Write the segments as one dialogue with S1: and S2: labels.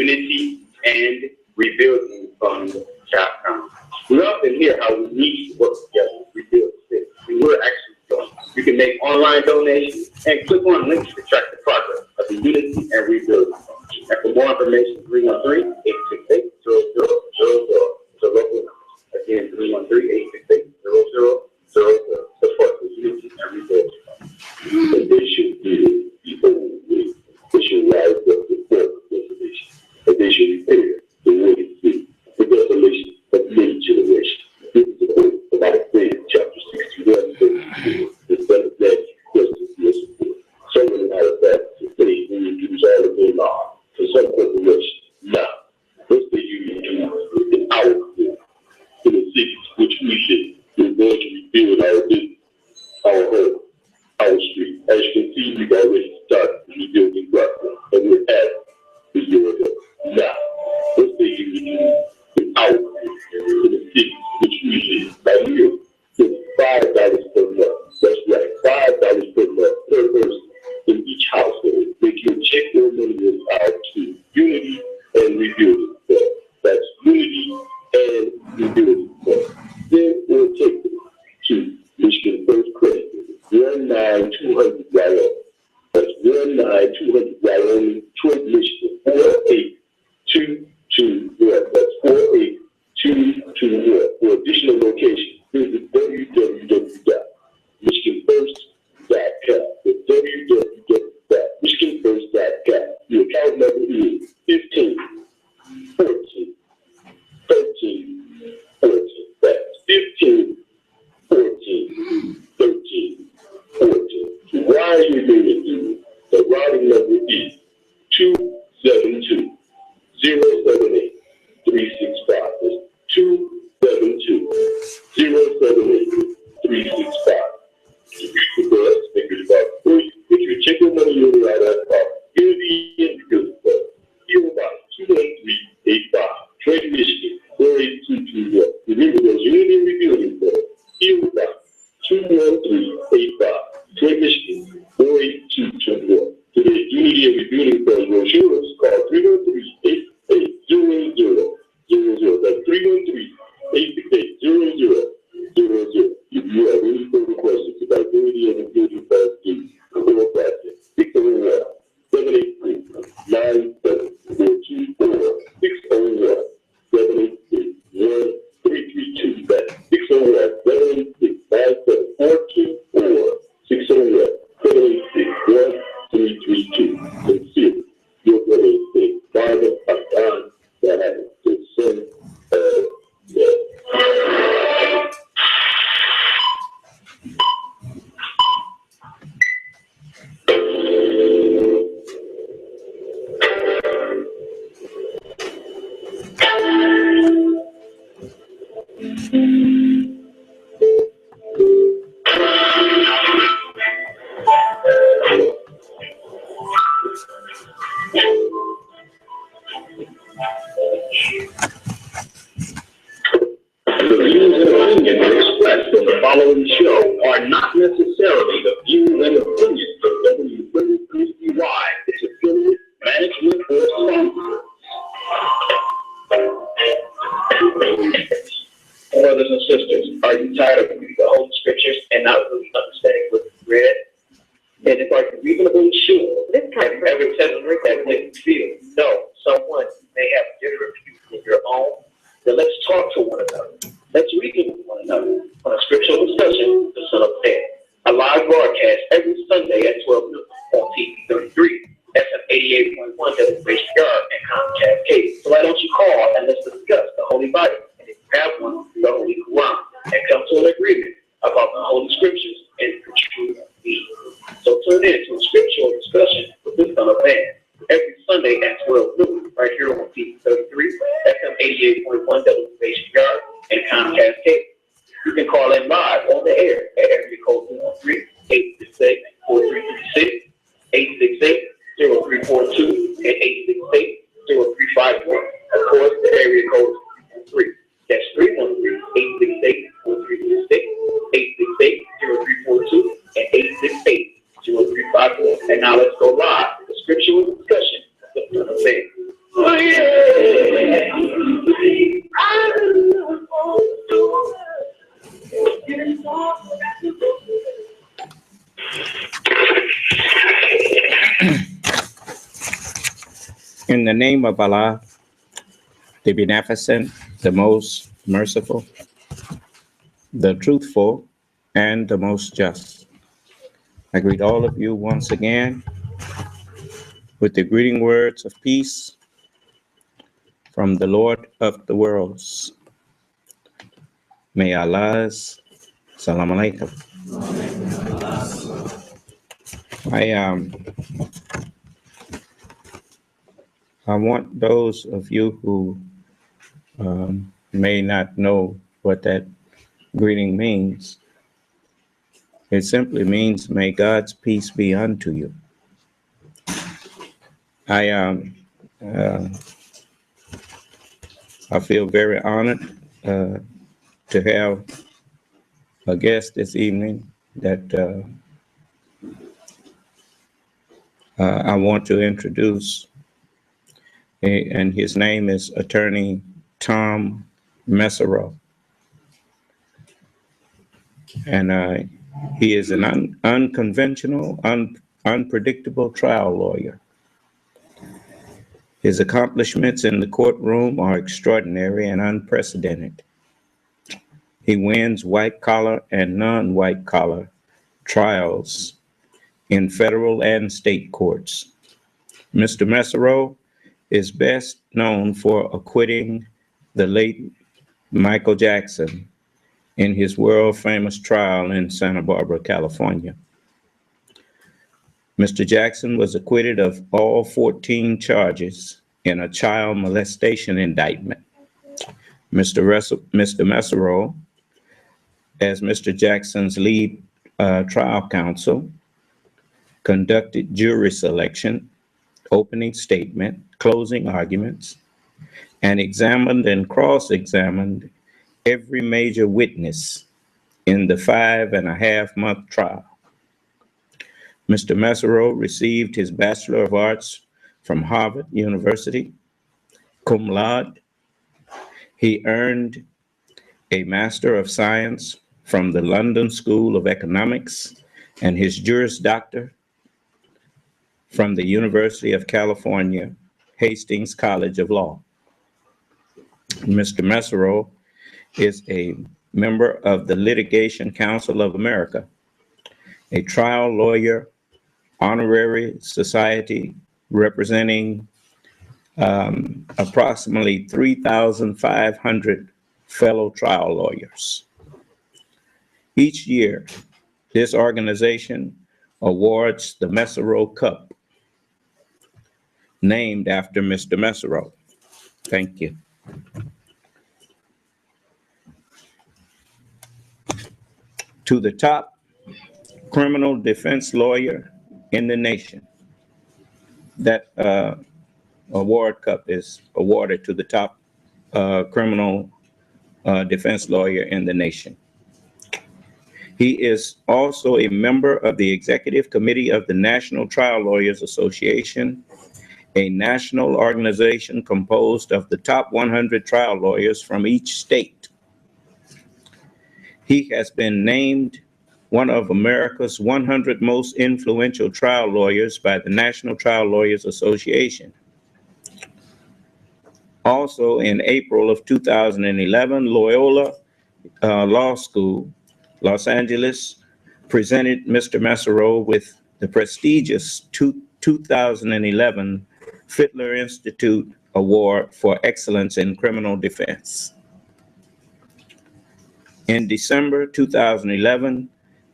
S1: Unity and Rebuilding.com. We often hear how we need to work together to rebuild the city. And we're actually doing it. You can make online donations and click on links to track the progress of the Unity and Rebuilding Fund. And for more information, 313-868-0000. It's a local number. Again, 313-868-0000. Support the Unity and Rebuilding Fund. And they should do the old way. They should rise up the fourth preservation. And they should repair the wicked city, the desolation of many generations. This is the book of Isaiah, chapter 61, verse 4. The Son of Man requested your support. Someone out of that to say we will use all of their law for some corporation. Now, what's the union do in our community, in the cities which we live? We're going to rebuild our business, our home, our street. As you can see, we've already started the rebuilding process, and we're at the year ago. Now, what's the union do in our community, in the cities which we live? Right here, it's $5 per month. That's right, $5 per month per person in each household. They can check their money out to Unity and Rebuilding Fund. That's Unity and Rebuilding Fund. Then we'll take them to Michigan First Credit, 19200 Wyoming. That's 19200 Wyoming, Detroit, Michigan, 48221. That's 48221. For additional locations, visit www.michiganfirst.com. That's www.michiganfirst.com. The account number is 15 14 13 14. That's 15 14 13 14. Why are you doing it? The routing number is 272 078 365. That's 272 078 365. If you prefer us to make it about free, if you check your money, you'll write out about Unity and Rebuilding Fund. You're about 21385. Trade Michigan, 48221. Remember those Unity and Rebuilding Fund. You're about 21385. Trade Michigan, 48221. Today's Unity and Rebuilding Fund brochures call 313-868-0000. That's 313-868-0000. If you have any further questions about Unity and Rebuilding Fund, please call us at 601-783-9724. 601-783-1332. That's 601-783-9724. 601-786-1332. Consider your brother say, Father of God, that has the Son of Man. The views and opinions expressed on the following show are not necessarily the views and opinions of WWPY, its affiliate, management, or sponsors. Brothers and sisters, are you tired of reading the Holy Scriptures and not really understanding what is read? And if are you reasonably sure this kind of every testimony that makes you feel no, someone may have different views than your own, then let's talk to one another. Let's reason with one another on a scriptural discussion, the Son of Man. A live broadcast every Sunday at 12 noon on TV 33, FM 88.1 WHPR and Comcast Cable. So why don't you call and let's discuss the Holy Bible? And if you have one, the Holy Quran, and come to an agreement about the Holy Scriptures and the true meaning. So tune in to a scriptural discussion with the Son of Man every Sunday at 12 noon, right here on TV 33, FM 88.1 WHPR and Comcast Cable. You can call in live on the air at area code 313-868-4336, 868-0342, and 868-0351. Of course, the area code 3. That's 313-868-4336, 868-0342, and 868-0351. And now let's go live. The scriptural discussion of the Son of Man. Oh, yeah.
S2: In the name of Allah, the Beneficent, the Most Merciful, the Truthful, and the Most Just. I greet all of you once again with the greeting words of peace from the Lord of the worlds. May Allah's Salam Alaikum. I want those of you who may not know what that greeting means. It simply means, may God's peace be unto you. I feel very honored to have a guest this evening that I want to introduce, and his name is Attorney Tom Mesereau. And he is an unconventional, unpredictable trial lawyer. His accomplishments in the courtroom are extraordinary and unprecedented. He wins white-collar and non-white-collar trials in federal and state courts. Mr. Mesereau is best known for acquitting the late Michael Jackson in his world-famous trial in Santa Barbara, California. Mr. Jackson was acquitted of all 14 charges in a child molestation indictment. Mr. Mesereau, as Mr. Jackson's lead trial counsel, conducted jury selection, opening statement, closing arguments, and examined and cross-examined every major witness in the 5.5-month trial. Mr. Mesereau received his Bachelor of Arts from Harvard University, cum laude. He earned a Master of Science from the London School of Economics and his Juris Doctor from the University of California, Hastings College of Law. Mr. Mesereau is a member of the Litigation Council of America, a trial lawyer honorary society representing approximately 3,500 fellow trial lawyers. Each year, this organization awards the Mesereau Cup, named after Mr. Mesereau. Thank you. To the top criminal defense lawyer in the nation. That award cup is awarded to the top criminal defense lawyer in the nation. He is also a member of the executive committee of the National Trial Lawyers Association, a national organization composed of the top 100 trial lawyers from each state. He has been named one of America's 100 most influential trial lawyers by the National Trial Lawyers Association. Also, in April of 2011, Loyola Law School, Los Angeles, presented Mr. Mesereau with the prestigious 2011 Fitler Institute Award for Excellence in Criminal Defense. In December 2011,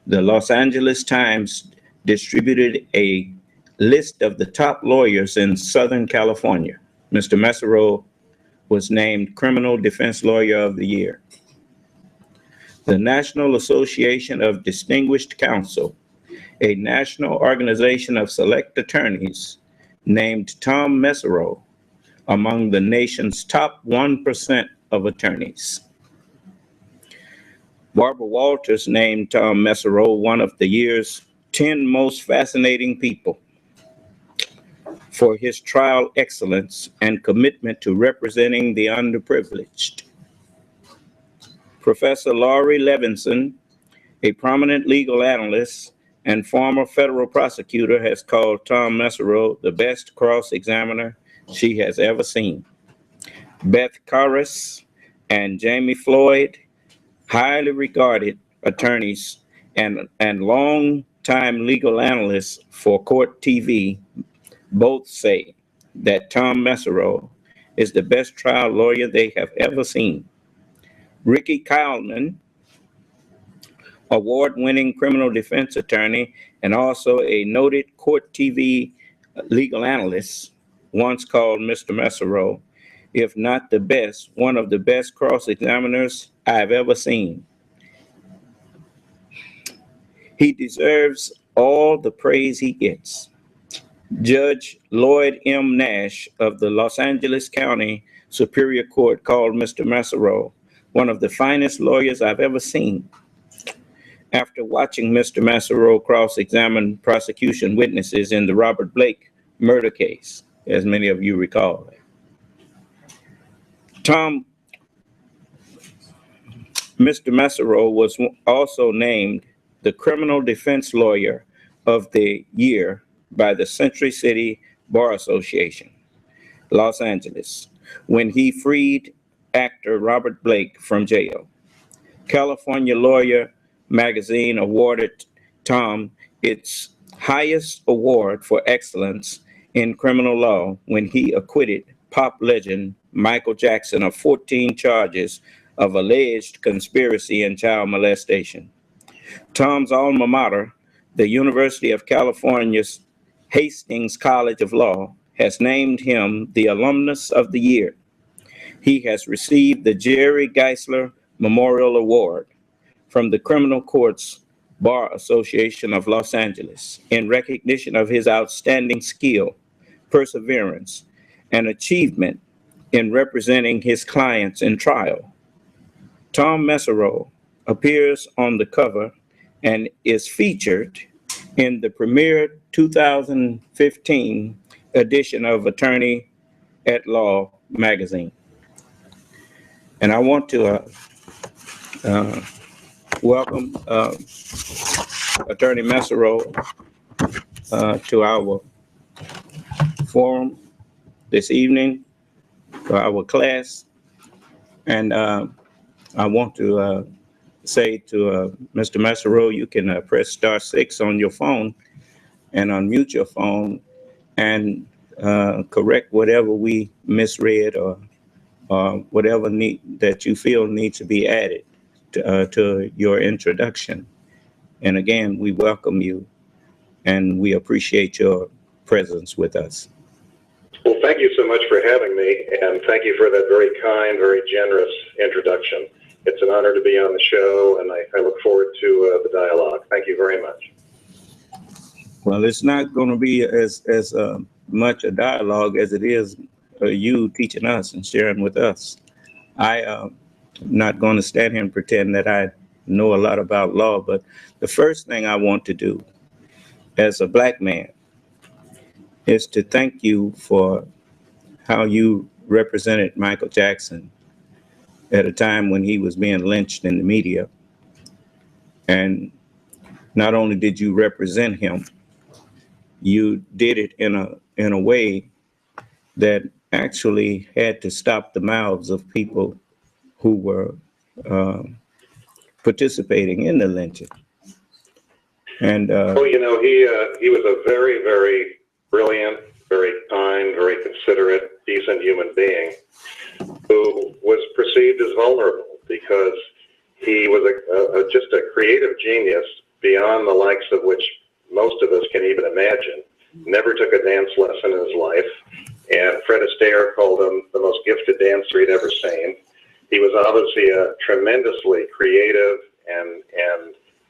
S2: the Los Angeles Times distributed a list of the top lawyers in Southern California. Mr. Mesereau was named Criminal Defense Lawyer of the Year. The National Association of Distinguished Counsel, a national organization of select attorneys, named Tom Mesereau among the nation's top 1% of attorneys. Barbara Walters named Tom Mesereau one of the year's 10 most fascinating people for his trial excellence and commitment to representing the underprivileged. Professor Laurie Levinson, a prominent legal analyst and former federal prosecutor, has called Tom Mesereau the best cross-examiner she has ever seen. Beth Carus and Jamie Floyd, highly regarded attorneys and long-time legal analysts for Court TV, both say that Tom Mesereau is the best trial lawyer they have ever seen. Ricky Kallman, award-winning criminal defense attorney and also a noted Court TV legal analyst, once called Mr. Mesereau, if not the best, one of the best cross-examiners I've ever seen. He deserves all the praise he gets. Judge Lloyd M. Nash of the Los Angeles County Superior Court called Mr. Mesereau one of the finest lawyers I've ever seen. After watching Mr. Mesereau cross-examine prosecution witnesses in the Robert Blake murder case, as many of you recall. Mr. Mesereau was also named the Criminal Defense Lawyer of the Year by the Century City Bar Association, Los Angeles, when he freed actor Robert Blake from jail. California Lawyer magazine awarded Tom its highest award for excellence in criminal law when he acquitted pop legend Michael Jackson of 14 charges of alleged conspiracy and child molestation. Tom's alma mater, the University of California's Hastings College of Law, has named him the Alumnus of the Year. He has received the Jerry Geisler Memorial Award from the Criminal Courts Bar Association of Los Angeles in recognition of his outstanding skill, perseverance, and achievement in representing his clients in trial. Tom Mesereau appears on the cover and is featured in the premier 2015 edition of Attorney at Law magazine. And I want to welcome Attorney Mesereau to our forum this evening, for our class. And I want to say to Mr. Mesereau, you can press *6 on your phone and unmute your phone and correct whatever we misread or whatever that you feel needs to be added to your introduction. And again, we welcome you and we appreciate your presence with us.
S3: Well, thank you so much for having me, and thank you for that very kind, very generous introduction. It's an honor to be on the show, and I look forward to the dialogue. Thank you very much.
S2: Well, it's not going to be as much a dialogue as it is you teaching us and sharing with us. I'm not going to stand here and pretend that I know a lot about law, but the first thing I want to do as a Black man is to thank you for how you represented Michael Jackson at a time when he was being lynched in the media. And not only did you represent him, you did it in a way that actually had to stop the mouths of people who were participating in the lynching. And
S3: well, you know, he was a very, very brilliant, very kind, very considerate, decent human being who was perceived as vulnerable because he was just a creative genius beyond the likes of which most of us can even imagine. Never took a dance lesson in his life, and Fred Astaire called him the most gifted dancer he'd ever seen. He was obviously a tremendously creative and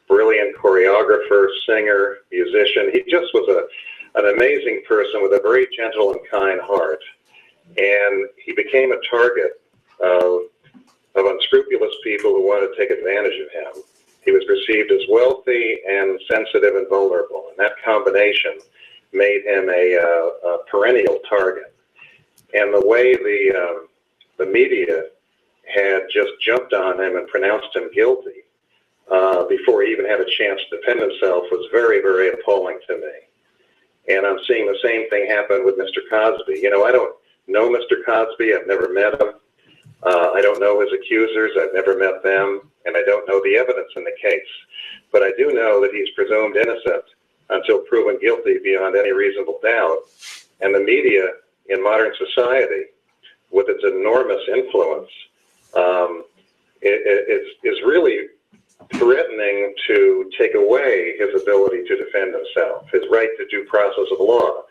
S3: brilliant choreographer, singer, musician. He just was an amazing person with a very gentle and kind heart. And he became a target of unscrupulous people who wanted to take advantage of him. He was perceived as wealthy and sensitive and vulnerable, and that combination made him a perennial target. And the way the media had just jumped on him and pronounced him guilty before he even had a chance to defend himself was very, very appalling to me. And I'm seeing the same thing happen with Mr. Cosby. You know, I don't know Mr. Cosby. I've never met him. I don't know his accusers. I've never met them. And I don't know the evidence in the case. But I do know that he's presumed innocent until proven guilty beyond any reasonable doubt. And the media in modern society, with its enormous influence, is really threatening to take away his ability to defend himself, his right to due process of law,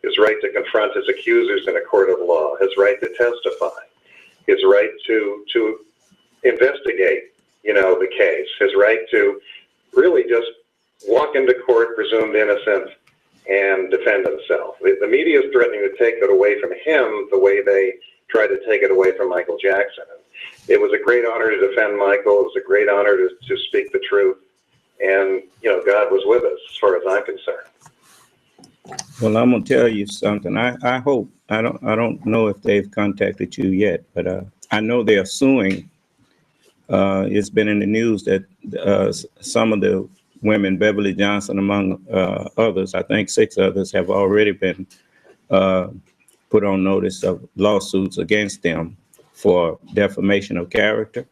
S3: his right to confront his accusers in a court of law, his right to testify, his right to investigate, the case, his right to really just walk into court presumed innocent and defend himself. The media is threatening to take it away from him the way they tried to take it away from Michael Jackson. It was a great honor to defend Michael. It was a great honor to speak the truth. And, God was with us as far as I'm concerned.
S2: Well, I'm gonna tell you something. I hope, I don't know if they've contacted you yet, but I know they're suing. It's been in the news that some of the women, Beverly Johnson among others, I think 6 others, have already been put on notice of lawsuits against them for defamation of character.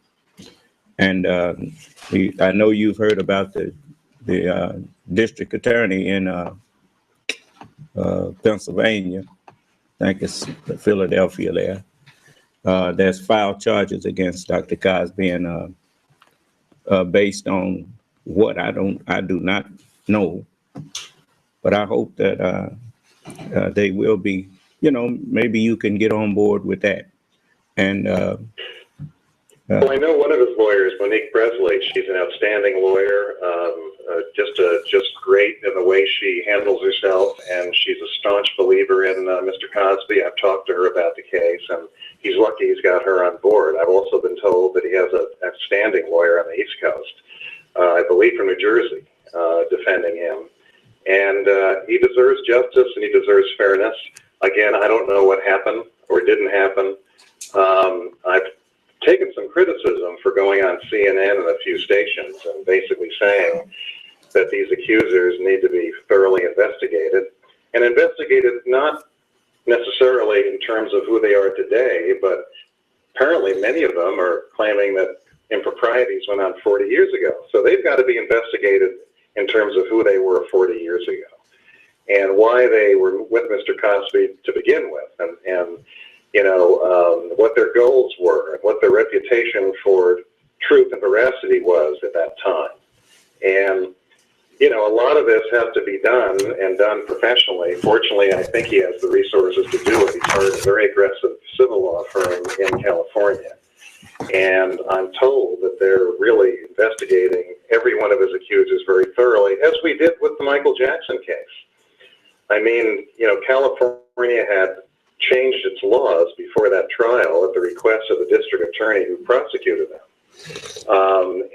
S2: And I know you've heard about the district attorney in Pennsylvania, I think it's Philadelphia there, that's filed charges against Dr. Cosby and based on what I do not know, but I hope that they will be, maybe you can get on board with that. And
S3: well, I know one of his lawyers, Monique Bresley. She's an outstanding lawyer, just great in the way she handles herself, and she's a staunch believer in Mr. Cosby. I've talked to her about the case, and he's lucky he's got her on board. I've also been told that he has an outstanding lawyer on the East Coast, I believe from New Jersey, defending him. And he deserves justice and he deserves fairness. Again, I don't know what happened or didn't happen. I've taken some criticism for going on CNN and a few stations and basically saying that these accusers need to be thoroughly investigated, and investigated not necessarily in terms of who they are today, but apparently many of them are claiming that improprieties went on 40 years ago. So they've got to be investigated in terms of who they were 40 years ago and why they were with Mr. Cosby to begin with, and what their goals were, and what their reputation for truth and veracity was at that time. And, a lot of this has to be done and done professionally. Fortunately, I think he has the resources to do it. He's part of a very aggressive civil law firm in California. And I'm told that they're really investigating every one of his accusers very thoroughly, as we did with the Michael Jackson case. I mean, California had changed its laws before that trial at the request of the district attorney who prosecuted them.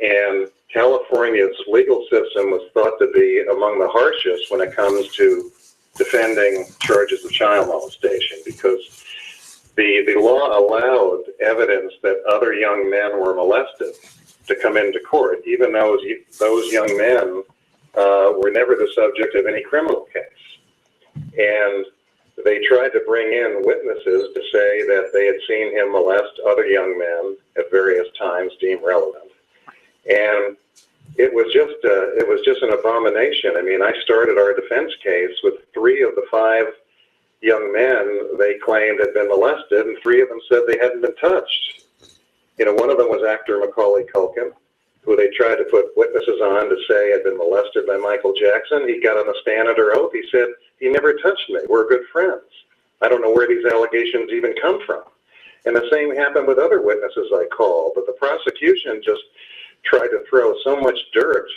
S3: And California's legal system was thought to be among the harshest when it comes to defending charges of child molestation, because the law allowed evidence that other young men were molested to come into court, even though those young men were never the subject of any criminal case. And they tried to bring in witnesses to say that they had seen him molest other young men at various times deemed relevant. And it was just an abomination. I mean, I started our defense case with 3 of the 5 young men they claimed had been molested, and 3 of them said they hadn't been touched. One of them was actor Macaulay Culkin, who they tried to put witnesses on to say had been molested by Michael Jackson. He got on the stand under oath. He said, "He never touched me. We're good friends. I don't know where these allegations even come from." And the same happened with other witnesses I called, but the prosecution just tried to throw so much dirt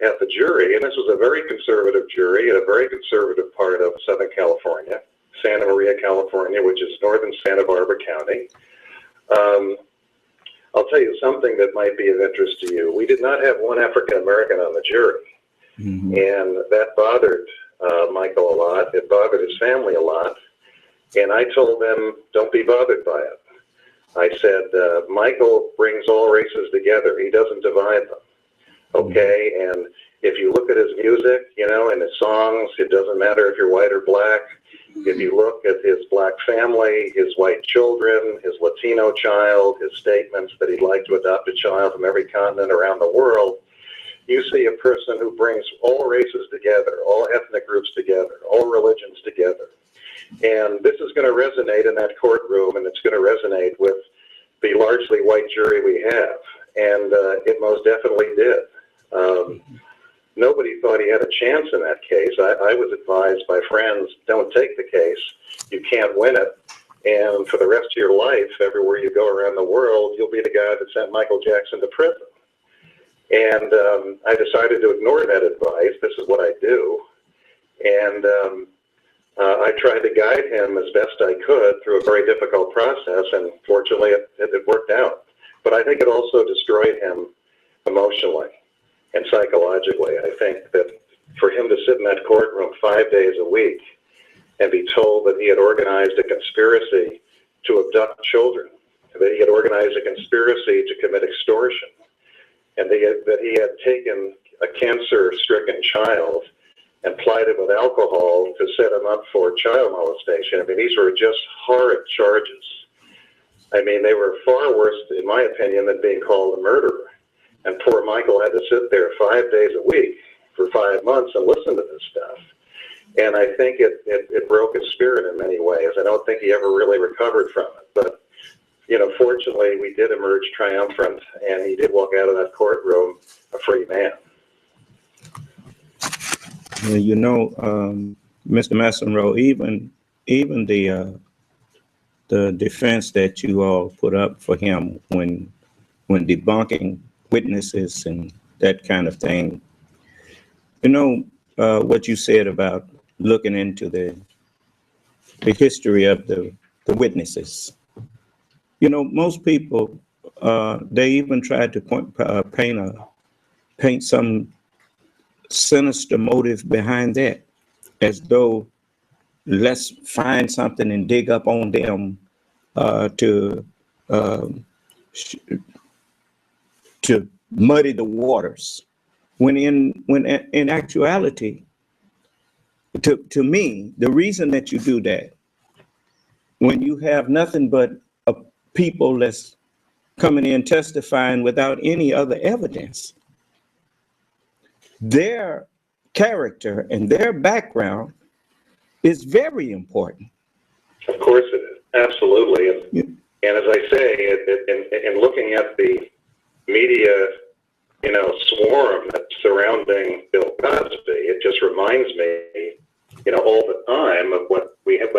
S3: at the jury, and this was a very conservative jury in a very conservative part of Southern California, Santa Maria, California, which is northern Santa Barbara County. I'll tell you something that might be of interest to you. We did not have one African American on the jury, and that bothered Michael a lot. It bothered his family a lot, and I told them, don't be bothered by it. I said, Michael brings all races together. He doesn't divide them. okay? And if you look at his music, and his songs, it doesn't matter if you're white or black. If you look at his black family, his white children, his Latino child, his statements that he'd like to adopt a child from every continent around the world, you see a person who brings all races together, all ethnic groups together, all religions together. And this is going to resonate in that courtroom, and it's going to resonate with the largely white jury we have. And it most definitely did. Nobody thought he had a chance in that case. I was advised by friends, don't take the case. You can't win it. And for the rest of your life, everywhere you go around the world, you'll be the guy that sent Michael Jackson to prison. And I decided to ignore that advice. This is what I do. And I tried to guide him as best I could through a very difficult process, and fortunately it worked out. But I think it also destroyed him emotionally and psychologically. I think that for him to sit in that courtroom 5 days a week and be told that he had organized a conspiracy to abduct children, that he had organized a conspiracy to commit extortion, and that he had taken a cancer-stricken child and plied him with alcohol to set him up for child molestation. I mean, these were just horrid charges. I mean, they were far worse, in my opinion, than being called a murderer. And poor Michael had to sit there 5 days a week for 5 months and listen to this stuff. And I think it broke his spirit in many ways. I don't think he ever really recovered from it. But, fortunately, we did emerge triumphant, and he did walk out of that courtroom a free man.
S2: Mr. Mesereau, even the defense that you all put up for him when debunking witnesses and that kind of thing, what you said about looking into the history of the witnesses. Most people, they even tried to paint some sinister motive behind that, as though let's find something and dig up on them to muddy the waters. When in actuality, to me, the reason that you do that, when you have nothing but people that's coming in testifying without any other evidence, their character and their background is very important.
S3: Of course it is, absolutely. And as I say, in looking at the media, swarm that's surrounding Bill Cosby, it just reminds me, all the time of what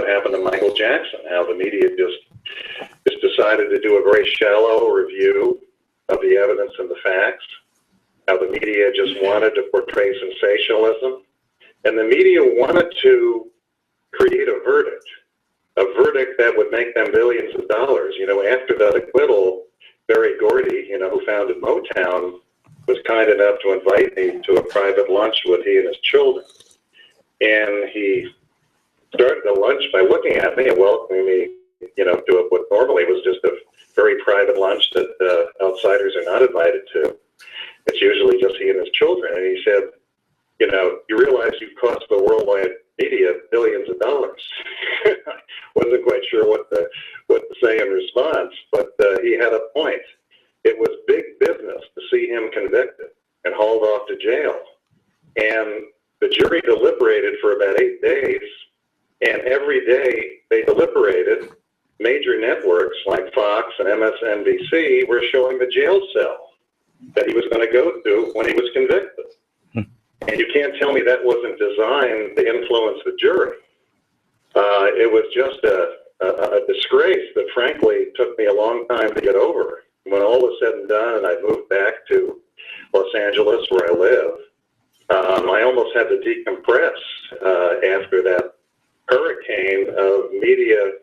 S3: happened to Michael Jackson, how the media just decided to do a very shallow review of the evidence and the facts, how the media just wanted to portray sensationalism, and the media wanted to create a verdict that would make them billions of dollars. After that acquittal, Berry Gordy, who founded Motown, was kind enough to invite me to a private lunch with he and his children. And he started the lunch by looking at me and welcoming me, to what normally was just a very private lunch that outsiders are not invited to. It's usually just he and his children. And he said, you realize you cost the worldwide media billions of dollars. Wasn't quite sure what to say in response, but he had a point. It was big business to see him convicted and hauled off to jail. And the jury deliberated for about 8 days, and every day they deliberated, major networks like Fox and MSNBC were showing the jail cell that he was going to go to when he was convicted. And you can't tell me that wasn't designed to influence the jury. It was just a disgrace that frankly took me a long time to get over. When all was said and done and I moved back to Los Angeles where I live, I almost had to decompress after that hurricane of media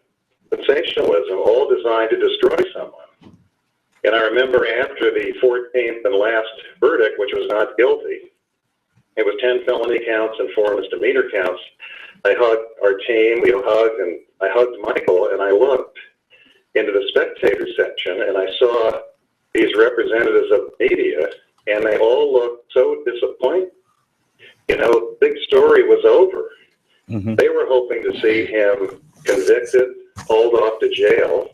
S3: sensationalism, all designed to destroy someone. And I remember after the 14th and last verdict, which was not guilty, it was 10 felony counts and 4 misdemeanor counts. I hugged our team, and I hugged Michael, and I looked into the spectator section, and I saw these representatives of media and they all looked so disappointed. You know, big story was over. They were hoping to see him convicted, hauled off to jail.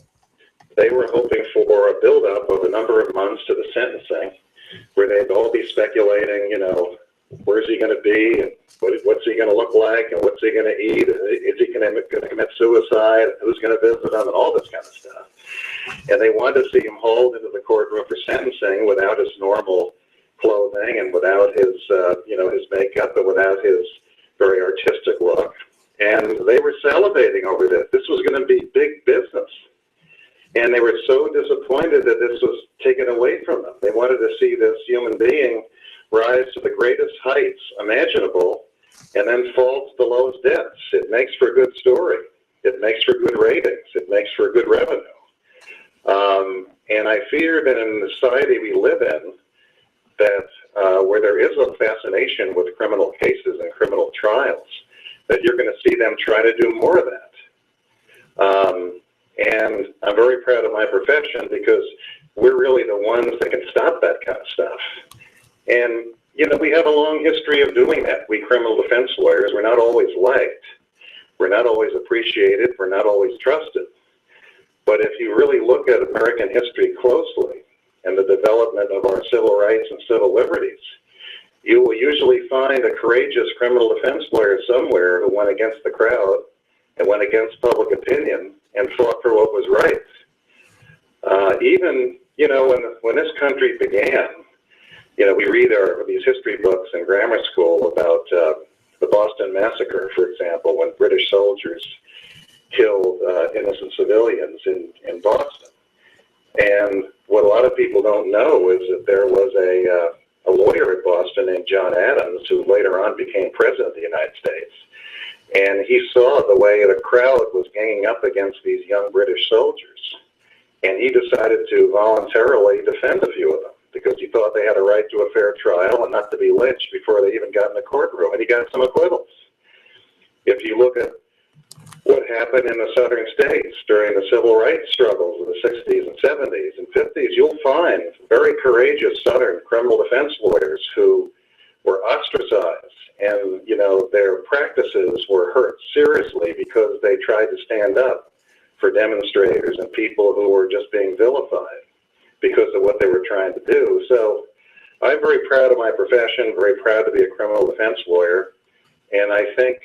S3: They were hoping for a buildup of a number of months to the sentencing, where they'd all be speculating, you know, where's he going to be, and what's he going to look like, and what's he going to eat, is he going to commit suicide, who's going to visit him, and all this kind of stuff. And they wanted to see him hauled into the courtroom for sentencing without his normal clothing and without his, you know, his makeup and without his very artistic look. And they were salivating over this. This was going to be big business. And they were so disappointed that this was taken away from them. They wanted to see this human being rise to the greatest heights imaginable and then fall to the lowest depths. It makes for a good story. It makes for good ratings. It makes for good revenue. And I fear that in the society we live in, that where there is a fascination with criminal cases and criminal trials, that you're going to see them try to do more of that. And I'm very proud of my profession because we're really the ones that can stop that kind of stuff. And, you know, we have a long history of doing that. We criminal defense lawyers, we're not always liked. We're not always appreciated. We're not always trusted. But if you really look at American history closely and the development of our civil rights and civil liberties, you will usually find a courageous criminal defense lawyer somewhere who went against the crowd and went against public opinion and fought for what was right. Even, you know, when this country began, you know, we read these history books in grammar school about the Boston Massacre, for example, when British soldiers killed innocent civilians in Boston. And what a lot of people don't know is that there was a lawyer at Boston named John Adams who later on became president of the United States. And he saw the way the crowd was ganging up against these young British soldiers. And he decided to voluntarily defend a few of them because he thought they had a right to a fair trial and not to be lynched before they even got in the courtroom. And he got some acquittals. If you look at what happened in the southern states during the civil rights struggles of the 60s and 70s and 50s, you'll find very courageous southern criminal defense lawyers who were ostracized, and, you know, their practices were hurt seriously because they tried to stand up for demonstrators and people who were just being vilified because of what they were trying to do. So I'm very proud of my profession, very proud to be a criminal defense lawyer, and I think,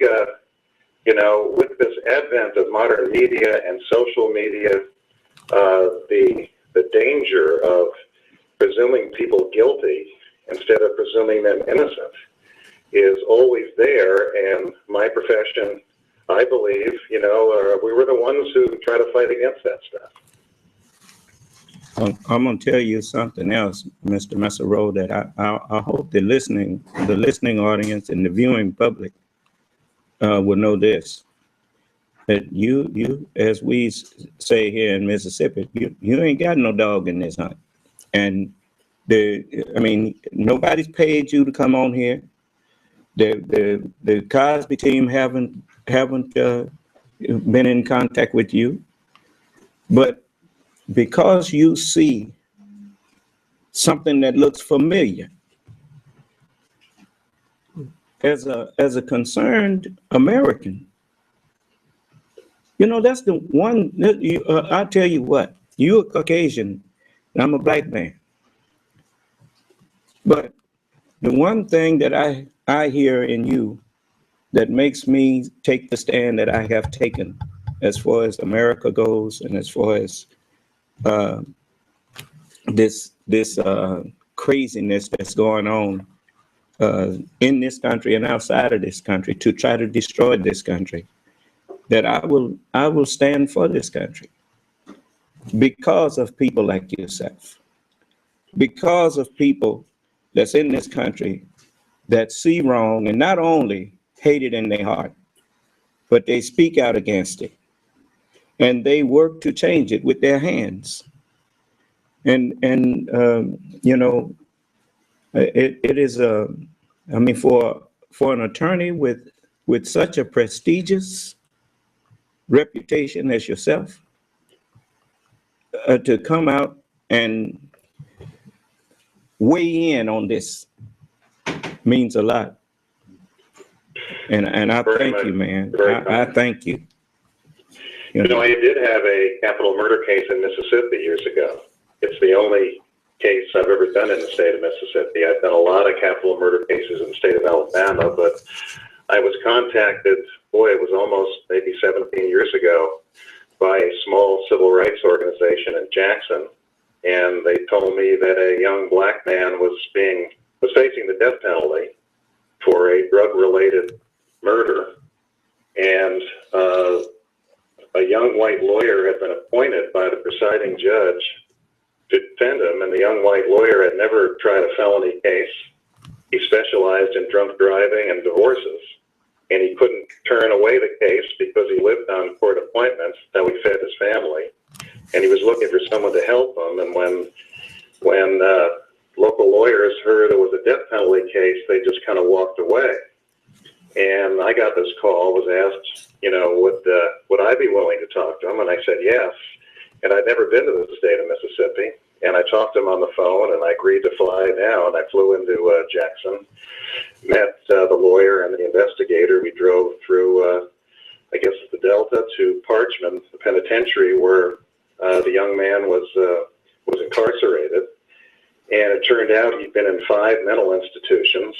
S3: you know, with this advent of modern media and social media, the danger of presuming people guilty instead of presuming them innocent is always there. And my profession, I believe, you know, we were the ones who try to fight against that stuff.
S2: I'm going to tell you something else, Mr. Mesereau, that I hope the listening audience and the viewing public will know this, that you, as we say here in Mississippi, you ain't got no dog in this hunt. And I mean, nobody's paid you to come on here. The Cosby team haven't been in contact with you, but because you see something that looks familiar, as a concerned American, you know, that's the one. I'll tell you what, you're a Caucasian, and I'm a black man. But the one thing that I hear in you that makes me take the stand that I have taken as far as America goes and as far as this craziness that's going on in this country and outside of this country to try to destroy this country, that I will stand for this country because of people like yourself, because of people that's in this country that see wrong and not only hate it in their heart, but they speak out against it and they work to change it with their hands. And you know, it is I mean, for an attorney with such a prestigious reputation as yourself, to come out and weigh in on this means a lot. And I
S3: Very
S2: thank
S3: much.
S2: you, man.
S3: Very
S2: I thank you.
S3: You know, I did have a capital murder case in Mississippi years ago. It's the only case I've ever done in the state of Mississippi. I've done a lot of capital murder cases in the state of Alabama, but I was contacted, boy, it was almost maybe 17 years ago, by a small civil rights organization in Jackson. And they told me that a young black man was facing the death penalty for a drug-related murder. And a young white lawyer had been appointed by the presiding judge to defend him, and the young white lawyer had never tried a felony case. He specialized in drunk driving and divorces, and he couldn't turn away the case because he lived on court appointments that we fed his family, and he was looking for someone to help him. And when local lawyers heard it was a death penalty case, they just kind of walked away. And I got this call, was asked, you know, would I be willing to talk to him? And I said yes. And I'd never been to the state of Mississippi. And I talked to him on the phone, and I agreed to fly down. I flew into Jackson, met the lawyer and the investigator. We drove through, I guess, the Delta to Parchman, the penitentiary where the young man was incarcerated. And it turned out he'd been in 5 mental institutions.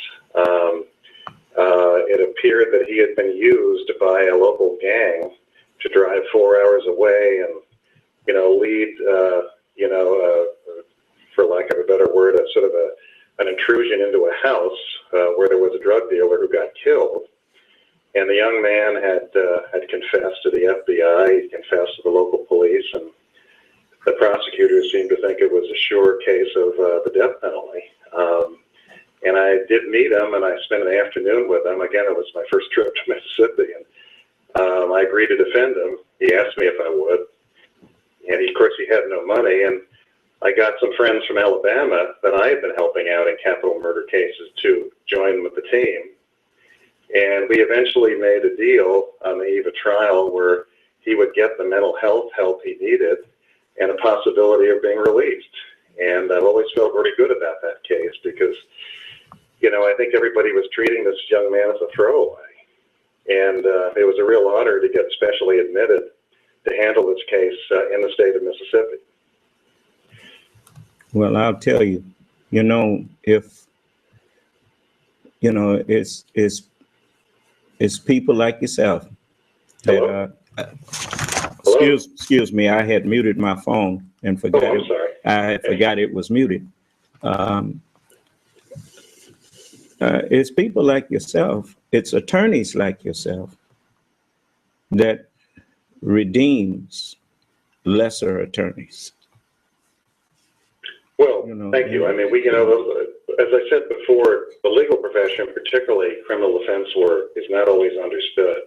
S3: It appeared that he had been used by a local gang to drive 4 hours away and, you know, lead, for lack of a better word, a sort of an intrusion into a house where there was a drug dealer who got killed. And the young man had confessed to the FBI, he confessed to the local police, and the prosecutors seemed to think it was a sure case of the death penalty. And I did meet him, and I spent an afternoon with him. Again, it was my first trip to Mississippi, and I agreed to defend him. He asked me if I would, and of course he had no money. And I got some friends from Alabama that I had been helping out in capital murder cases to join with the team. And we eventually made a deal on the eve of trial where he would get the mental health help he needed and a possibility of being released. And I've always felt very good about that case because, you know, I think everybody was treating this young man as a throwaway. And it was a real honor to get specially admitted to handle this case in the state of Mississippi.
S2: Well, I'll tell you, you know, if, you know, it's people like yourself that, excuse me, I had muted my phone and forgot
S3: I'm sorry.
S2: I forgot it was muted. It's people like yourself, it's attorneys like yourself that redeems lesser attorneys.
S3: Well,
S2: You know,
S3: thank you. I mean, as I said before, the legal profession, particularly criminal defense work, is not always understood.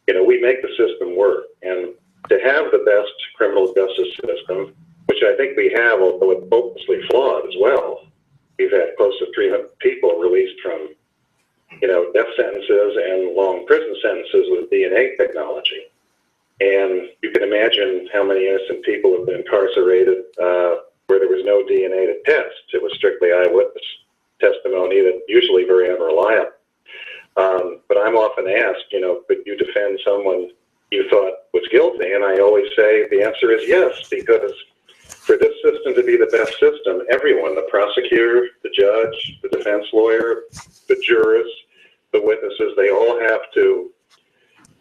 S3: You know, we make the system work, and to have the best criminal justice system, which I think we have, although it's hopelessly flawed as well. We've had close to 300 people released from, you know, death sentences and long prison sentences with DNA technology. And you can imagine how many innocent people have been incarcerated where there was no DNA to test. It was strictly eyewitness testimony that usually very unreliable. But I'm often asked, you know, could you defend someone you thought was guilty? And I always say the answer is yes, because for this system to be the best system, everyone, the prosecutor, the judge, the defense lawyer, the jurors, the witnesses, they all have to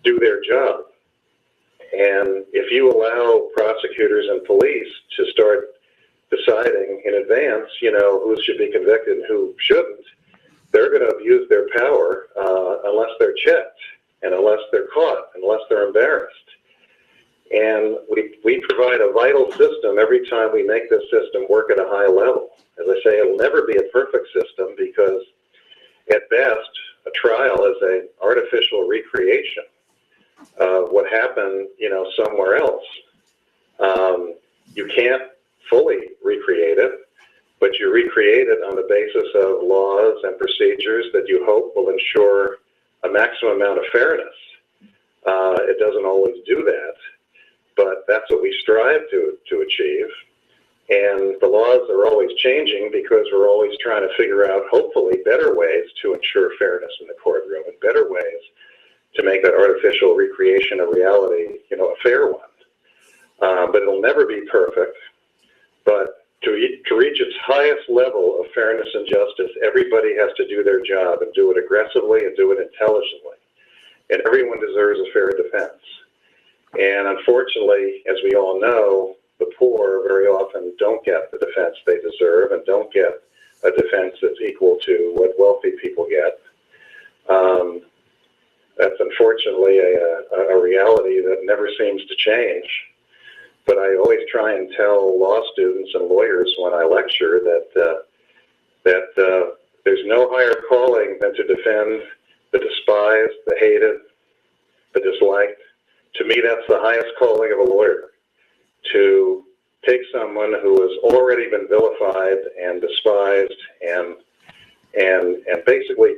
S3: do their job. And if you allow prosecutors and police to start deciding in advance, you know, who should be convicted and who shouldn't, they're going to abuse their power unless they're checked and unless they're caught, unless they're embarrassed. And we provide a vital system every time we make this system work at a high level. As I say, it'll never be a perfect system because at best, a trial is an artificial recreation of what happened, you know, somewhere else. You can't fully recreate it, but you recreate it on the basis of laws and procedures that you hope will ensure a maximum amount of fairness. It doesn't always do that, but that's what we strive to achieve. And the laws are always changing because we're always trying to figure out, hopefully, better ways to ensure fairness in the courtroom and better ways to make that artificial recreation of reality, a fair one. But it'll never be perfect. But to reach its highest level of fairness and justice, everybody has to do their job and do it aggressively and do it intelligently. And everyone deserves a fair defense. And unfortunately, as we all know, the poor very often don't get the defense they deserve and don't get a defense that's equal to what wealthy people get. That's unfortunately a reality that never seems to change. But I always try and tell law students and lawyers when I lecture that there's no higher calling than to defend the despised, the hated, the disliked. To me, that's the highest calling of a lawyer, to take someone who has already been vilified and despised and basically,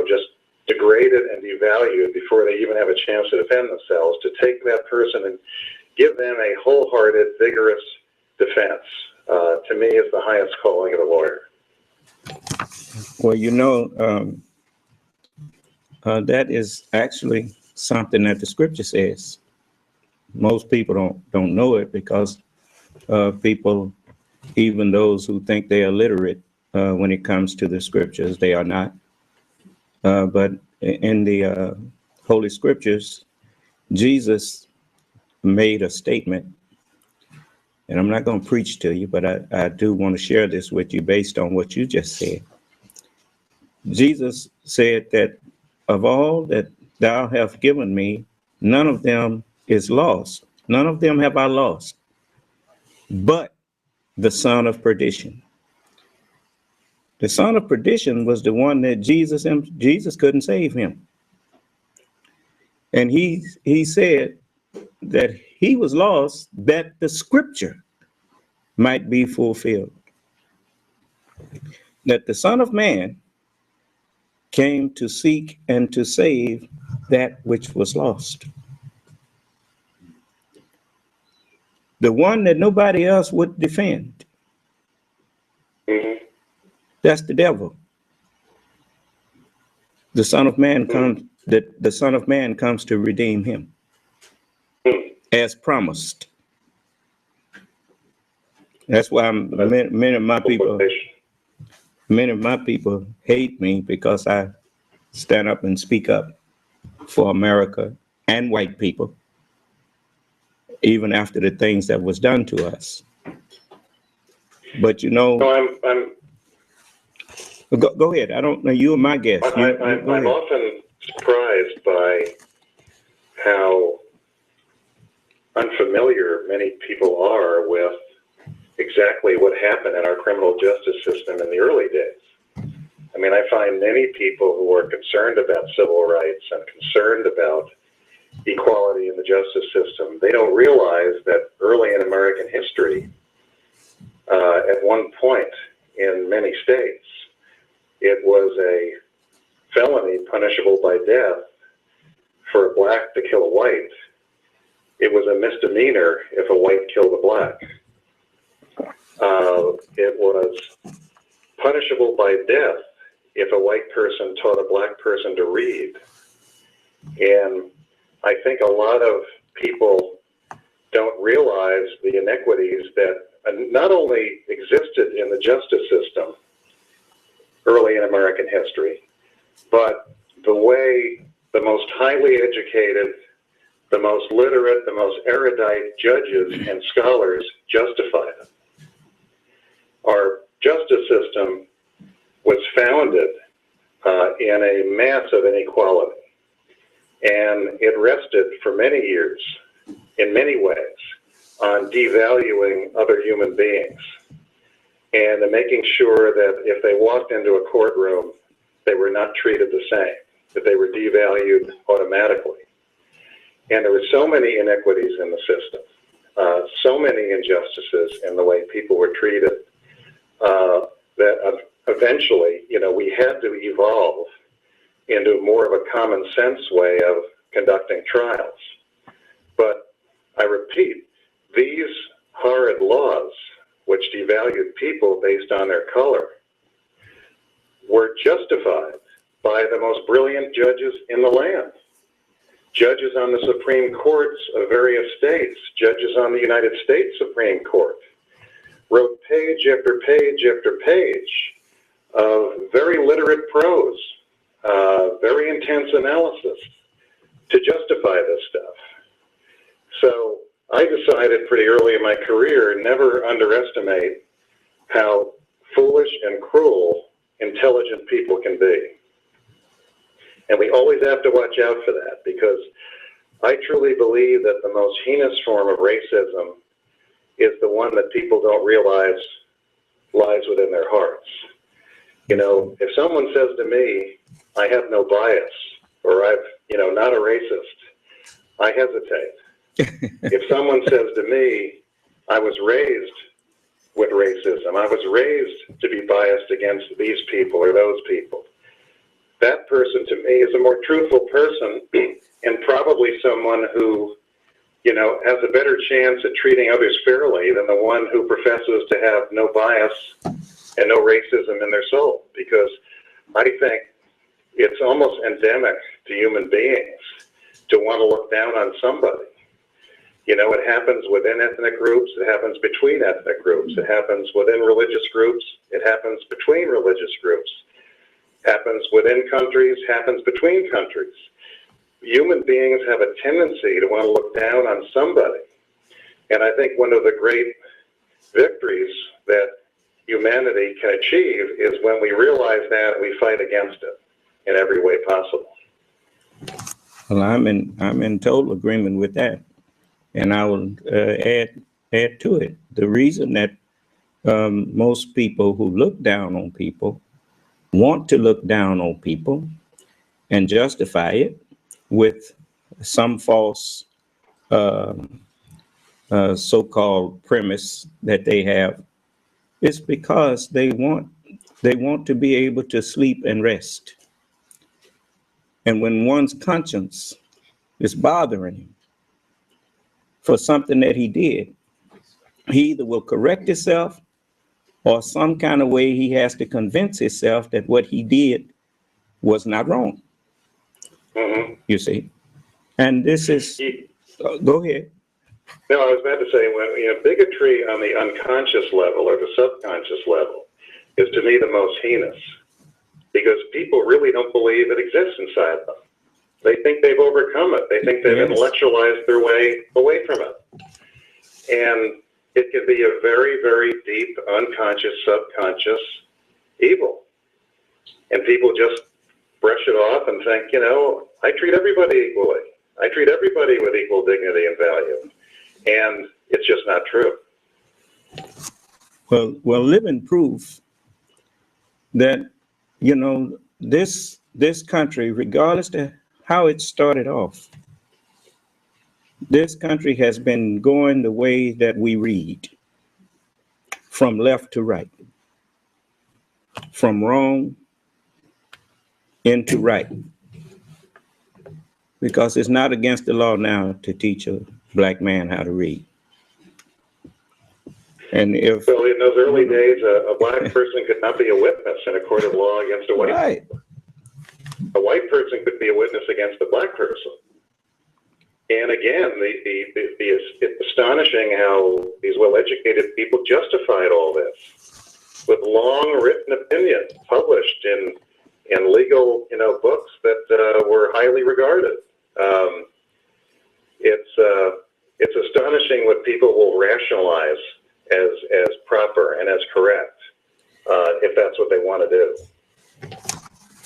S3: just degraded and devalued before they even have a chance to defend themselves, to take that person and give them a wholehearted, vigorous defense, to me, is the highest calling of a lawyer.
S2: Well, that is actually something that the scripture says. Most people don't know it because people, even those who think they are literate, when it comes to the scriptures, they are not. But in the Holy Scriptures, Jesus made a statement, and I'm not going to preach to you, but I do want to share this with you based on what you just said. Jesus said that of all that thou hast given me, none of them is lost. None of them have I lost, but the son of perdition. The son of perdition was the one that Jesus couldn't save him. And he said that he was lost that the scripture might be fulfilled. That the Son of Man came to seek and to save that which was lost. The one that nobody else would defend. That's the devil. The Son of Man comes. The Son of Man comes to redeem him, as promised. That's why many of my people hate me, because I stand up and speak up for America and white people, even after the things that was done to us. But Go ahead. I don't know. You are my guest.
S3: I'm often surprised by how unfamiliar many people are with exactly what happened in our criminal justice system in the early days. I mean, I find many people who are concerned about civil rights and concerned about equality in the justice system, they don't realize that early in American history, at one point in many states, it was a felony punishable by death for a black to kill a white. It was a misdemeanor if a white killed a black. It was punishable by death if a white person taught a black person to read. And I think a lot of people don't realize the inequities that not only existed in the justice system early in American history, but the way the most highly educated, the most literate, the most erudite judges and scholars justify them. Our justice system was founded in a mass of inequality, and it rested for many years, in many ways, on devaluing other human beings and making sure that if they walked into a courtroom, they were not treated the same, that they were devalued automatically. And there were so many inequities in the system, so many injustices in the way people were treated, that eventually, we had to evolve into more of a common sense way of conducting trials. But I repeat, these horrid laws, which valued people based on their color were justified by the most brilliant judges in the land. Judges on the Supreme Courts of various states, judges on the United States Supreme Court, wrote page after page after page of very literate prose, very intense analysis to justify this stuff. So I decided pretty early in my career, never underestimate how foolish and cruel intelligent people can be. And we always have to watch out for that, because I truly believe that the most heinous form of racism is the one that people don't realize lies within their hearts. You know, if someone says to me, I have no bias, or I've, not a racist, I hesitate. If someone says to me, I was raised with racism, I was raised to be biased against these people or those people, that person to me is a more truthful person and probably someone who, has a better chance at treating others fairly than the one who professes to have no bias and no racism in their soul. Because I think it's almost endemic to human beings to want to look down on somebody. It happens within ethnic groups, it happens between ethnic groups, it happens within religious groups, it happens between religious groups, happens within countries, happens between countries. Human beings have a tendency to want to look down on somebody. And I think one of the great victories that humanity can achieve is when we realize that and we fight against it in every way possible.
S2: Well, I'm in total agreement with that. And I will add to it. The reason that most people who look down on people want to look down on people and justify it with some false so-called premise that they have is because they want to be able to sleep and rest. And when one's conscience is bothering him for something that he did, he either will correct himself or some kind of way he has to convince himself that what he did was not wrong. Mm-hmm. You see? And this is, go ahead.
S3: No, I was about to say, when bigotry on the unconscious level or the subconscious level is to me the most heinous, because people really don't believe it exists inside them. They think they've overcome it. They think they've intellectualized their way away from it. And it can be a very, very deep, unconscious, subconscious evil. And people just brush it off and think, I treat everybody equally. I treat everybody with equal dignity and value. And it's just not true.
S2: Well, living proof that, this country, regardless of how it started off, this country has been going the way that we read, from left to right, from wrong into right, because it's not against the law now to teach a black man how to read. And if
S3: so, in those early days, a black person could not be a witness in a court of law against a white
S2: right.
S3: person. A white person could be a witness against a black person. And again, it's astonishing how these well-educated people justified all this with long written opinions published in legal, books that were highly regarded. It's astonishing what people will rationalize as proper and as correct, if that's what they want to do.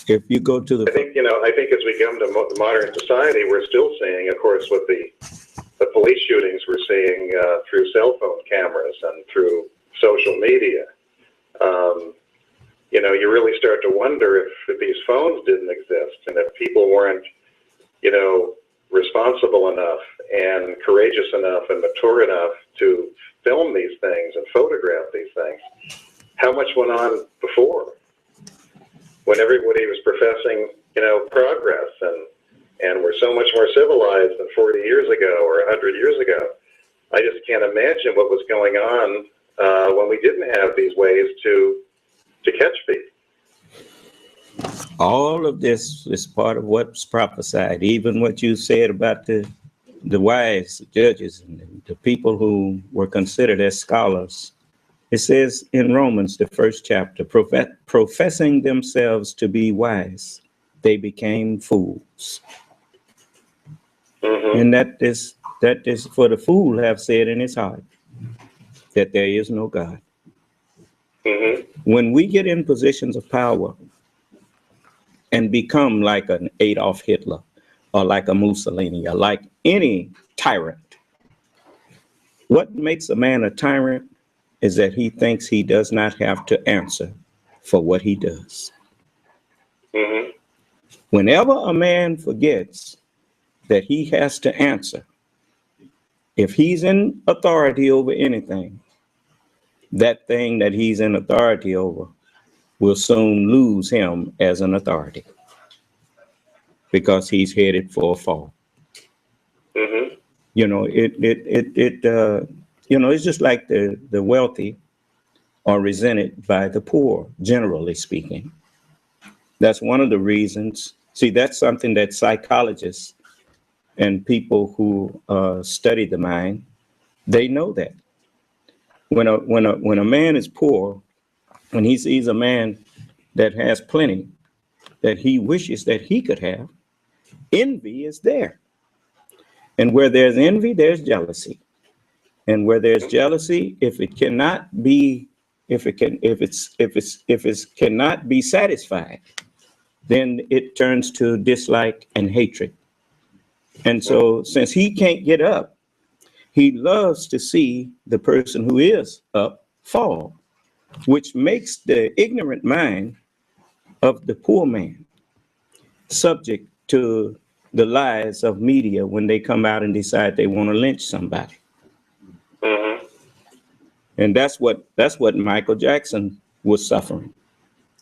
S2: If you go to the,
S3: I think as we come to modern society, we're still seeing, of course, with the police shootings we're seeing through cell phone cameras and through social media. You really start to wonder if these phones didn't exist and if people weren't, responsible enough and courageous enough and mature enough to film these things and photograph these things. How much went on before, when everybody was professing, progress and we're so much more civilized than 40 years ago or 100 years ago? I just can't imagine what was going on when we didn't have these ways to catch people.
S2: All of this is part of what's prophesied, even what you said about the wise judges and the people who were considered as scholars. It says in Romans, the first chapter, professing themselves to be wise, they became fools.
S3: Mm-hmm.
S2: And that is for the fool have said in his heart that there is no God.
S3: Mm-hmm.
S2: When we get in positions of power and become like an Adolf Hitler or like a Mussolini or like any tyrant, what makes a man a tyrant is that he thinks he does not have to answer for what he does.
S3: Mm-hmm.
S2: Whenever a man forgets that he has to answer, if he's in authority over anything, that thing that he's in authority over will soon lose him as an authority because he's headed for a fall.
S3: Mm-hmm.
S2: You know, it's just like the wealthy are resented by the poor, generally speaking. That's one of the reasons. See, that's something that psychologists and people who study the mind, they know that. When a man is poor, when he sees a man that has plenty, that he wishes that he could have, envy is there. And where there's envy, there's jealousy. And where there's jealousy, if it cannot be satisfied, then it turns to dislike and hatred. And so since he can't get up, he loves to see the person who is up fall, which makes the ignorant mind of the poor man subject to the lies of media when they come out and decide they want to lynch somebody.
S3: Mm-hmm.
S2: And that's what Michael Jackson was suffering.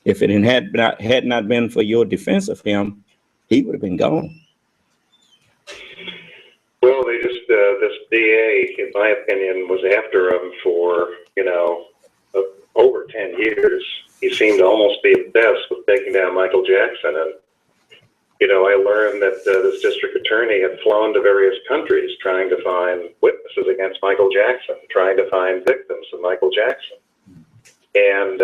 S2: If it had not been for your defense of him, he would have been gone.
S3: Well, they just, this DA, in my opinion, was after him for, over 10 years. He seemed to almost be obsessed with taking down Michael Jackson. And, I learned that this district attorney had flown to various countries trying to find witnesses against Michael Jackson, trying to find victims of Michael Jackson. And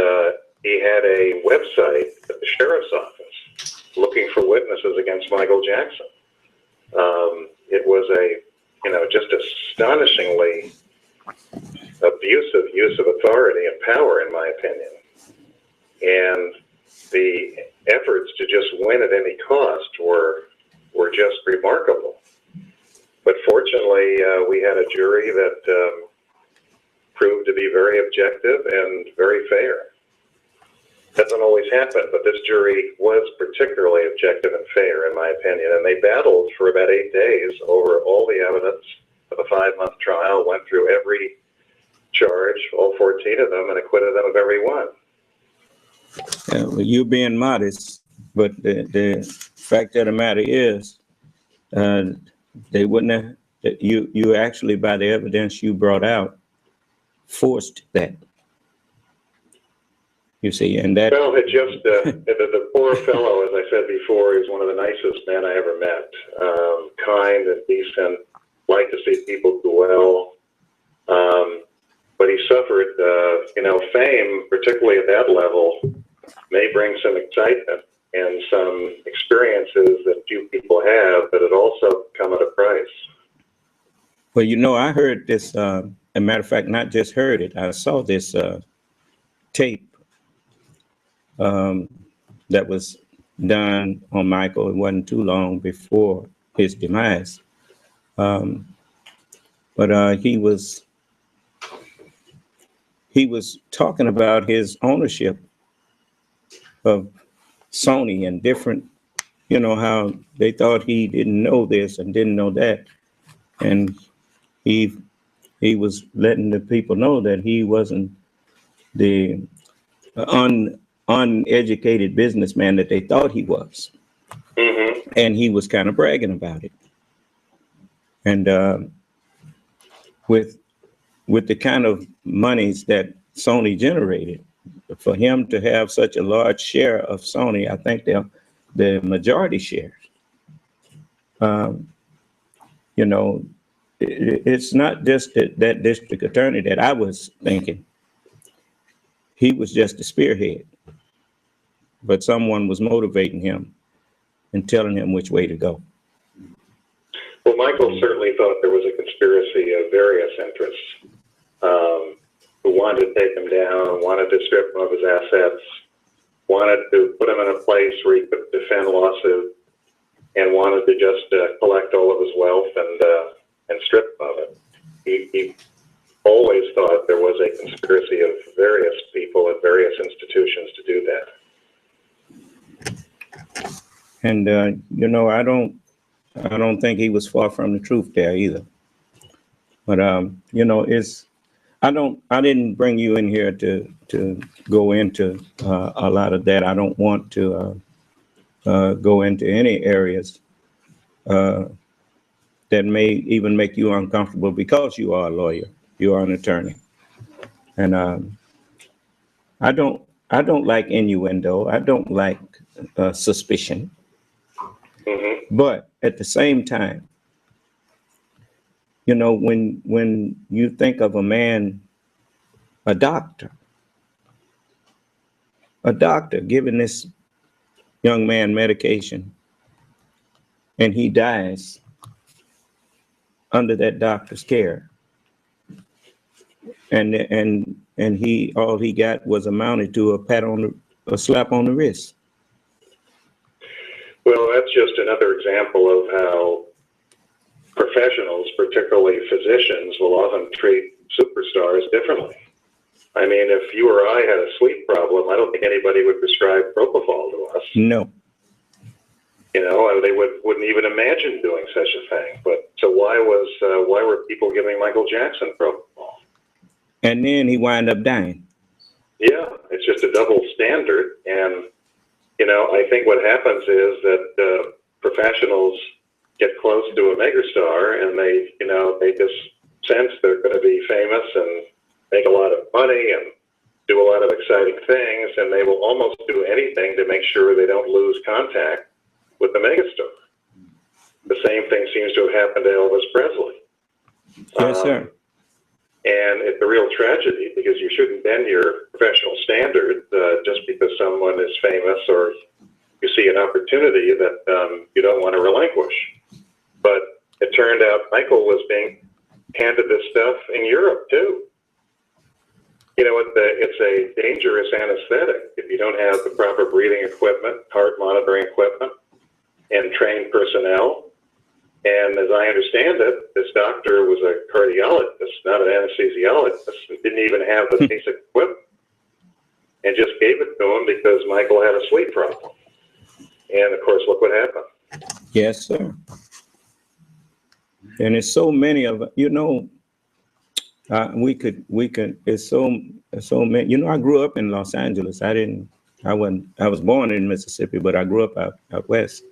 S3: he had a website at the sheriff's office looking for witnesses against Michael Jackson. It was just astonishingly abusive use of authority and power, in my opinion. And the efforts to just win at any cost were just remarkable. But fortunately, we had a jury that proved to be very objective and very fair. Doesn't always happen, but this jury was particularly objective and fair, in my opinion. And they battled for about 8 days over all the evidence of a 5-month trial, went through every charge, all 14 of them, and acquitted them of every one.
S2: Well, you're being modest, but the fact of the matter is, they wouldn't have, you actually, by the evidence you brought out, forced that. You see, and that.
S3: Well, it just, the poor fellow, as I said before, he was one of the nicest men I ever met. Kind and decent, liked to see people do well. But he suffered, fame, particularly at that level, may bring some excitement and some experiences that few people have, but it also come at a price.
S2: Well, I heard this, as a matter of fact, not just heard it, I saw this tape that was done on Michael. It wasn't too long before his demise. But he was talking about his ownership of Sony and different, how they thought he didn't know this and didn't know that. And he was letting the people know that he wasn't the uneducated businessman that they thought he was.
S3: Mm-hmm.
S2: And he was kind of bragging about it. And with with the kind of monies that Sony generated, for him to have such a large share of Sony, I think they're the majority shares. You know, it's not just that district attorney that I was thinking. He was just the spearhead, but someone was motivating him and telling him which way to go.
S3: Well, Michael certainly thought there was a conspiracy of various interests who wanted to take him down, wanted to strip him of his assets, wanted to put him in a place where he could defend lawsuit, and wanted to just collect all of his wealth and strip him of it. He always thought there was a conspiracy of various people at various institutions to do that.
S2: And you know, I don't think he was far from the truth there either. But you know, I didn't bring you in here to go into a lot of that. I don't want to go into any areas that may even make you uncomfortable, because you are a lawyer, you are an attorney. And I don't like innuendo. I don't like suspicion.
S3: Mm-hmm.
S2: But at the same time, you know, when you think of a man, a doctor giving this young man medication, and he dies under that doctor's care, and he, all he got was amounted to a slap on the wrist.
S3: Well, that's just another example of how professionals, particularly physicians, will often treat superstars differently. I mean, if you or I had a sleep problem, I don't think anybody would prescribe propofol to us.
S2: No.
S3: You know, they wouldn't even imagine doing such a thing. But so why were people giving Michael Jackson propofol?
S2: And then he wound up dying.
S3: Yeah, it's just a double standard. And, you know, I think what happens is that professionals get close to a megastar, and they just sense they're going to be famous and make a lot of money and do a lot of exciting things, and they will almost do anything to make sure they don't lose contact with the megastar. The same thing seems to have happened to Elvis Presley.
S2: Yes, sir.
S3: And it's a real tragedy, because you shouldn't bend your professional standard just because someone is famous or you see an opportunity that you don't want to relinquish. But it turned out Michael was being handed this stuff in Europe too. You know, it's a dangerous anesthetic if you don't have the proper breathing equipment, heart monitoring equipment, and trained personnel. And as I understand it, this doctor was a cardiologist, not an anesthesiologist, and didn't even have the basic equipment, and just gave it to him because Michael had a sleep problem. And of course, look what happened.
S2: Yes, sir. And it's so many of, you know, it's so many, you know, I grew up in Los Angeles. I was born in Mississippi, but I grew up out west.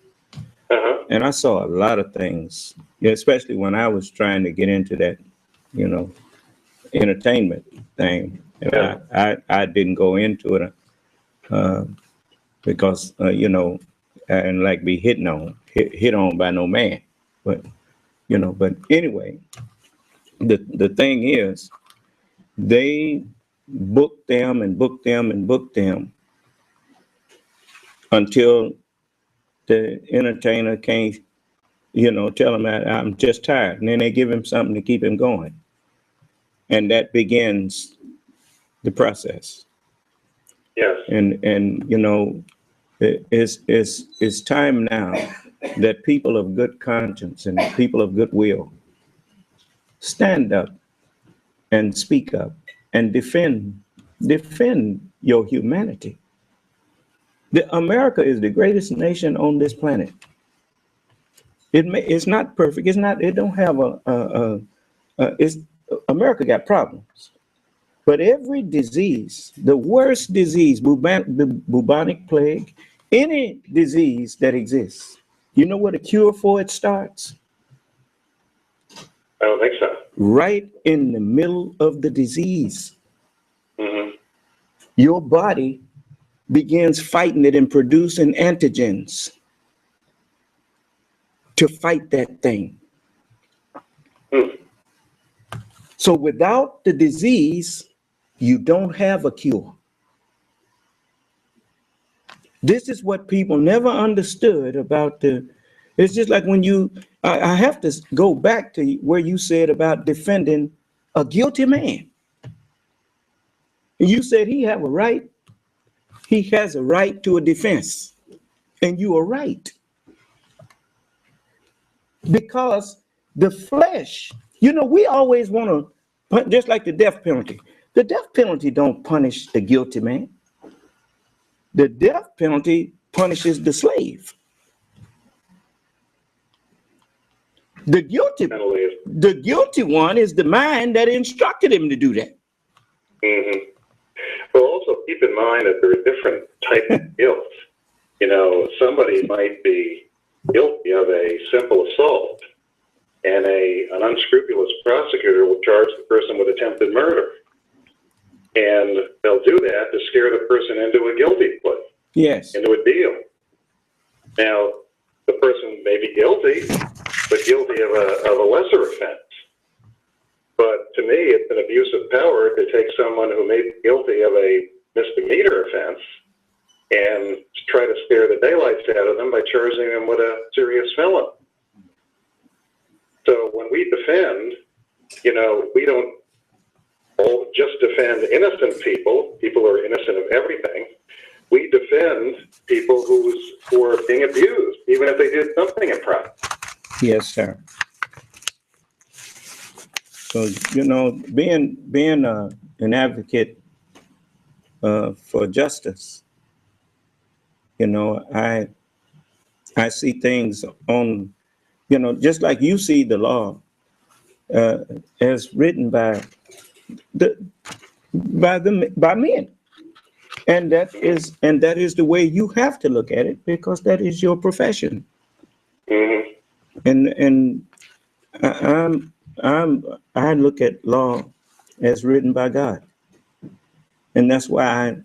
S3: Uh-huh.
S2: And I saw a lot of things, especially when I was trying to get into that, you know, entertainment thing. And
S3: Yeah.
S2: I didn't go into it because, you know, I didn't like be hit on by no man. But, you know, but anyway, the thing is, they booked them until the entertainer can't, you know, tell him that I'm just tired. And then they give him something to keep him going. And that begins the process.
S3: Yes.
S2: And you know, it's time now that people of good conscience and people of goodwill stand up and speak up and defend your humanity. America is the greatest nation on this planet. It's not perfect. It's not. It don't have America got problems, but every disease, the worst disease, the bubonic plague, any disease that exists, you know where the cure for it starts?
S3: I don't think so.
S2: right in the middle of the disease.
S3: Mm-hmm.
S2: Your body begins fighting it and producing antigens to fight that thing.
S3: Mm.
S2: So without the disease, you don't have a cure. This is what people never understood about it's just like when I have to go back to where you said about defending a guilty man. And you said he have a right, he has a right to a defense. And you are right. Because the flesh, we always want to, just like the death penalty. The death penalty don't punish the guilty man. The death penalty punishes the slave. The guilty one is the mind that instructed him to do that.
S3: Mm-hmm. Well, also keep in mind that there are different types of guilt. Somebody might be guilty of a simple assault, and an unscrupulous prosecutor will charge the person with attempted murder. And they'll do that to scare the person into a guilty plea.
S2: Yes.
S3: Into a deal. Now, the person may be guilty, but guilty of a lesser offense. But to me, it's an abuse of power to take someone who may be guilty of a misdemeanor offense and try to scare the daylights out of them by charging them with a serious felony. So when we defend, we don't all just defend innocent people. People are innocent of everything. We defend people who are being abused, even if they did something improper.
S2: Yes, sir. So, being an advocate for justice, I see things on, just like you see the law as written by men. And that is the way you have to look at it, because that is your profession.
S3: Mm-hmm.
S2: And I look at law as written by God. And that's why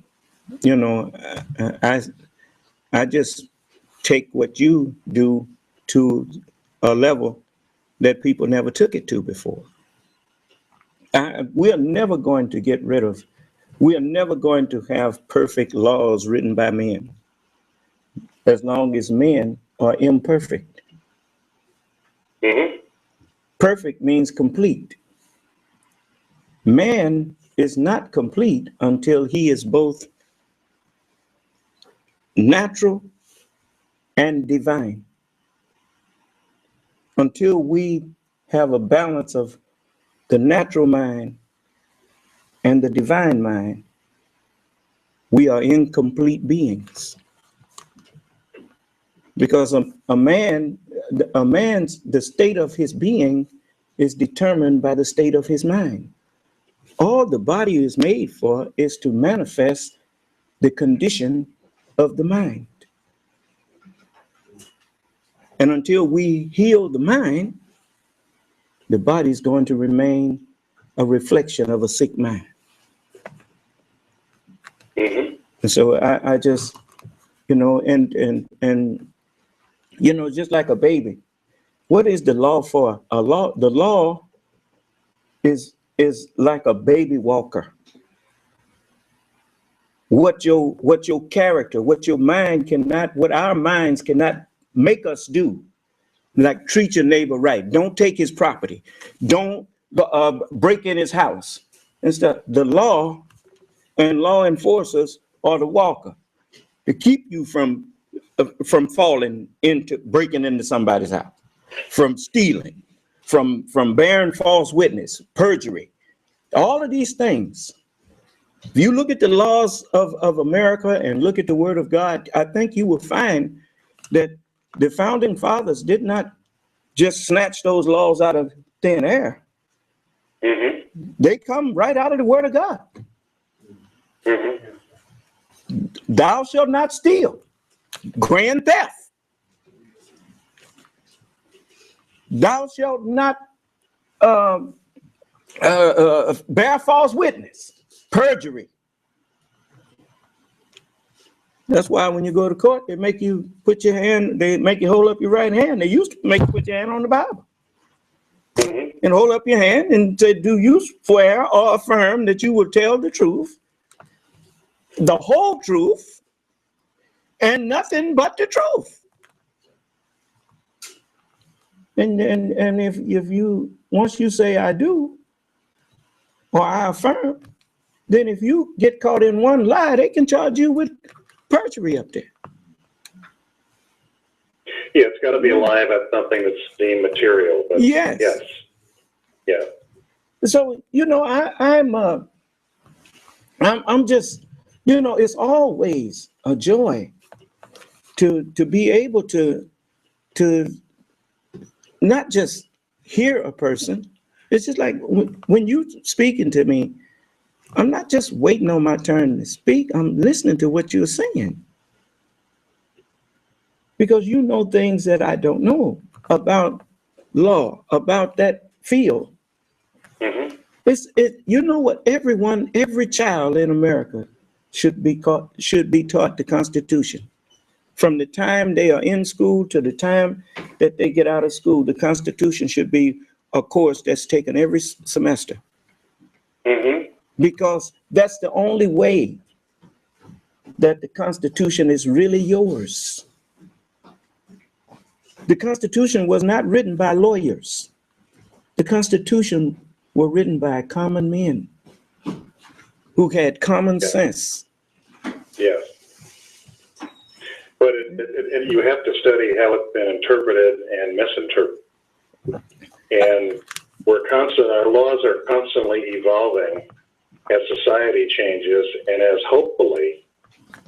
S2: I just take what you do to a level that people never took it to before. We are never going to have perfect laws written by men, as long as men are imperfect.
S3: Mm-hmm.
S2: Perfect means complete. Man is not complete until he is both natural and divine. Until we have a balance of the natural mind and the divine mind, we are incomplete beings. Because the state of his being is determined by the state of his mind. All the body is made for is to manifest the condition of the mind. And until we heal the mind, the body is going to remain a reflection of a sick mind.
S3: Mm-hmm.
S2: And so I just, just like a baby, what is the law for? The law is like a baby walker. What your character, what our minds cannot make us do, like treat your neighbor right, don't take his property, don't break in his house and stuff. The law and law enforcers are the walker to keep you from falling into breaking into somebody's house, from stealing, from bearing false witness, perjury, all of these things. If you look at the laws of America and look at the Word of God, I think you will find that the founding fathers did not just snatch those laws out of thin air.
S3: Mm-hmm.
S2: They come right out of the Word of God.
S3: Mm-hmm.
S2: Thou shalt not steal. Grand theft. Thou shalt not bear false witness, perjury. That's why when you go to court, they make you put your hand, they make you hold up your right hand. They used to make you put your hand on the Bible and hold up your hand and say, do you swear or affirm that you will tell the truth, the whole truth, and nothing but the truth? And if you, once you say I do, or I affirm, then if you get caught in one lie, they can charge you with perjury up there.
S3: Yeah, it's got to be a lie about something that's deemed material. But
S2: yes.
S3: Yes. Yeah.
S2: So, you know, I'm just, you know, it's always a joy to be able to not just hear a person. It's just like when you speaking to me, I'm not just waiting on my turn to speak. I'm listening to what you're saying. Because you know things that I don't know about law, about that field.
S3: Mm-hmm.
S2: You know what? Every child in America should be taught the Constitution. From the time they are in school to the time that they get out of school, the Constitution should be a course that's taken every semester.
S3: Mm-hmm.
S2: Because that's the only way that the Constitution is really yours. The Constitution was not written by lawyers. The Constitution were written by common men who had common sense.
S3: Yes. But you have to study how it's been interpreted and misinterpreted. And our laws are constantly evolving as society changes and as hopefully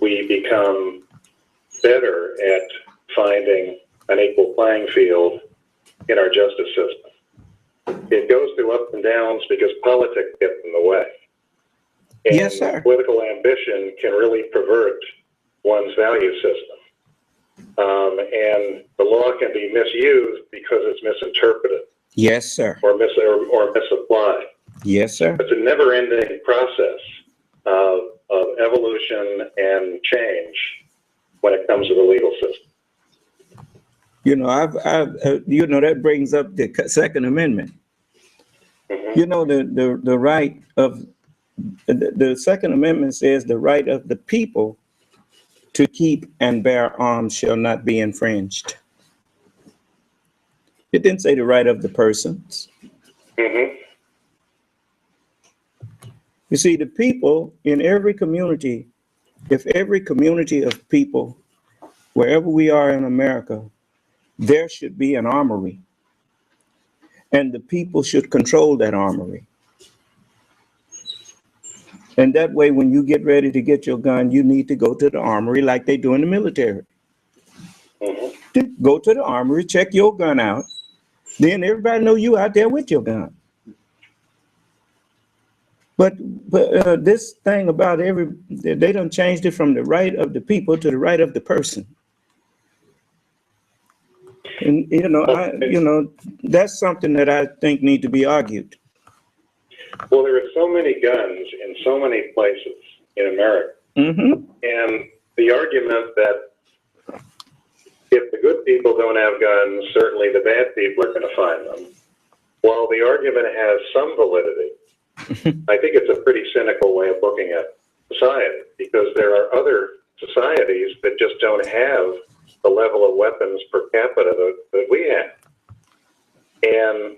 S3: we become better at finding an equal playing field in our justice system. It goes through ups and downs because politics gets in the way. And
S2: yes, sir.
S3: Political ambition can really pervert one's value system. And the law can be misused because it's misinterpreted.
S2: Yes, sir.
S3: Or misapplied.
S2: Yes, sir.
S3: It's a never-ending process of evolution and change when it comes to the legal system.
S2: You know, you know, that brings up the Second Amendment.
S3: Mm-hmm.
S2: You know, the right of the Second Amendment says the right of the people to keep and bear arms shall not be infringed. It didn't say the right of the persons.
S3: Mm-hmm.
S2: You see, the people in every community, if every community of people, wherever we are in America, there should be an armory. And the people should control that armory. And that way, when you get ready to get your gun, you need to go to the armory like they do in the military. Mm-hmm. Go to the armory, check your gun out. Then everybody know you out there with your gun. But this thing about they done changed it from the right of the people to the right of the person. And you know, that's something that I think need to be argued.
S3: Well, there are so many guns in so many places in America.
S2: Mm-hmm.
S3: And the argument that if the good people don't have guns, certainly the bad people are going to find them. While the argument has some validity, I think it's a pretty cynical way of looking at society, because there are other societies that just don't have the level of weapons per capita that we have. And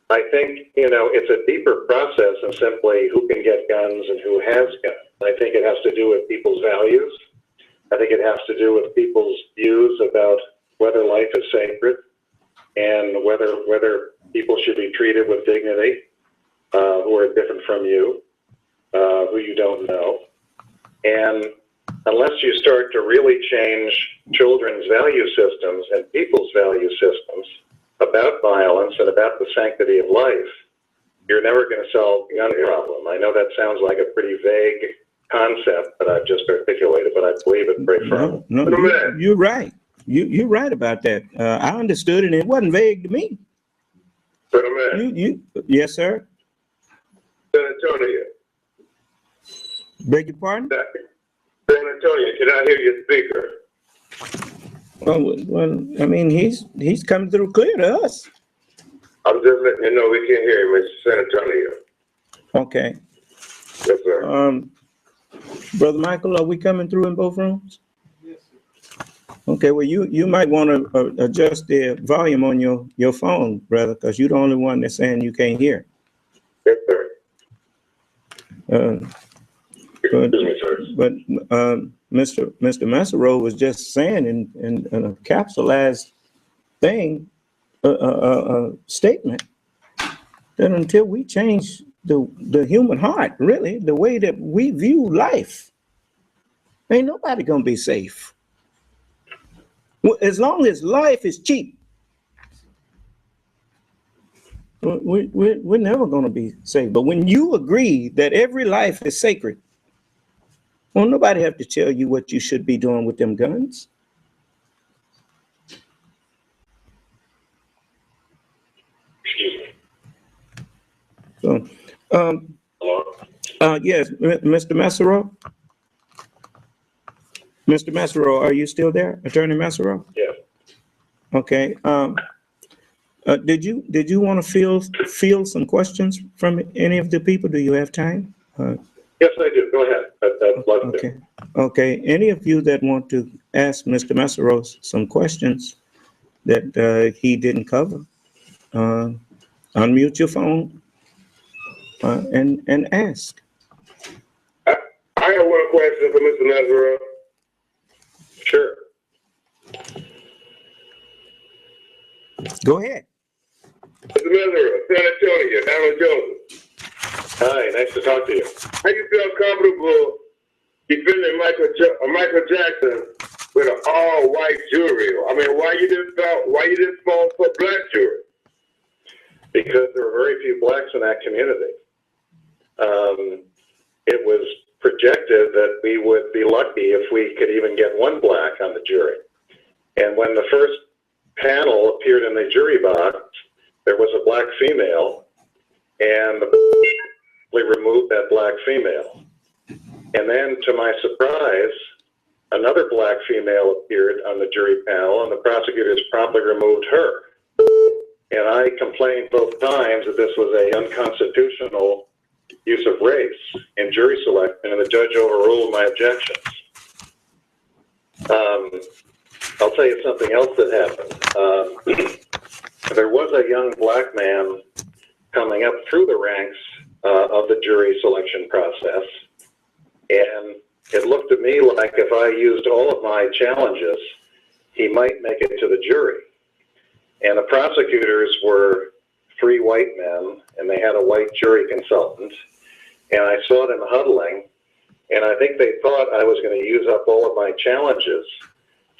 S3: I think, you know, it's a deeper process than simply who can get guns and who has guns. I think it has to do with people's values. I think it has to do with people's views about whether life is sacred and whether people should be treated with dignity, who are different from you, who you don't know. And unless you start to really change children's value systems and people's value systems about violence and about the sanctity of life, you're never going to solve the gun problem. I know that sounds like a pretty vague concept that I've just articulated, but I believe it very firmly.
S2: No, you're right. You're right about that. I understood it, and it wasn't vague to me.
S3: But a minute.
S2: Yes, sir.
S1: San Antonio.
S2: Beg your pardon?
S1: San Antonio, can I hear your speaker?
S2: Well, I mean, he's coming through clear to us.
S1: I'm just letting you know we can't hear you, Mr. San Antonio.
S2: Okay.
S1: Yes, sir.
S2: Brother Michael, are we coming through in both rooms? Yes, sir. Okay, well, you might want to adjust the volume on your phone, brother, because you're the only one that's saying you can't hear.
S1: Yes, sir.
S2: But
S1: Excuse me, sir.
S2: Mr. Mesereau was just saying in a capsulized thing, statement, that until we change the human heart, really, the way that we view life, ain't nobody gonna be safe. Well, as long as life is cheap, we're never gonna be safe. But when you agree that every life is sacred, well, nobody have to tell you what you should be doing with them guns.
S1: Excuse me.
S2: So,
S1: Hello?
S2: yes, Mr. Mesereau? Mr. Mesereau, are you still there? Attorney Mesereau?
S1: Yeah.
S2: Okay. Did you want to field some questions from any of the people? Do you have time?
S1: Yes, I do. Go ahead. I'd love to.
S2: Okay. Okay. Any of you that want to ask Mr. Mesereau some questions that he didn't cover, unmute your phone and ask.
S1: I have one question for Mr. Mesereau.
S3: Sure.
S2: Go ahead.
S1: Mr. Mesereau, San Antonio, Donald Joseph.
S3: Hi, nice to talk to you.
S1: How you feel comfortable defending Michael Jackson with an all-white jury? I mean, why you didn't fall for black jury?
S3: Because there were very few blacks in that community. It was projected that we would be lucky if we could even get one black on the jury. And when the first panel appeared in the jury box, there was a black female, and they removed that black female. And then, to my surprise, another black female appeared on the jury panel, and the prosecutors promptly removed her. And I complained both times that this was an unconstitutional use of race in jury selection, and the judge overruled my objections. I'll tell you something else that happened. There was a young black man coming up through the ranks of the jury selection process, and it looked to me like if I used all of my challenges, he might make it to the jury. And the prosecutors were 3 white men, and they had a white jury consultant, and I saw them huddling, and I think they thought I was going to use up all of my challenges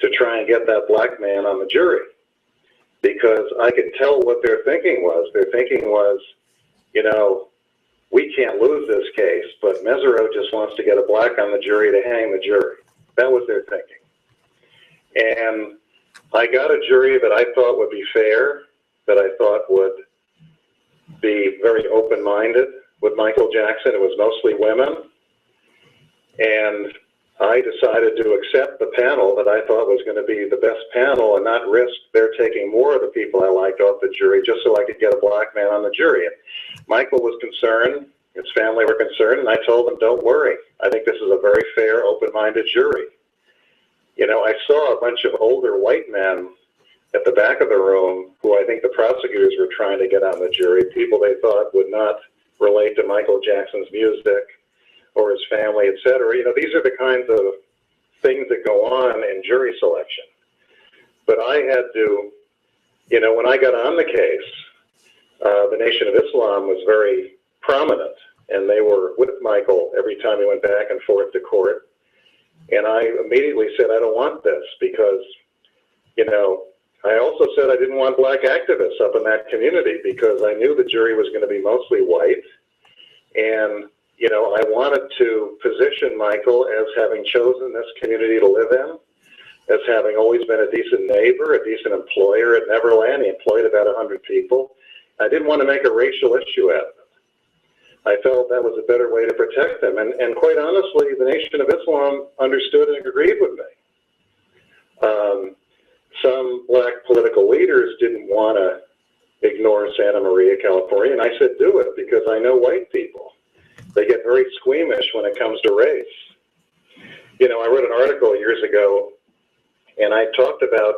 S3: to try and get that black man on the jury, because I could tell what their thinking was. Their thinking was, you know, we can't lose this case, but Mesereau just wants to get a black on the jury to hang the jury. That was their thinking. And I got a jury that I thought would be fair, that I thought would be very open-minded with Michael Jackson. It was mostly women. And I decided to accept the panel that I thought was going to be the best panel and not risk their taking more of the people I liked off the jury just so I could get a black man on the jury. And Michael was concerned, his family were concerned, and I told them, don't worry. I think this is a very fair, open-minded jury. You know, I saw a bunch of older white men at the back of the room who I think the prosecutors were trying to get on the jury, people they thought would not relate to Michael Jackson's music or his family, etc. You know, these are the kinds of things that go on in jury selection. But I had to, you know, when I got on the case, the Nation of Islam was very prominent, and they were with Michael every time he went back and forth to court. And I immediately said, I don't want this, because, you know, I also said I didn't want black activists up in that community because I knew the jury was going to be mostly white. And, you know, I wanted to position Michael as having chosen this community to live in, as having always been a decent neighbor, a decent employer at Neverland. He employed about 100 people. I didn't want to make a racial issue out of it. I felt that was a better way to protect them. And quite honestly, the Nation of Islam understood and agreed with me. Some black political leaders didn't want to ignore Santa Maria, California, and I said, do it, because I know white people. They get very squeamish when it comes to race. You know, I wrote an article years ago, and I talked about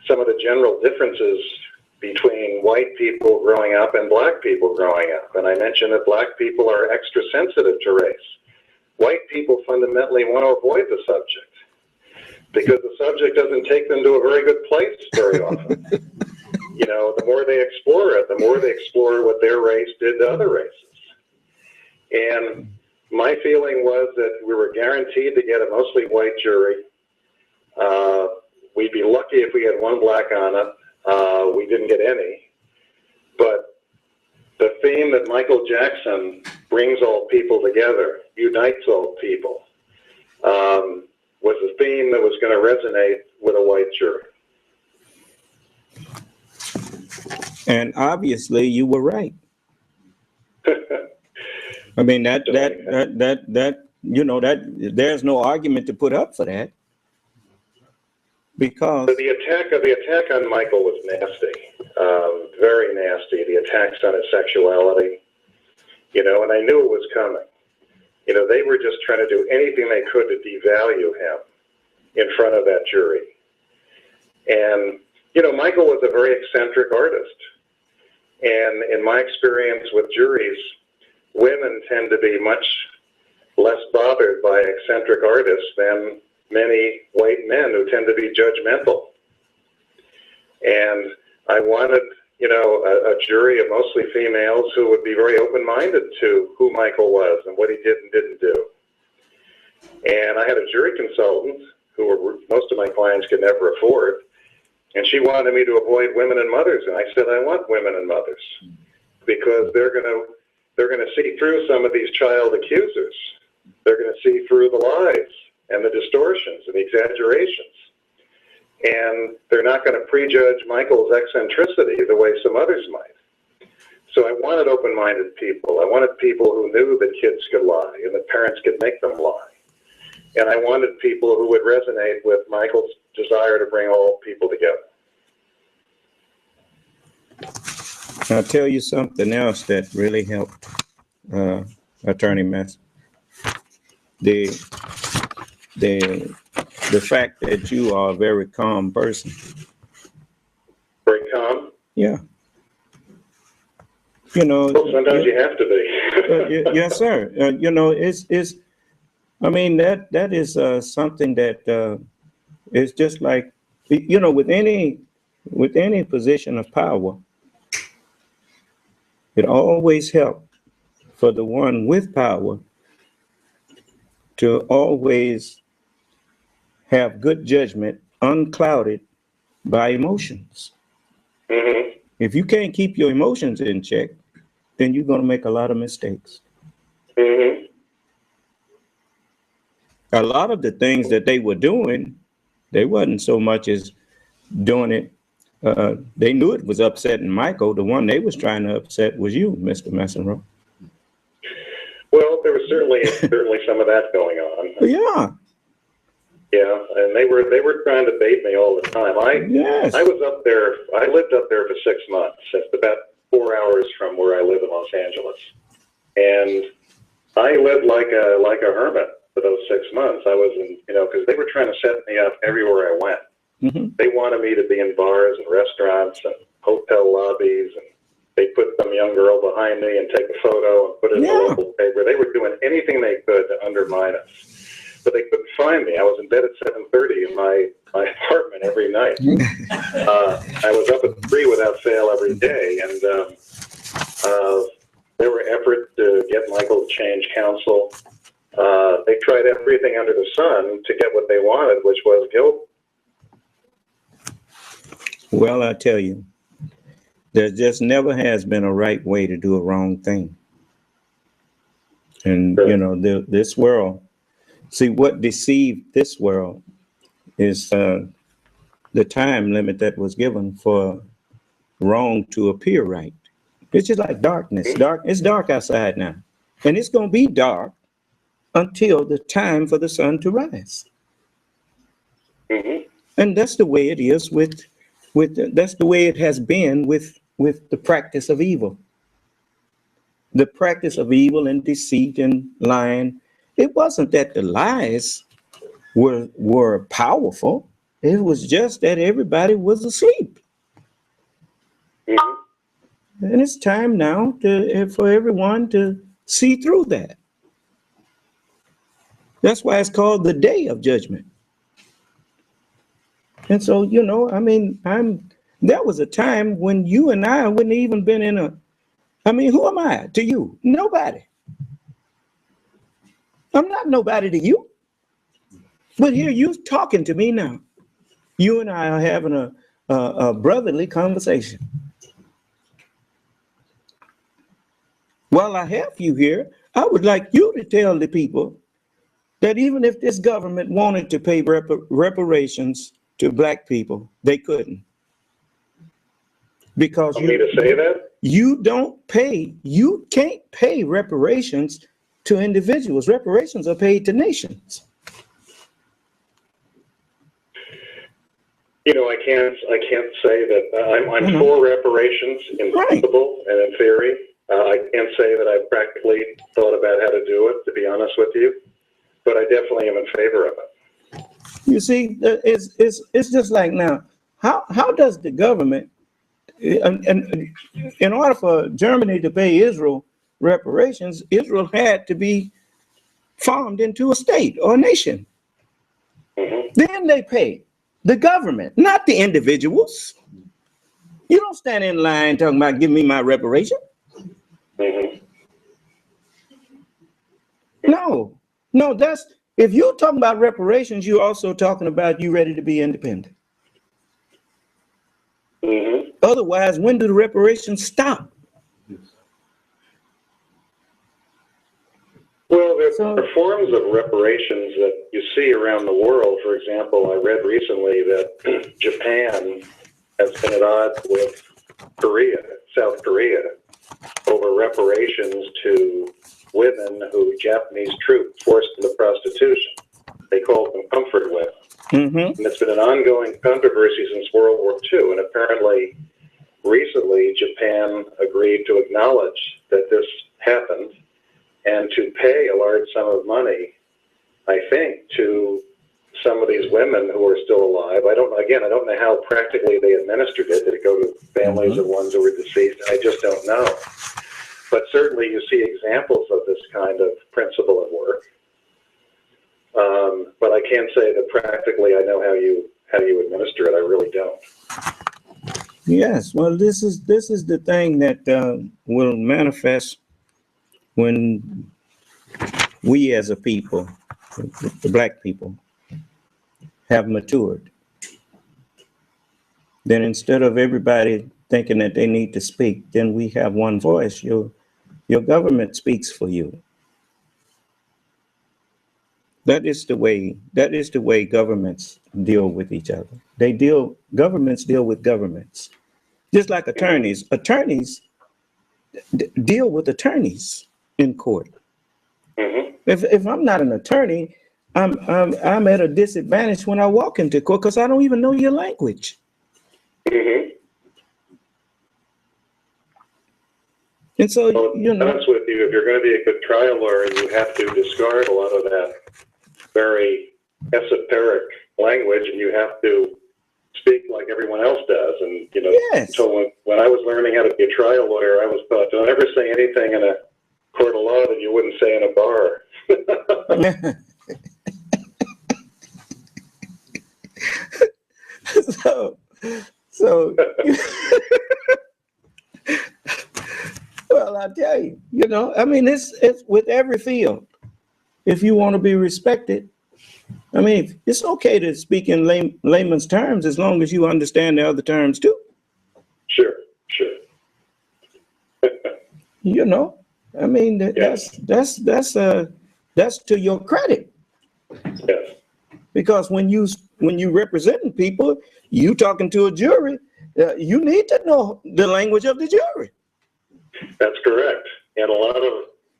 S3: some of the general differences between white people growing up and black people growing up. And I mentioned that black people are extra sensitive to race. White people fundamentally want to avoid the subject because the subject doesn't take them to a very good place very often. You know, the more they explore it, the more they explore what their race did to other races. And my feeling was that we were guaranteed to get a mostly white jury. We'd be lucky if we had one black on it. We didn't get any. But the theme that Michael Jackson brings all people together, unites all people, was a theme that was going to resonate with a white jury.
S2: And obviously you were right. I mean, that, you know, that there's no argument to put up for that. Because
S3: the attack on Michael was nasty, very nasty. The attacks on his sexuality, you know, and I knew it was coming. You know, they were just trying to do anything they could to devalue him in front of that jury. And, you know, Michael was a very eccentric artist. And in my experience with juries, women tend to be much less bothered by eccentric artists than many white men who tend to be judgmental. And I wanted, you know, a jury of mostly females who would be very open-minded to who Michael was and what he did and didn't do. And I had a jury consultant who most of my clients could never afford, and she wanted me to avoid women and mothers. And I said, I want women and mothers because they're going to see through some of these child accusers. They're going to see through the lies and the distortions and the exaggerations. And they're not going to prejudge Michael's eccentricity the way some others might. So I wanted open-minded people. I wanted people who knew that kids could lie and that parents could make them lie. And I wanted people who would resonate with Michael's desire to bring all people together.
S2: I'll tell you something else that really helped, Attorney Mess. The fact that you are a very calm person.
S3: Very calm?
S2: Yeah. You know.
S3: Well, sometimes you have to be.
S2: Yes, sir. You know, it's. I mean, that is something that is just like, you know, with any position of power, it always helps for the one with power to always have good judgment unclouded by emotions.
S3: Mm-hmm.
S2: If you can't keep your emotions in check, then you're going to make a lot of mistakes.
S3: Mm-hmm.
S2: A lot of the things that they were doing, they wasn't so much as doing it. They knew it was upsetting Michael. The one they was trying to upset was you, Mr. Mesereau.
S3: Well, there was certainly some of that going on.
S2: Yeah.
S3: Yeah, and they were trying to bait me all the time. I was up there. I lived up there for 6 months. It's about 4 hours from where I live in Los Angeles, and I lived like a hermit for those 6 months. I was in, you know, because they were trying to set me up everywhere I went.
S2: Mm-hmm.
S3: They wanted me to be in bars and restaurants and hotel lobbies, and they put some young girl behind me and take a photo and put it in the local paper. They were doing anything they could to undermine us, but they couldn't find me. I was in bed at 7:30 in my apartment every night. I was up at 3 without fail every day, and there were efforts to get Michael to change counsel. They tried everything under the sun to get what they wanted, which was guilt.
S2: Well, I tell you, there just never has been a right way to do a wrong thing. And, you know, this world, see what deceived this world is the time limit that was given for wrong to appear right. It's just like darkness. It's dark outside now. And it's going to be dark until the time for the sun to rise.
S3: Mm-hmm.
S2: And that's the way it is that's the way it has been with the practice of evil. The practice of evil and deceit and lying. It wasn't that the lies were powerful. It was just that everybody was asleep.
S3: Mm-hmm.
S2: And it's time now for everyone to see through that. That's why it's called the day of judgment. And so, there was a time when you and I wouldn't even been who am I to you? Nobody. I'm not nobody to you. But here you talking to me now. You and I are having a brotherly conversation. While I have you here, I would like you to tell the people that even if this government wanted to pay reparations to black people, they couldn't. Because
S3: Want me to say that?
S2: You can't pay reparations to individuals. Reparations are paid to nations.
S3: I can't say that I'm for reparations in principle and in theory. I can't say that I've practically thought about how to do it, to be honest with you, but I definitely am in favor of it.
S2: You see, it's just like now, how does the government, and in order for Germany to pay Israel reparations, Israel had to be formed into a state or a nation.
S3: Mm-hmm.
S2: Then they pay the government, not the individuals. You don't stand in line talking about give me my reparation.
S3: Mm-hmm.
S2: No, if you're talking about reparations, you're also talking about you ready to be independent.
S3: Mm-hmm.
S2: Otherwise, when do the reparations stop?
S3: Well, there are forms of reparations that you see around the world. For example, I read recently that Japan has been at odds with South Korea, over reparations to women who Japanese troops forced into prostitution. They called them comfort women.
S2: Mm-hmm.
S3: And it's been an ongoing controversy since World War II. And apparently, recently, Japan agreed to acknowledge that this happened and to pay a large sum of money, I think, to some of these women who are still alive. I don't know how practically they administered it. Did it go to families of ones who were deceased? I just don't know. But certainly you see examples of this kind of principle at work. But I can't say that practically I know how you administer it. I really don't.
S2: Yes, well, this is the thing that will manifest when we as a people, the black people, have matured. Then instead of everybody thinking that they need to speak, then we have one voice. Your government speaks for you. That is the way governments deal with each other. Governments deal with governments. Just like attorneys deal with attorneys in court.
S3: Mm-hmm.
S2: If I'm not an attorney, I'm at a disadvantage when I walk into court because I don't even know your language.
S3: Mm-hmm.
S2: And so,
S3: well, to be honest with you, if you're going to be a good trial lawyer, you have to discard a lot of that very esoteric language, and you have to speak like everyone else does. And
S2: yes.
S3: So when I was learning how to be a trial lawyer, I was taught, don't ever say anything in a court of law that you wouldn't say in a bar.
S2: so well, I tell you, it's with every field. If you want to be respected, it's okay to speak in layman's terms as long as you understand the other terms too.
S3: Sure.
S2: That's to your credit.
S3: Yes.
S2: Because when you representing people, you talking to a jury, you need to know the language of the jury.
S3: That's correct. And a lot of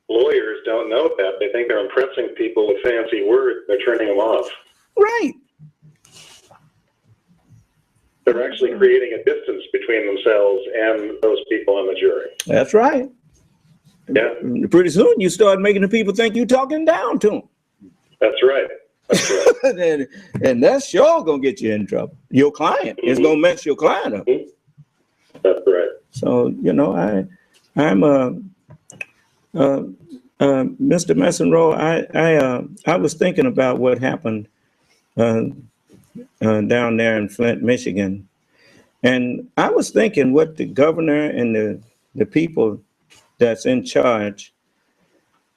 S3: lawyers don't know that. They think they're impressing people with fancy words. They're turning them off.
S2: Right.
S3: They're actually creating a distance between themselves and those people on the jury.
S2: That's right.
S3: Yeah,
S2: Pretty soon you start making the people think you're talking down to them.
S3: that's right. That's right.
S2: and that's sure gonna get you in trouble. Your client is gonna mess your client up.
S3: That's right.
S2: So I'm Mr. Mesereau. I was thinking about what happened down there in Flint, Michigan, and I was thinking what the governor and the people that's in charge.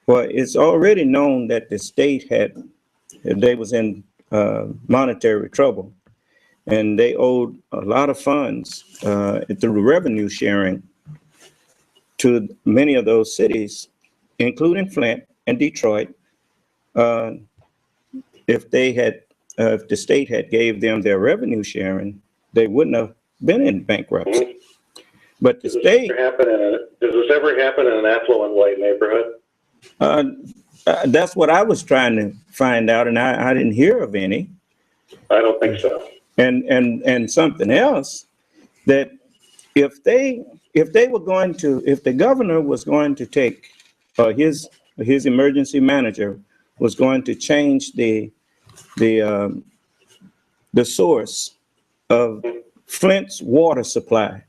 S2: Well, it's already known that the state they was in monetary trouble, and they owed a lot of funds through revenue sharing to many of those cities, including Flint and Detroit. If if the state had gave them their revenue sharing, they wouldn't have been in bankruptcy. But the state.
S3: Does this ever happen in an affluent white neighborhood?
S2: That's what I was trying to find out, and I didn't hear of any.
S3: I don't think so.
S2: And something else, that if the governor was going to take, his emergency manager was going to change the source of Flint's water supply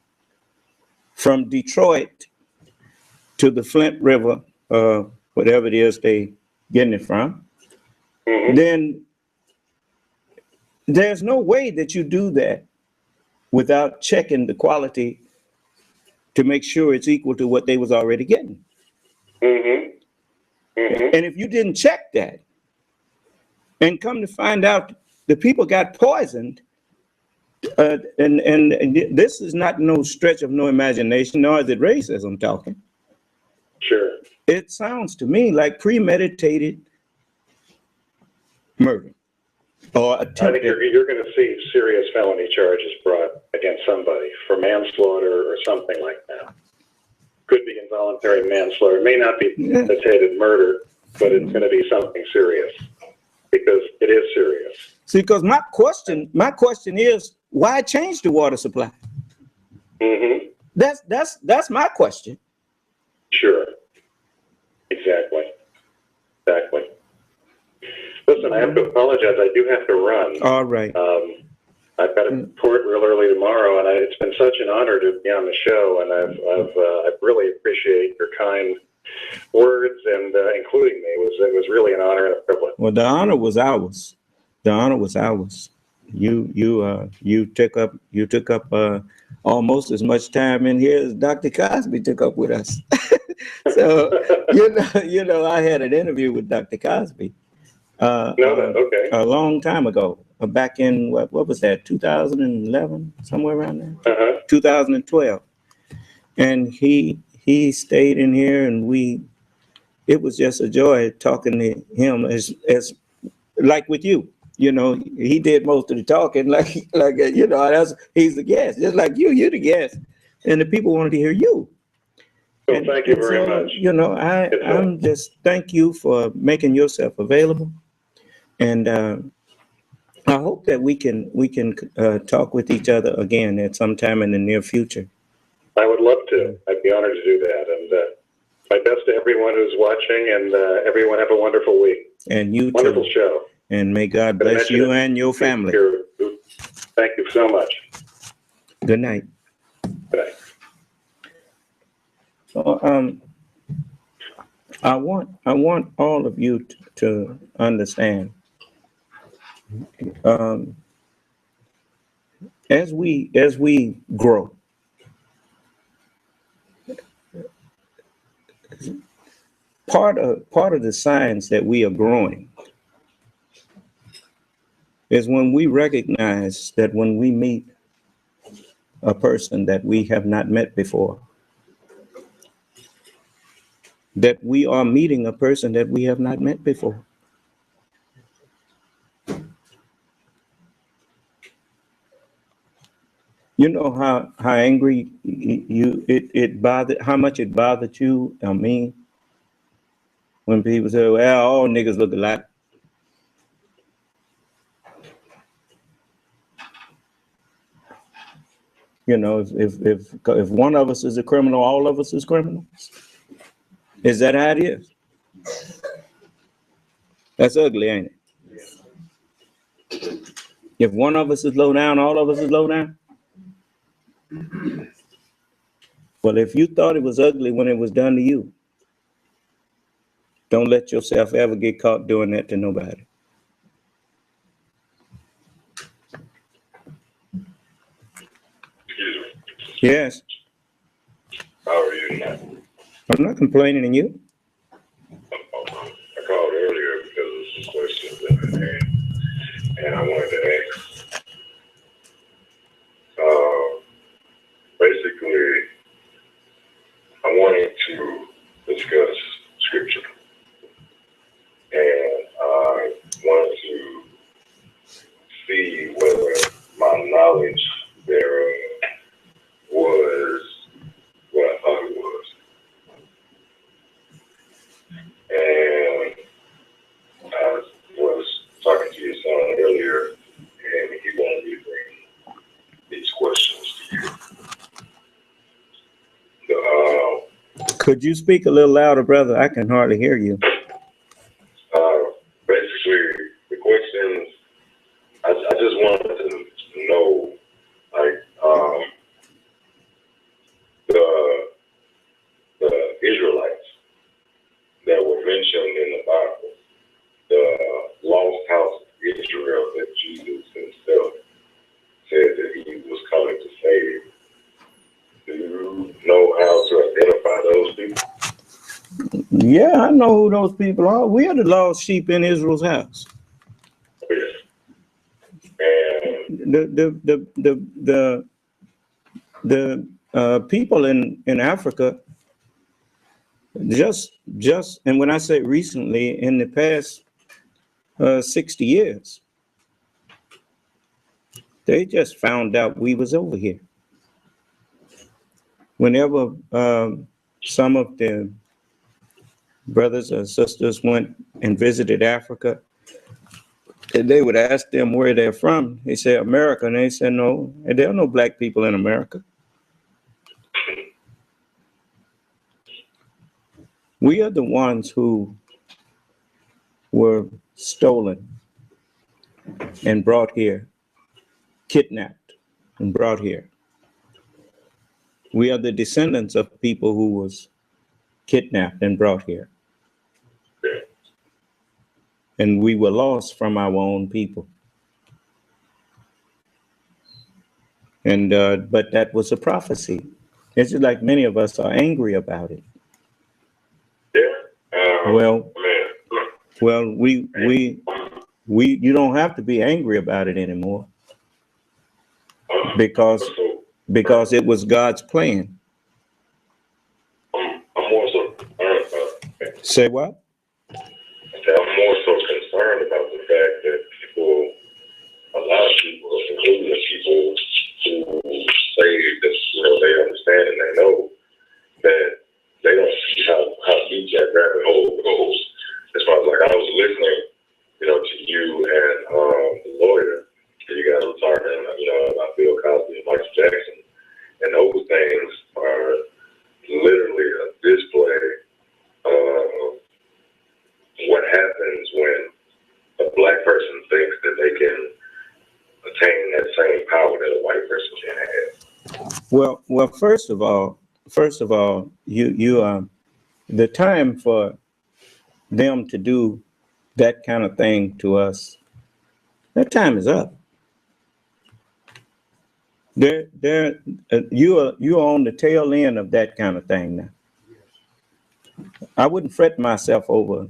S2: from Detroit to the Flint River, whatever it is they getting it from, then there's no way that you do that without checking the quality to make sure it's equal to what they was already getting. And if you didn't check that, and come to find out the people got poisoned, and this is not no stretch of no imagination, nor is it racism talking.
S3: Sure.
S2: It sounds to me like premeditated murder or attempted.
S3: I think you're going to see serious felony charges brought against somebody for manslaughter or something like that. Could be involuntary manslaughter. It may not be premeditated murder, but it's going to be something serious because it is serious.
S2: See, because my question is, why change the water supply? That's my question.
S3: Sure. Exactly. Listen, I have to apologize. I do have to run.
S2: All right.
S3: I've got a report real early tomorrow, and it's been such an honor to be on the show, and I really appreciate your kind words and including me. It was really an honor and a privilege.
S2: Well, the honor was ours. You took up almost as much time in here as Dr. Cosby took up with us. So I had an interview with Dr. Cosby a long time ago, back in what was that, 2011, somewhere around there, 2012, and he stayed in here, and it was just a joy talking to him, as like with you. He did most of the talking, like he's the guest, just like you're the guest, and the people wanted to hear you.
S3: Well, thank you very much.
S2: I'm just thank you for making yourself available, and I hope that we can talk with each other again at some time in the near future.
S3: I would love to. I'd be honored to do that, and my best to everyone who's watching, and everyone have a wonderful week.
S2: And you
S3: wonderful
S2: too.
S3: Show.
S2: And may God bless you and your family.
S3: Thank you so much.
S2: Good night.
S3: Good night.
S2: So, I want all of you to understand. As we grow, part of the signs that we are growing is when we recognize that when we meet a person that we have not met before, that we are meeting a person that we have not met before. You know how angry it bothered, how much it bothered you, I mean, when people say, well, all niggas look alike. You know, if one of us is a criminal, all of us is criminals. Is that how it is? That's ugly, ain't it? If one of us is low down, all of us is low down. Well, if you thought it was ugly when it was done to you, don't let yourself ever get caught doing that to nobody.
S1: Excuse me.
S2: Yes,
S1: How are you tonight?
S2: I'm not complaining on you.
S1: I called earlier because of some questions that I had, and I wanted to ask. Basically, I wanted to discuss scripture, and I wanted to see whether my knowledge thereof was what I thought it was. And I was talking to your son earlier, and he wanted me to bring these questions to you.
S2: Could you speak a little louder, brother? I can hardly hear you.
S1: Basically, the questions, I just wanted to know, like, the Israelites that were mentioned in the Bible, the lost house of Israel that Jesus himself said that he was coming to save. Do you know how to identify those people?
S2: Yeah, I know who those people are. We are the lost sheep in Israel's house.
S1: Yes. And
S2: The people in Africa, just, and when I say recently, in the past 60 years, they just found out we was over here. Whenever some of the brothers or sisters went and visited Africa, and they would ask them where they're from. They say America, and they said no, and there are no black people in America. We are the ones who were stolen and brought here, kidnapped and brought here. We are the descendants of people who was kidnapped and brought here. And we were lost from our own people. And but that was a prophecy. It's just like many of us are angry about it. Well, you don't have to be angry about it anymore because it was God's plan.
S1: I'm more so concerned about it.
S2: Say what?
S1: I'm more so concerned about the fact that people, a lot of people, including the people who say that, they understand and they know that they don't see how deep that rabbit hole goes. As far as, like, I was listening, to you and the lawyer, you guys were talking, about Bill Cosby and Michael Jackson, and those things are literally a display of what happens when a black person thinks that they can attain that same power that a white person can have.
S2: Well, first of all, you the time for them to do that kind of thing to us, that time is up. You're on the tail end of that kind of thing now. I wouldn't fret myself over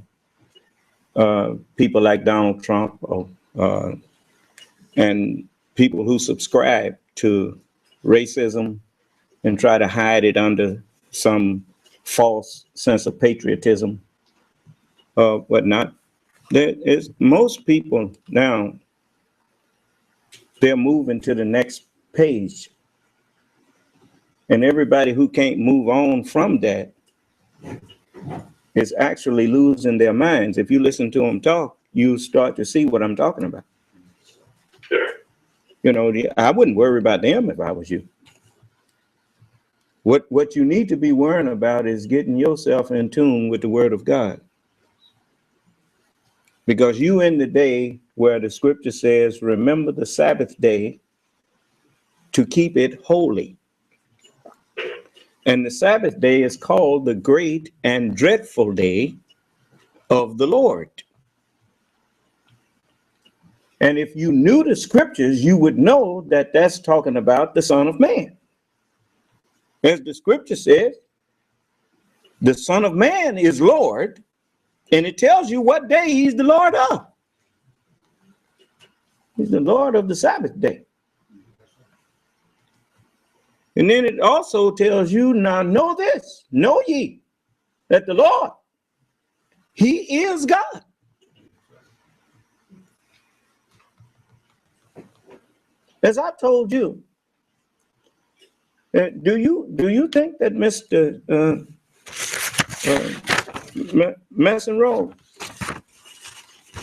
S2: people like Donald Trump and people who subscribe to racism and try to hide it under some false sense of patriotism or whatnot. There is most people now, they're moving to the next page And everybody who can't move on from that is actually losing their minds. If you listen to them talk, you start to see what I'm talking about.
S3: Sure.
S2: You know, I wouldn't worry about them if I was you. What you need to be worrying about is getting yourself in tune with the word of God. Because you in the day where the scripture says, remember the Sabbath day to keep it holy. And the Sabbath day is called the great and dreadful day of the Lord. And if you knew the scriptures, you would know that that's talking about the Son of Man. As the scripture says, the Son of Man is Lord, and it tells you what day he's the Lord of. He's the Lord of the Sabbath day. And then it also tells you, now know this, know ye that the Lord, he is God. As I told you, do you think that Mr. Mesereau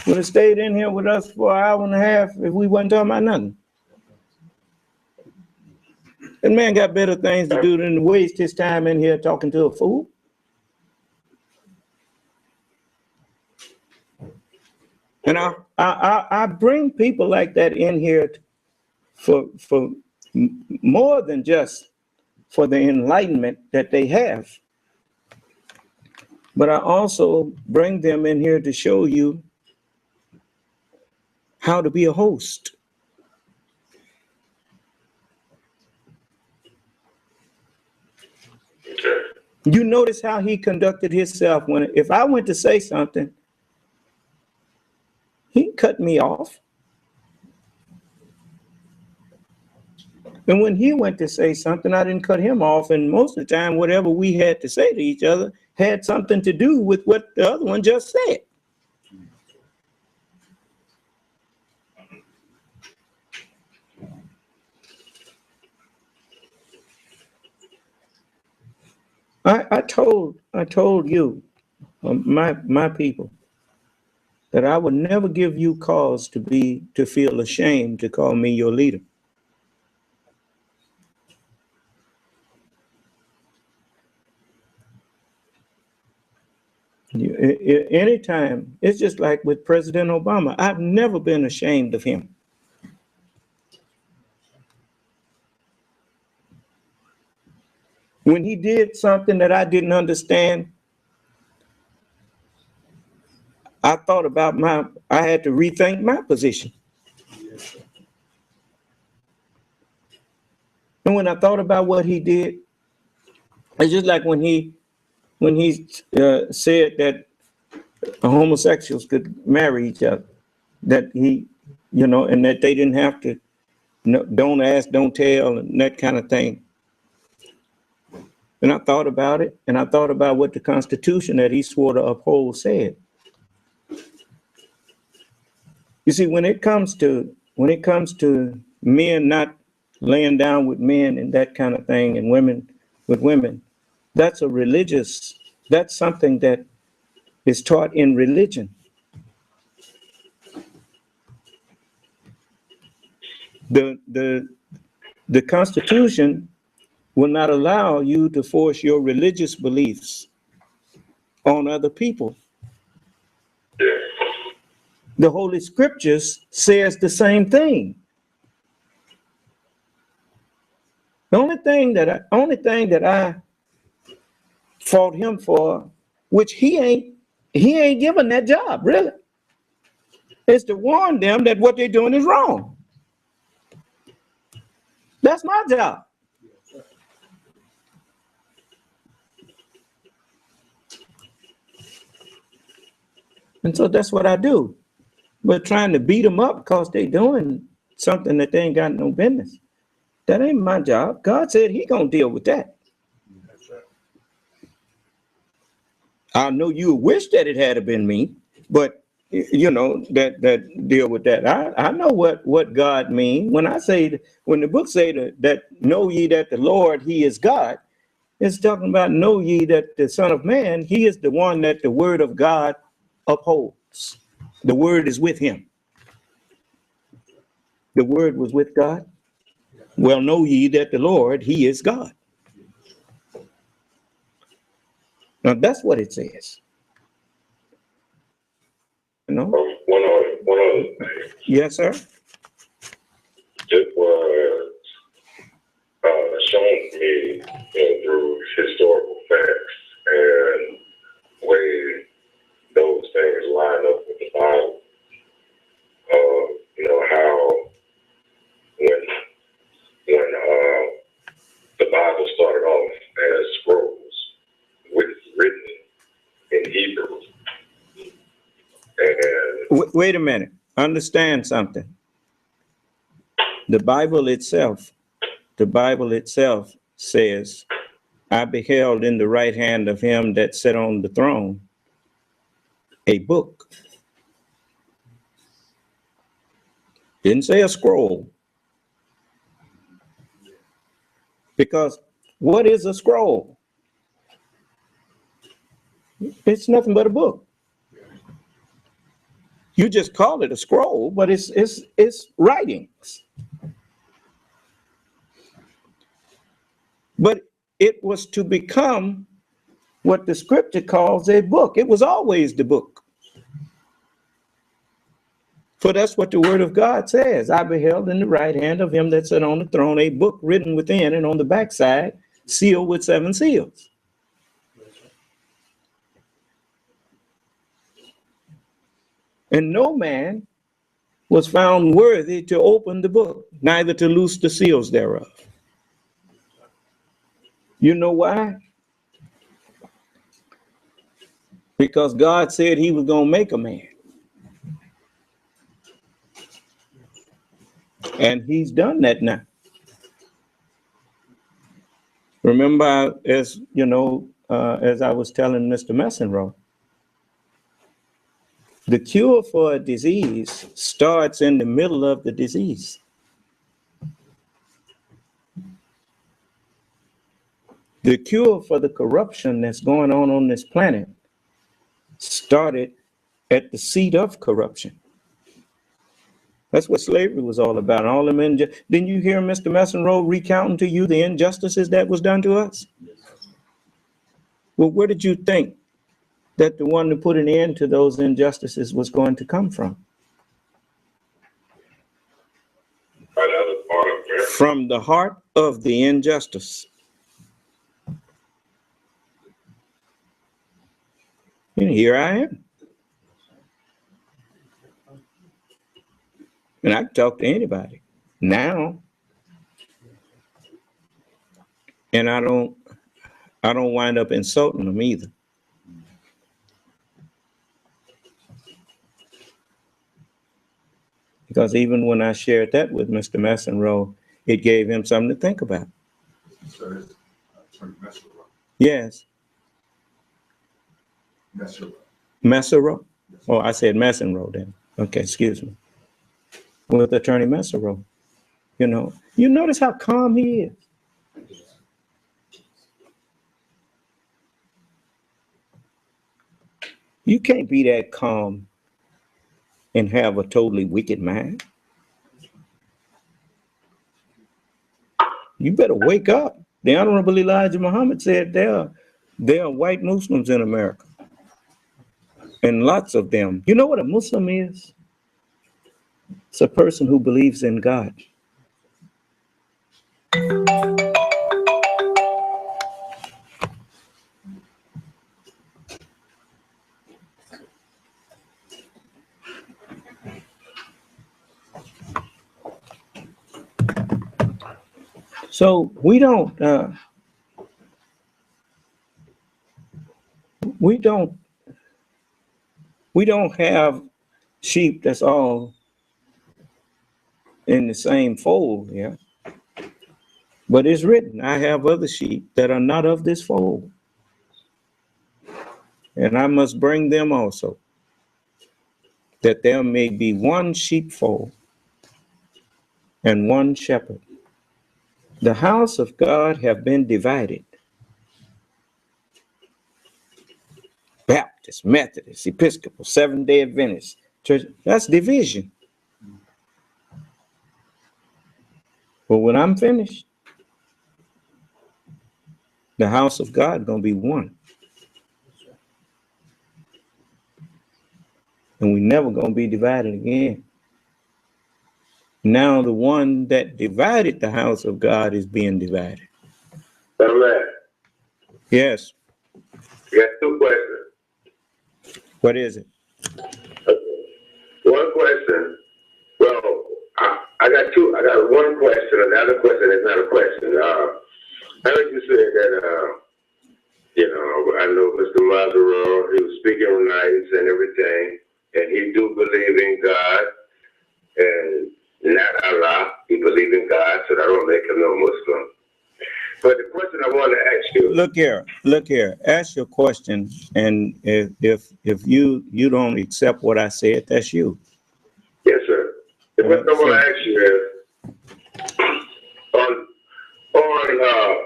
S2: would have stayed in here with us for an hour and a half if we wasn't talking about nothing? That man got better things to do than to waste his time in here talking to a fool. And I bring people like that in here for more than just for the enlightenment that they have. But I also bring them in here to show you how to be a host. You notice how he conducted himself if I went to say something, he cut me off. And when he went to say something, I didn't cut him off. And most of the time, whatever we had to say to each other had something to do with what the other one just said. I told you, my people, that I would never give you cause to feel ashamed to call me your leader. Anytime, it's just like with President Obama. I've never been ashamed of him. When he did something that I didn't understand, I thought about I had to rethink my position. And when I thought about what he did, it's just like when he said that homosexuals could marry each other, that he, and that they didn't have to, don't ask, don't tell, and that kind of thing. And I thought about it, and I thought about what the Constitution that he swore to uphold said. You see, when it comes to men not laying down with men and that kind of thing, and women with women, that's something that is taught in religion. The Constitution will not allow you to force your religious beliefs on other people. The Holy Scriptures says the same thing. The only thing that I fought him for, which he ain't given that job, really, is to warn them that what they're doing is wrong. That's my job. And so that's what I do. But trying to beat them up because they're doing something that they ain't got no business, that ain't my job. God said he gonna deal with that. That's right. I know you wish that it had been me, but you know, that deal with that. I know what God means when I say, when the book say that know ye that the Lord, he is God. It's talking about know ye that the Son of Man, he is the one that the word of God upholds. The word is with him. The word was with God. Well, know ye that the Lord, he is God. Now that's what it says. You know?
S1: One other thing.
S2: Yes, sir.
S1: It was shown to me, through historical facts and way those things line up with the Bible. How when the Bible started off as scrolls written in Hebrew, and
S2: Wait a minute. Understand something. The Bible itself says, I beheld in the right hand of him that sat on the throne a book. Didn't say a scroll. Because what is a scroll? It's nothing but a book. You just call it a scroll, but it's writings. But it was to become what the scripture calls a book. It was always the book. For that's what the word of God says. I beheld in the right hand of him that sat on the throne a book written within, and on the backside sealed with 7 seals. And no man was found worthy to open the book, neither to loose the seals thereof. You know why? Because God said he was going to make a man. And he's done that now. Remember, as you know, as I was telling Mr. Mesereau, the cure for a disease starts in the middle of the disease. The cure for the corruption that's going on this planet started at the seat of corruption. That's what slavery was all about. All them didn't you hear Mr. Mesereau recounting to you the injustices that was done to us? Well, where did you think that the one to put an end to those injustices was going to come from? From the heart of the injustice. And here I am. And I can talk to anybody now. And I don't wind up insulting them either. Because even when I shared that with Mr. Mesereau, it gave him something to think about.
S4: So, Attorney Mesereau.
S2: Yes.
S4: Mesereau.
S2: Mesereau? Oh, I said Mesereau then. Okay, excuse me. With Attorney Mesereau. You notice how calm he is. You can't be that calm and have a totally wicked mind. You better wake up. The Honorable Elijah Muhammad said there are white Muslims in America. And lots of them. You know what a Muslim is? It's a person who believes in God. So we don't have sheep that's all in the same fold, yeah. But it's written, I have other sheep that are not of this fold, and I must bring them also. that there may be one sheepfold and one shepherd. The house of God have been divided. Baptist, Methodist, Episcopal, Seventh-day Adventist church. That's division. But when I'm finished, the house of God gonna be one. And we never gonna be divided again. Now the one that divided the house of God is being divided.
S1: Amen.
S2: Yes.
S1: You got two questions.
S2: What is it?
S1: One question. Well, I got two. I got one question, and the other question is not a question. I heard you say that, I know Mr. Mesereau, he was speaking nice and everything, and he do believe in God, and not Allah. He believe in God, so that don't make him no Muslim. But the question I want to ask you.
S2: Look here. Ask your question, and if you don't accept what I said, that's you.
S1: Yes, sir. The question I want to ask you is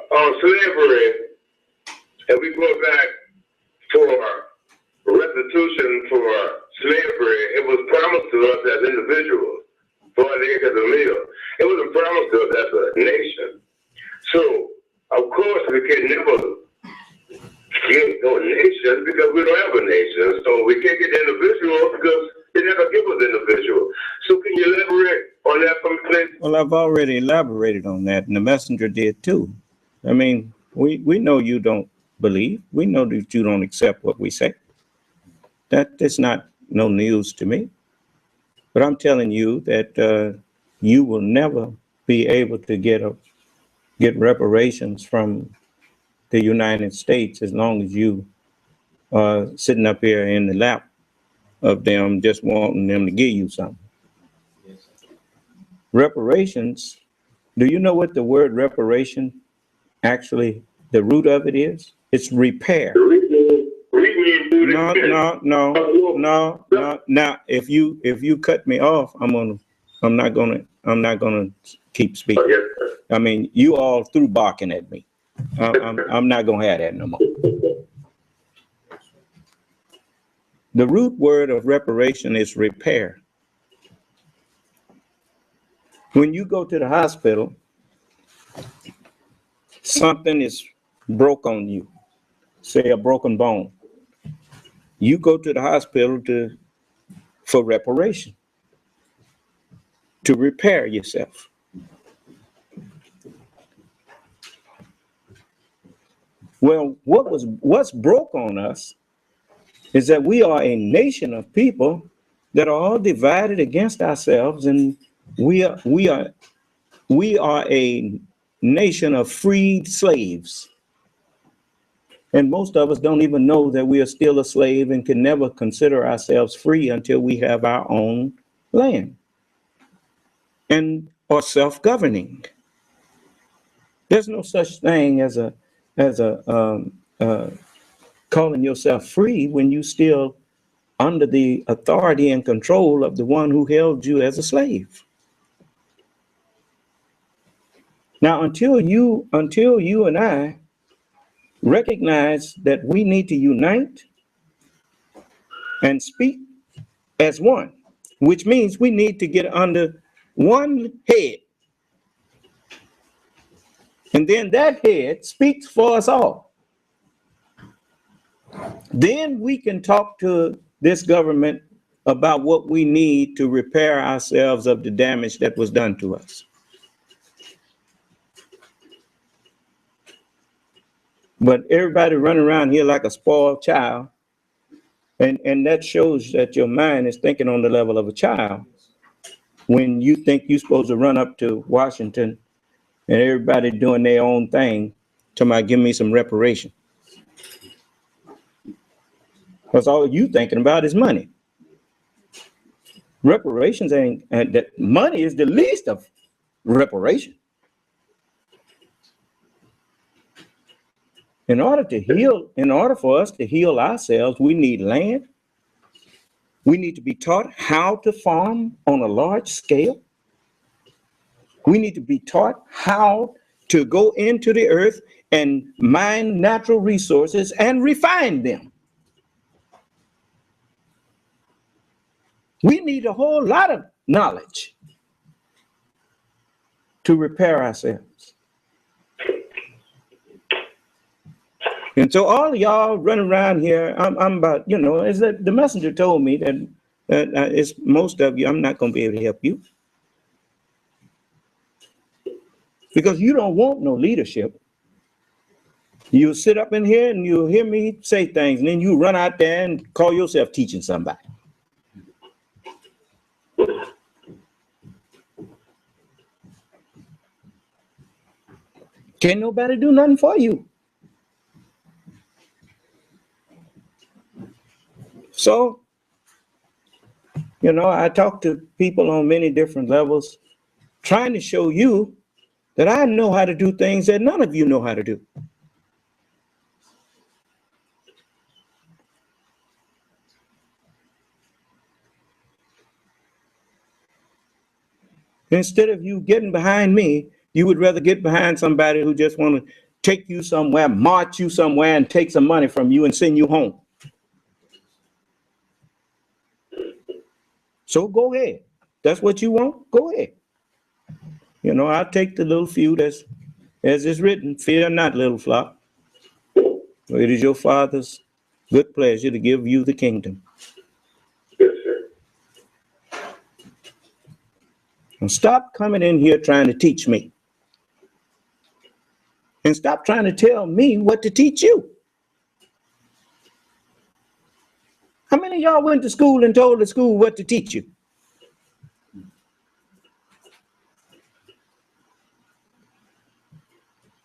S1: on slavery, and we go back for restitution for slavery. It was promised to us as individuals, 4 acres a meal. It wasn't promised to us as a nation. So, of course, we can never get no nation because we don't have a nation. So we can't get individuals because they never give us individual. So can you elaborate on that for me, please?
S2: Well, I've already elaborated on that, and the messenger did too. I mean, we know you don't believe. We know that you don't accept what we say. That is not no news to me. But I'm telling you that you will never be able to get reparations from the United States as long as you are sitting up here in the lap of them, just wanting them to give you something. Reparations, do you know what the word reparation actually, the root of it is? It's repair. No. Now, if you cut me off, I'm not gonna keep speaking. I mean, you all through barking at me. I'm not gonna have that no more. The root word of reparation is repair. When you go to the hospital, something is broke on you, say a broken bone. You go to the hospital for reparation, to repair yourself. Well, what's broke on us is that we are a nation of people that are all divided against ourselves, and we are a nation of freed slaves. And most of us don't even know that we are still a slave and can never consider ourselves free until we have our own land and are self-governing. There's no such thing as calling yourself free when you still under the authority and control of the one who held you as a slave. Now, until you and I recognize that we need to unite and speak as one, which means we need to get under one head. And then that head speaks for us all. Then we can talk to this government about what we need to repair ourselves of the damage that was done to us. But everybody running around here like a spoiled child, and that shows that your mind is thinking on the level of a child when you think you're supposed to run up to Washington and everybody doing their own thing, talking about give me some reparation. Because all you thinking about is money. Reparations ain't, that money is the least of reparation. In order for us to heal ourselves, we need land, We need to be taught how to farm on a large scale. We need to be taught how to go into the earth and mine natural resources and refine them. We need a whole lot of knowledge to repair ourselves. And so all of y'all running around here, I'm about, you know, is that the messenger told me that it's most of you, I'm not going to be able to help you. Because you don't want no leadership. You'll sit up in here and you'll hear me say things, and then you run out there and call yourself teaching somebody. Can't nobody do nothing for you. So, you know, I talk to people on many different levels, trying to show you that I know how to do things that none of you know how to do. Instead of you getting behind me, you would rather get behind somebody who just want to take you somewhere, march you somewhere, and take some money from you and send you home. So go ahead. That's what you want? Go ahead. You know, I'll take the little few that's, as is written, fear not, little flock. For it is your Father's good pleasure to give you the kingdom.
S1: Yes, sir.
S2: And stop coming in here trying to teach me. And stop trying to tell me what to teach you. How many of y'all went to school and told the school what to teach you?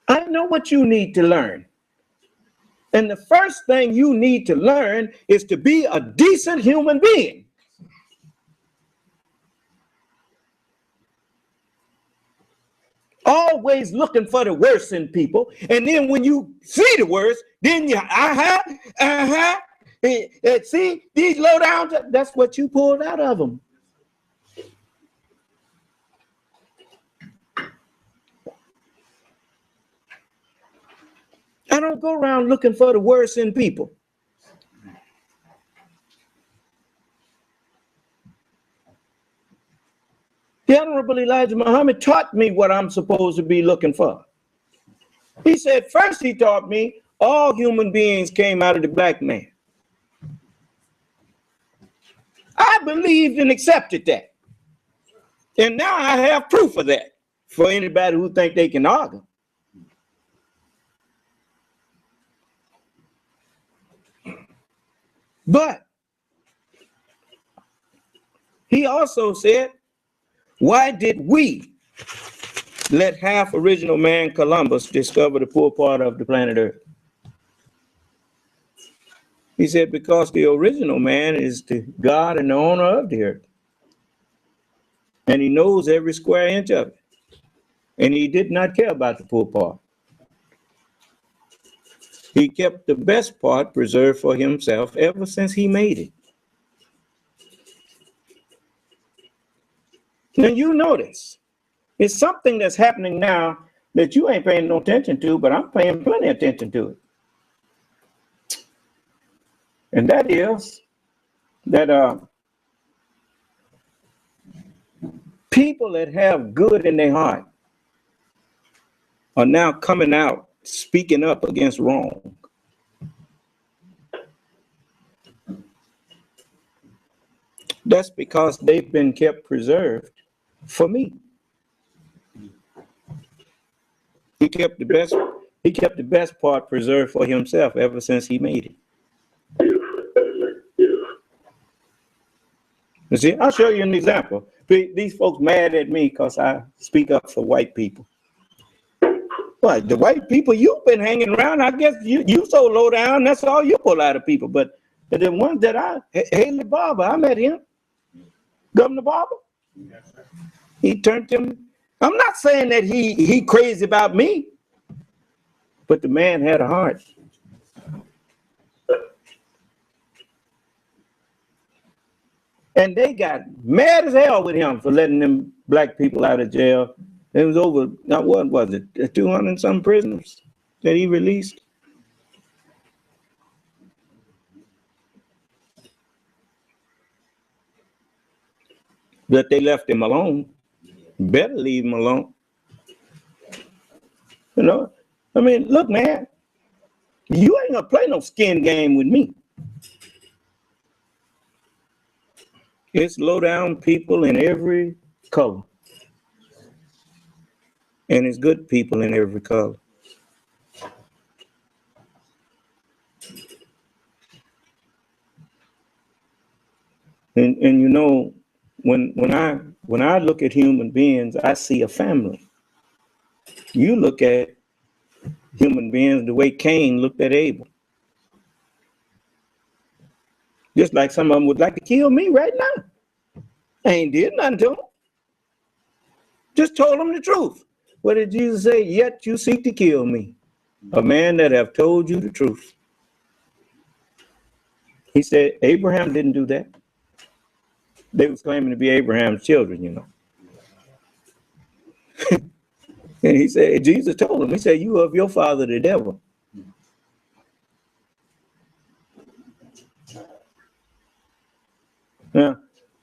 S2: I know what you need to learn. And the first thing you need to learn is to be a decent human being. Always looking for the worst in people. And then when you see the worst, then you, see, these low downs, that's what you pulled out of them. I don't go around looking for the worst in people. The Honorable Elijah Muhammad taught me what I'm supposed to be looking for. He said, first he taught me all human beings came out of the black man. I believed and accepted that. And now I have proof of that for anybody who think they can argue. But he also said, why did we let half original man Columbus discover the poor part of the planet Earth? He said, because the original man is the God and the owner of the earth. And he knows every square inch of it. And he did not care about the poor part. He kept the best part preserved for himself ever since he made it. Now you notice, it's something that's happening now that you ain't paying no attention to, but I'm paying plenty of attention to it. And that is that people that have good in their heart are now coming out, speaking up against wrong. That's because they've been kept preserved for me. He kept the best part preserved for himself ever since he made it. You see, I'll show you an example. These folks mad at me because I speak up for white people. But the white people you've been hanging around, I guess you so low down, that's all you pull out of people. But the ones that Haley Barber, I met him. Governor Barber. He turned him. I'm not saying that he crazy about me, but the man had a heart. And they got mad as hell with him for letting them black people out of jail. It was over, now what was it, 200 and some prisoners that he released? But they left him alone. Better leave him alone. You know, I mean, look, man, you ain't gonna play no skin game with me. It's low down people in every color. And it's good people in every color. And you know, when I look at human beings, I see a family. You look at human beings the way Cain looked at Abel. Just like some of them would like to kill me right now. I ain't did nothing to them. Just told them the truth. What did Jesus say? Yet you seek to kill me, a man that have told you the truth. He said Abraham didn't do that. They was claiming to be Abraham's children, you know. And he said, Jesus told him, he said, you of your father the devil. Now,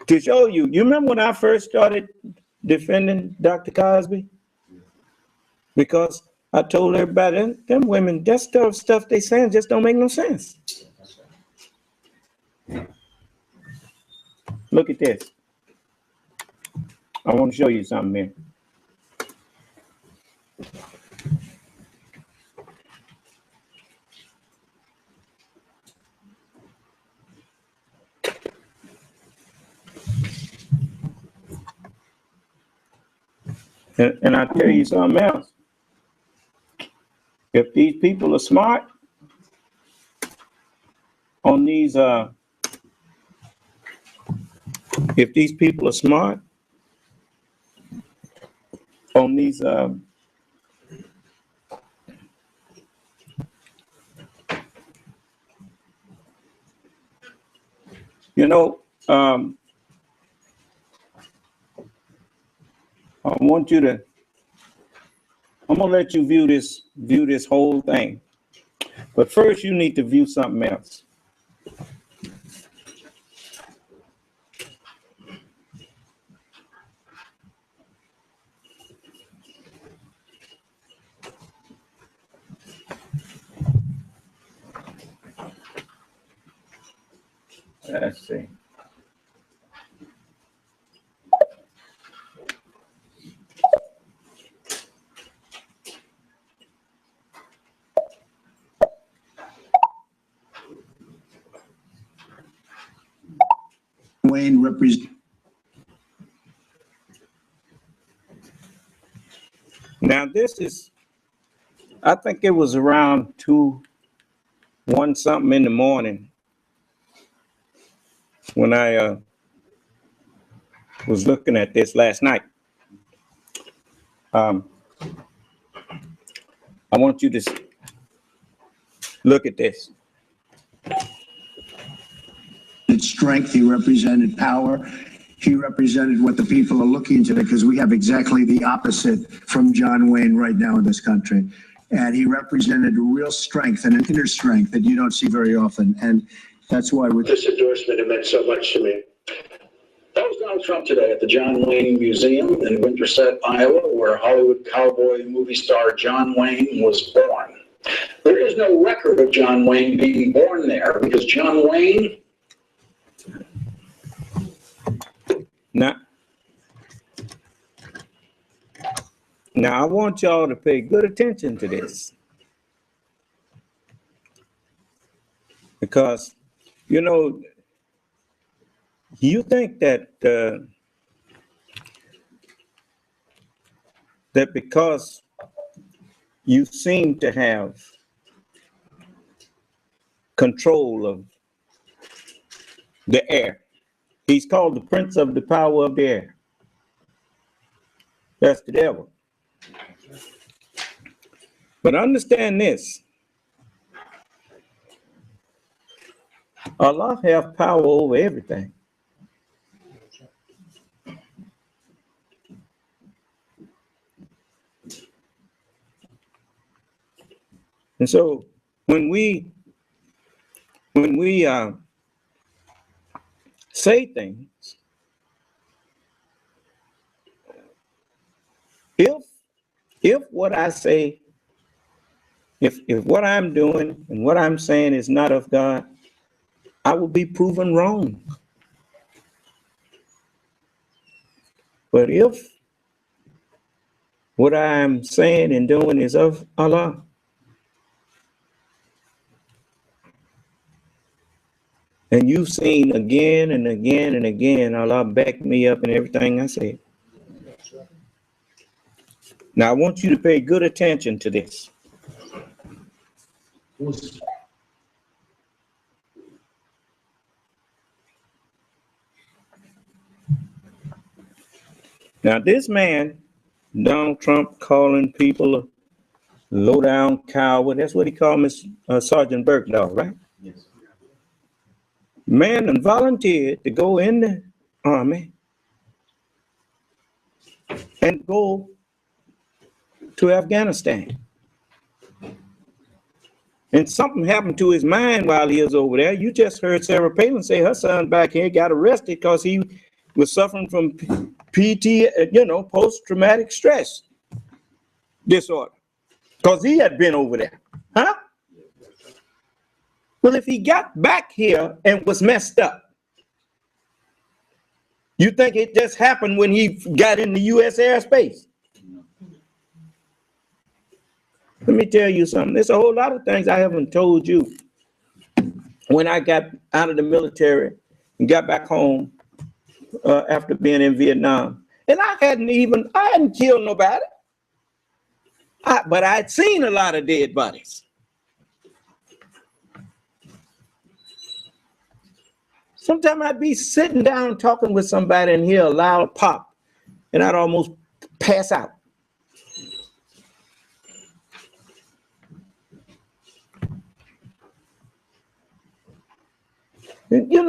S2: to show you, you remember when I first started defending Dr. Cosby? Because I told everybody, them women, that stuff they saying just don't make no sense. Look at this. I want to show you something here. And I'll tell you something else. If these people are smart on these, if these people are smart on these, you know, I want you to, I'm gonna let you view this whole thing. But first you need to view something else. Let's see.
S5: Wayne represents.
S2: Now this is, I think it was around 1 something in the morning when I was looking at this last night. I want you to look at this.
S5: Strength, he represented power. He represented what the people are looking today, because we have exactly the opposite from John Wayne right now in this country. And he represented real strength and an inner strength that you don't see very often. And that's why with this endorsement, it meant so much to me. That was Donald Trump today at the John Wayne Museum in Winterset, Iowa, where Hollywood cowboy movie star John Wayne was born. There is no record of John Wayne being born there, because John Wayne.
S2: Now I want y'all to pay good attention to this. Because, you know, you think that that because you seem to have control of the air. He's called the prince of the power of the air. That's the devil. But understand this. Allah have power over everything. And so when we say things, if what I say, if what I'm doing and what I'm saying is not of God, I will be proven wrong. But if what I'm saying and doing is of Allah, and you've seen again and again and again, Allah back me up in everything I say. Now I want you to pay good attention to this. Now this man, Donald Trump, calling people a low-down coward, that's what he called Miss Sergeant Bergdahl, right?
S4: Yes.
S2: Man and volunteered to go in the army and go to Afghanistan. And something happened to his mind while he was over there. You just heard Sarah Palin say her son back here got arrested because he was suffering from PT, post-traumatic stress disorder, because he had been over there. Huh? Well, if he got back here and was messed up, you think it just happened when he got in the U.S. airspace? Let me tell you something. There's a whole lot of things I haven't told you. When I got out of the military and got back home after being in Vietnam, and I hadn't killed nobody, but I'd seen a lot of dead bodies. Sometimes I'd be sitting down talking with somebody and hear a loud pop, and I'd almost pass out. And, I'd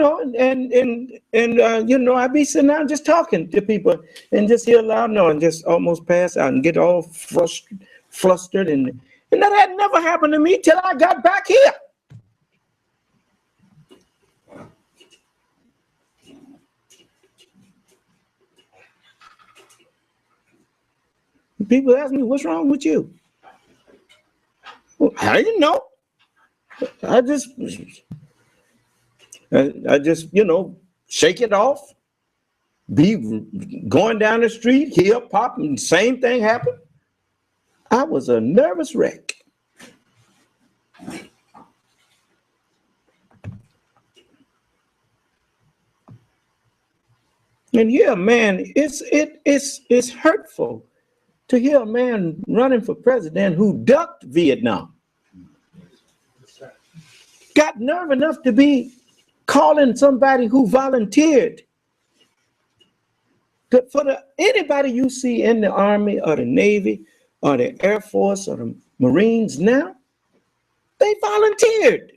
S2: be sitting down just talking to people and just hear a loud noise and just almost pass out and get all flustered. And that had never happened to me till I got back here. People ask me, what's wrong with you? Well, I didn't know. I just, shake it off, be going down the street, hear pop, and the same thing happened. I was a nervous wreck. And yeah, man, it's hurtful to hear a man running for president who ducked Vietnam, got nerve enough to be calling somebody who volunteered. Anybody you see in the Army or the Navy or the Air Force or the Marines now, they volunteered.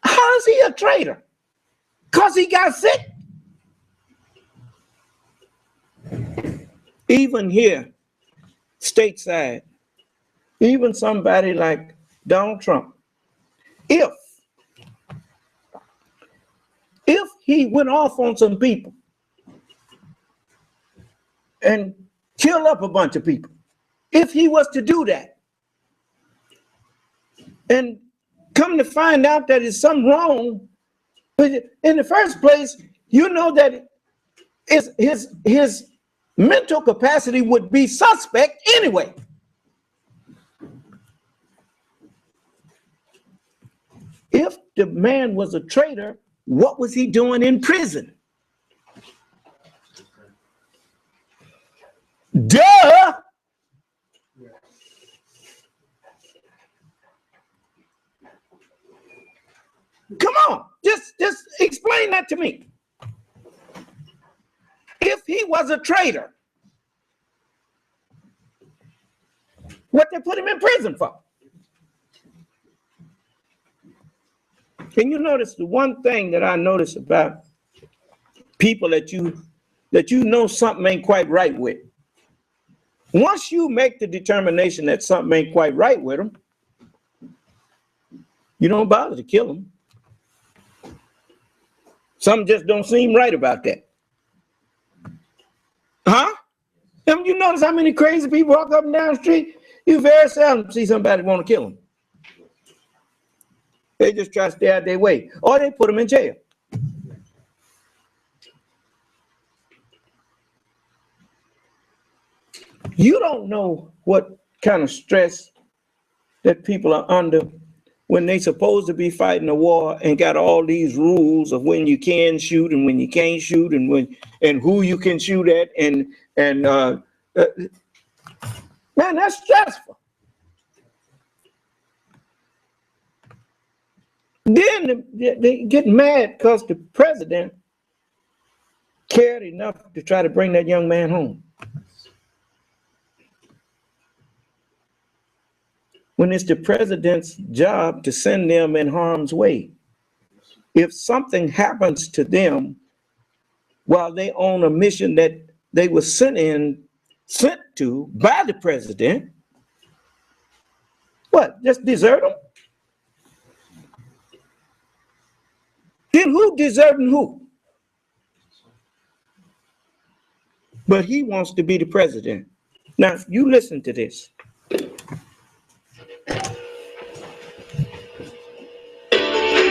S2: How is he a traitor? Because he got sick? Even here, stateside, even somebody like Donald Trump, if he went off on some people and killed up a bunch of people, if he was to do that and come to find out that there's something wrong, but in the first place, you know that his mental capacity would be suspect anyway. If the man was a traitor, what was he doing in prison? Duh! Come on, just explain that to me. If he was a traitor, what they put him in prison for? Can you notice the one thing that I notice about people that you know something ain't quite right with? Once you make the determination that something ain't quite right with them, you don't bother to kill them. Something just don't seem right about that. Huh? You notice how many crazy people walk up and down the street? You very seldom see somebody want to kill them. They just try to stay out their way, or they put them in jail. You don't know what kind of stress that people are under when they supposed to be fighting a war and got all these rules of when you can shoot and when you can't shoot and when and who you can shoot at and man, that's stressful. Then they get mad because the president cared enough to try to bring that young man home. When it's the president's job to send them in harm's way. If something happens to them while they on a mission that they were sent to by the president, what, just desert them? Then who deserting who? But he wants to be the president. Now, you listen to this.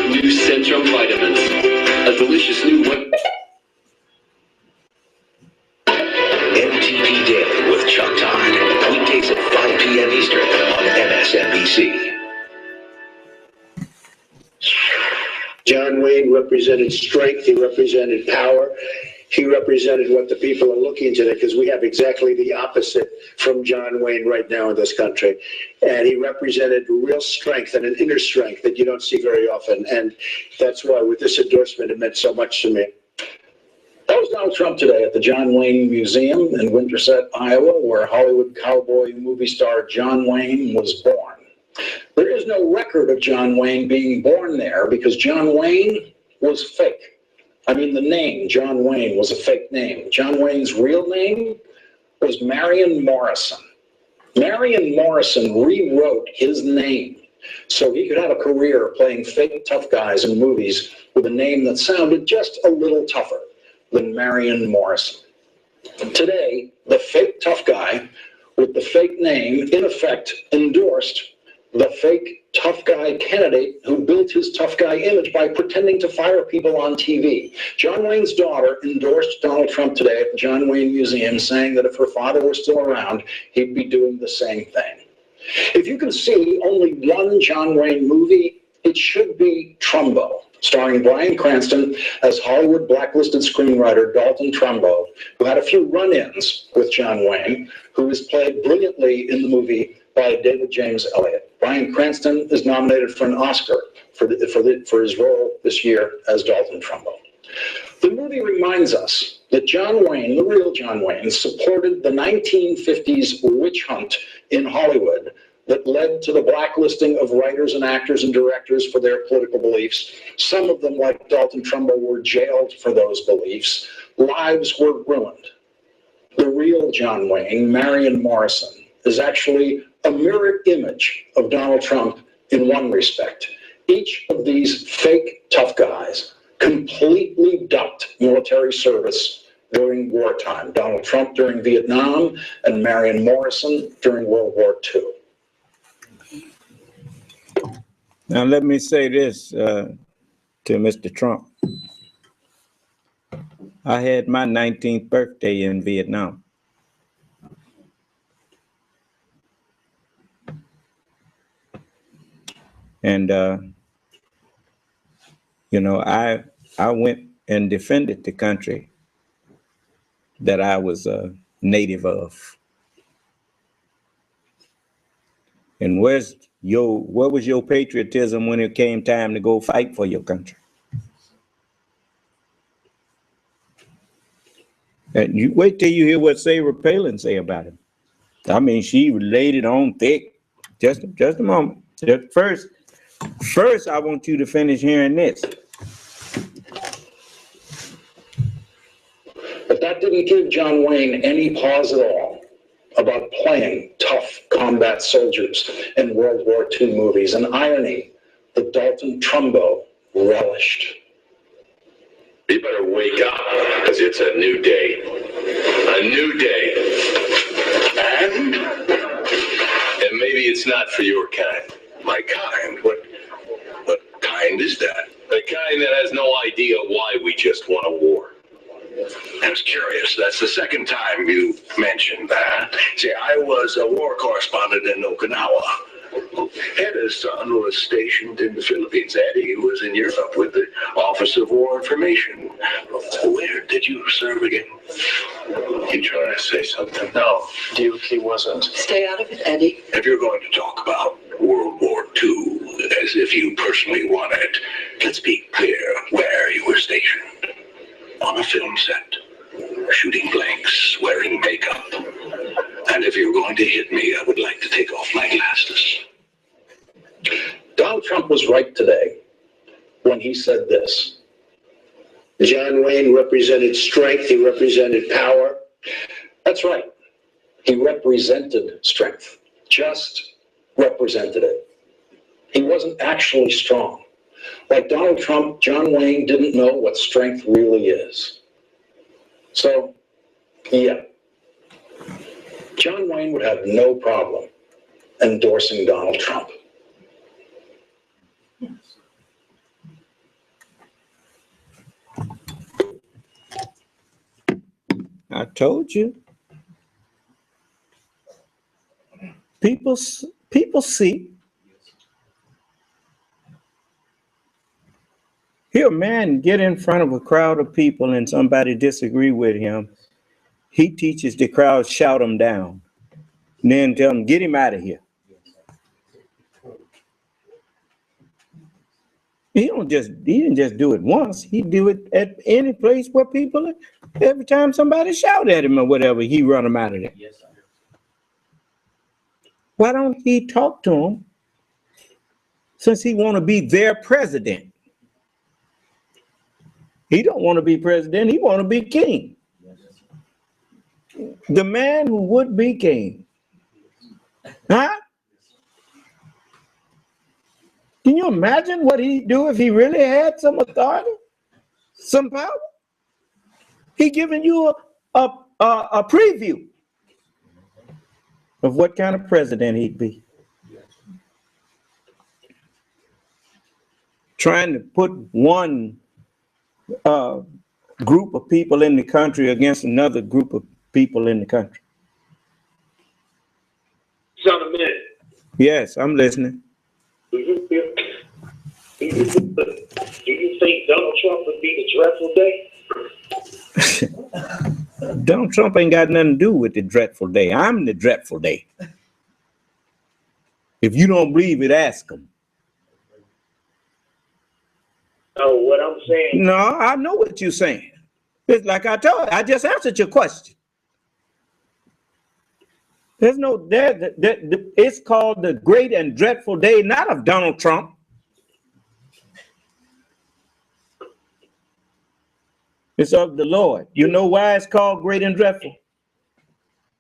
S6: New Centrum Vitamins, a delicious new one. MTV Daily with Chuck Todd, weekdays at 5 p.m. Eastern on MSNBC.
S5: John Wayne represented strength. He represented power. He represented what the people are looking today, because we have exactly the opposite from John Wayne right now in this country. And he represented real strength and an inner strength that you don't see very often. And that's why with this endorsement, it meant so much to me.
S7: That was Donald Trump today at the John Wayne Museum in Winterset, Iowa, where Hollywood cowboy movie star John Wayne was born. There is no record of John Wayne being born there because John Wayne was fake. I mean, the name John Wayne was a fake name. John Wayne's real name was Marion Morrison. Marion Morrison rewrote his name so he could have a career playing fake tough guys in movies with a name that sounded just a little tougher than Marion Morrison. Today, the fake tough guy with the fake name, in effect, endorsed the fake tough guy candidate who built his tough guy image by pretending to fire people on TV. John Wayne's daughter endorsed Donald Trump today at the John Wayne Museum, saying that if her father were still around, he'd be doing the same thing. If you can see only one John Wayne movie, it should be Trumbo, starring Bryan Cranston as Hollywood blacklisted screenwriter Dalton Trumbo, who had a few run-ins with John Wayne, who was played brilliantly in the movie by David James Elliott. Bryan Cranston is nominated for an Oscar for his role this year as Dalton Trumbo. The movie reminds us that John Wayne, the real John Wayne, supported the 1950s witch hunt in Hollywood that led to the blacklisting of writers and actors and directors for their political beliefs. Some of them, like Dalton Trumbo, were jailed for those beliefs. Lives were ruined. The real John Wayne, Marion Morrison, is actually a mirror image of Donald Trump in one respect. Each of these fake tough guys completely ducked military service during wartime. Donald Trump during Vietnam and Marion Morrison during World War II.
S2: Now, let me say this to Mr. Trump. I had my 19th birthday in Vietnam. And, you know, I went and defended the country that I was a native of. And where was your patriotism when it came time to go fight for your country? And you wait till you hear what Sarah Palin say about him. I mean, she laid it on thick. Just a moment. First, I want you to finish hearing this.
S7: But that didn't give John Wayne any pause at all. about playing tough combat soldiers in World War II movies, an irony that Dalton Trumbo relished.
S6: You better wake up, because it's a new day. A new day. And maybe it's not for your kind. My kind? What kind is that? The kind that has no idea why we just won a war. I was curious. That's the second time you mentioned that. See, I was a war correspondent in Okinawa. Eda's son was stationed in the Philippines. Eddie was in Europe with the Office of War Information. Where did you serve again? You trying to say something? No, Duke, he wasn't.
S8: Stay out of it, Eddie.
S6: If you're going to talk about World War II as if you personally won it, let's be clear where you were stationed. On a film set, shooting blanks, wearing makeup. And if you're going to hit me, I would like to take off my glasses.
S7: Donald Trump was right today when he said this.
S5: John Wayne represented strength. He represented power.
S7: That's right. He represented strength, just represented it. He wasn't actually strong. Like Donald Trump, John Wayne didn't know what strength really is. So, yeah, John Wayne would have no problem endorsing Donald Trump.
S2: I told you. People see. Here, a man get in front of a crowd of people and somebody disagree with him. He teaches the crowd, shout him down. And then tell him, get him out of here. He didn't just do it once. He do it at any place where people, every time somebody shout at him or whatever, he run them out of there. Yes, sir. Why don't he talk to them since he want to be their president? He don't want to be president. He want to be king. The man who would be king. Huh? Can you imagine what he'd do if he really had some authority, some power? He giving you a preview of what kind of president he'd be. Trying to put one group of people in the country against another group of people in the country.
S1: Son of man.
S2: Yes, I'm listening.
S1: Do you think Donald Trump would be the dreadful day?
S2: Donald Trump ain't got nothing to do with the dreadful day. I'm the dreadful day. If you don't believe it, ask him.
S1: No, what I'm saying.
S2: No, I know what you're saying. It's like I told you, I just answered your question. There's no, it's called the great and dreadful day, not of Donald Trump. It's of the Lord. You know why it's called great and dreadful?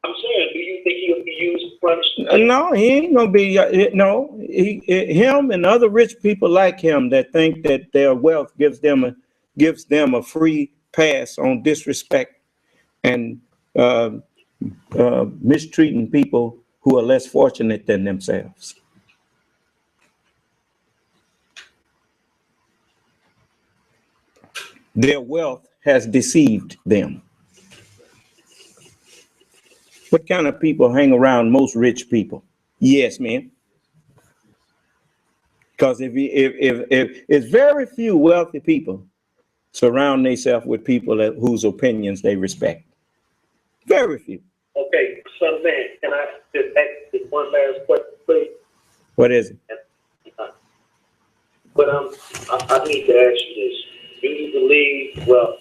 S1: I'm saying, do you think he'll be used to punish?
S2: No, he ain't gonna be. No, him and other rich people like him that think that their wealth gives them a free pass on disrespect and mistreating people who are less fortunate than themselves. Their wealth has deceived them. What kind of people hang around most rich people? Yes, man. Because if it's very few wealthy people surround themselves with people whose opinions they respect. Very few.
S1: Okay, son of man, can I just ask this one last question, please?
S2: What is it?
S1: But I need to ask you this. Do you believe, well,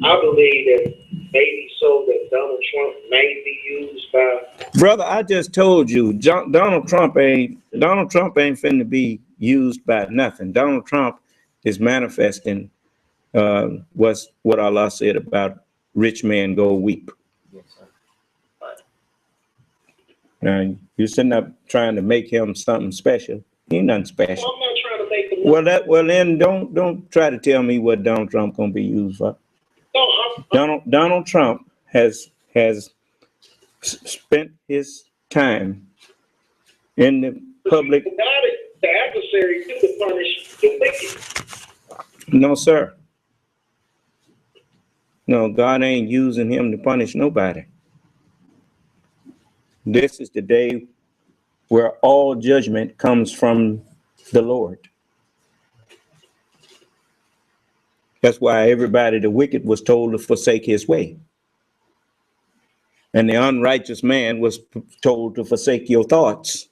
S1: I believe that maybe so that Donald Trump may be used by...
S2: Brother, I just told you, Donald Trump ain't finna be used by nothing. Donald Trump is manifesting what Allah said about rich men go weep.
S1: Right.
S2: Now, you're sitting up trying to make him something special. He ain't nothing special.
S1: I'm not trying to make them.
S2: Well, then don't try to tell me what Donald Trump gonna be used for. Donald Trump has spent his time in the public.
S1: The adversary to punish the wicked.
S2: No, sir. No, God ain't using him to punish nobody. This is the day where all judgment comes from the Lord. That's why everybody, the wicked, was told to forsake his way. And the unrighteous man was told to forsake your thoughts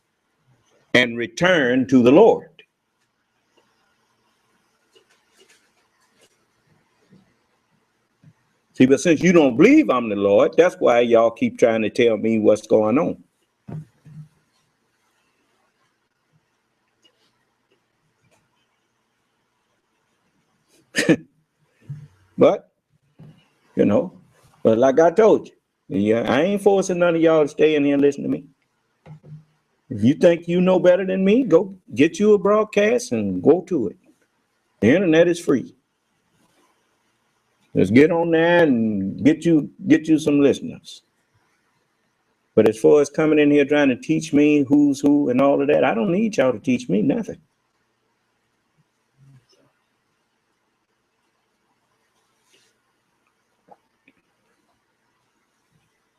S2: and return to the Lord. See, but since you don't believe I'm the Lord, that's why y'all keep trying to tell me what's going on. But, but like I told you, yeah, I ain't forcing none of y'all to stay in here and listen to me. If you think you know better than me, go get you a broadcast and go to it. The internet is free. Let's get on there and get you some listeners. But as far as coming in here trying to teach me who's who and all of that, I don't need y'all to teach me nothing.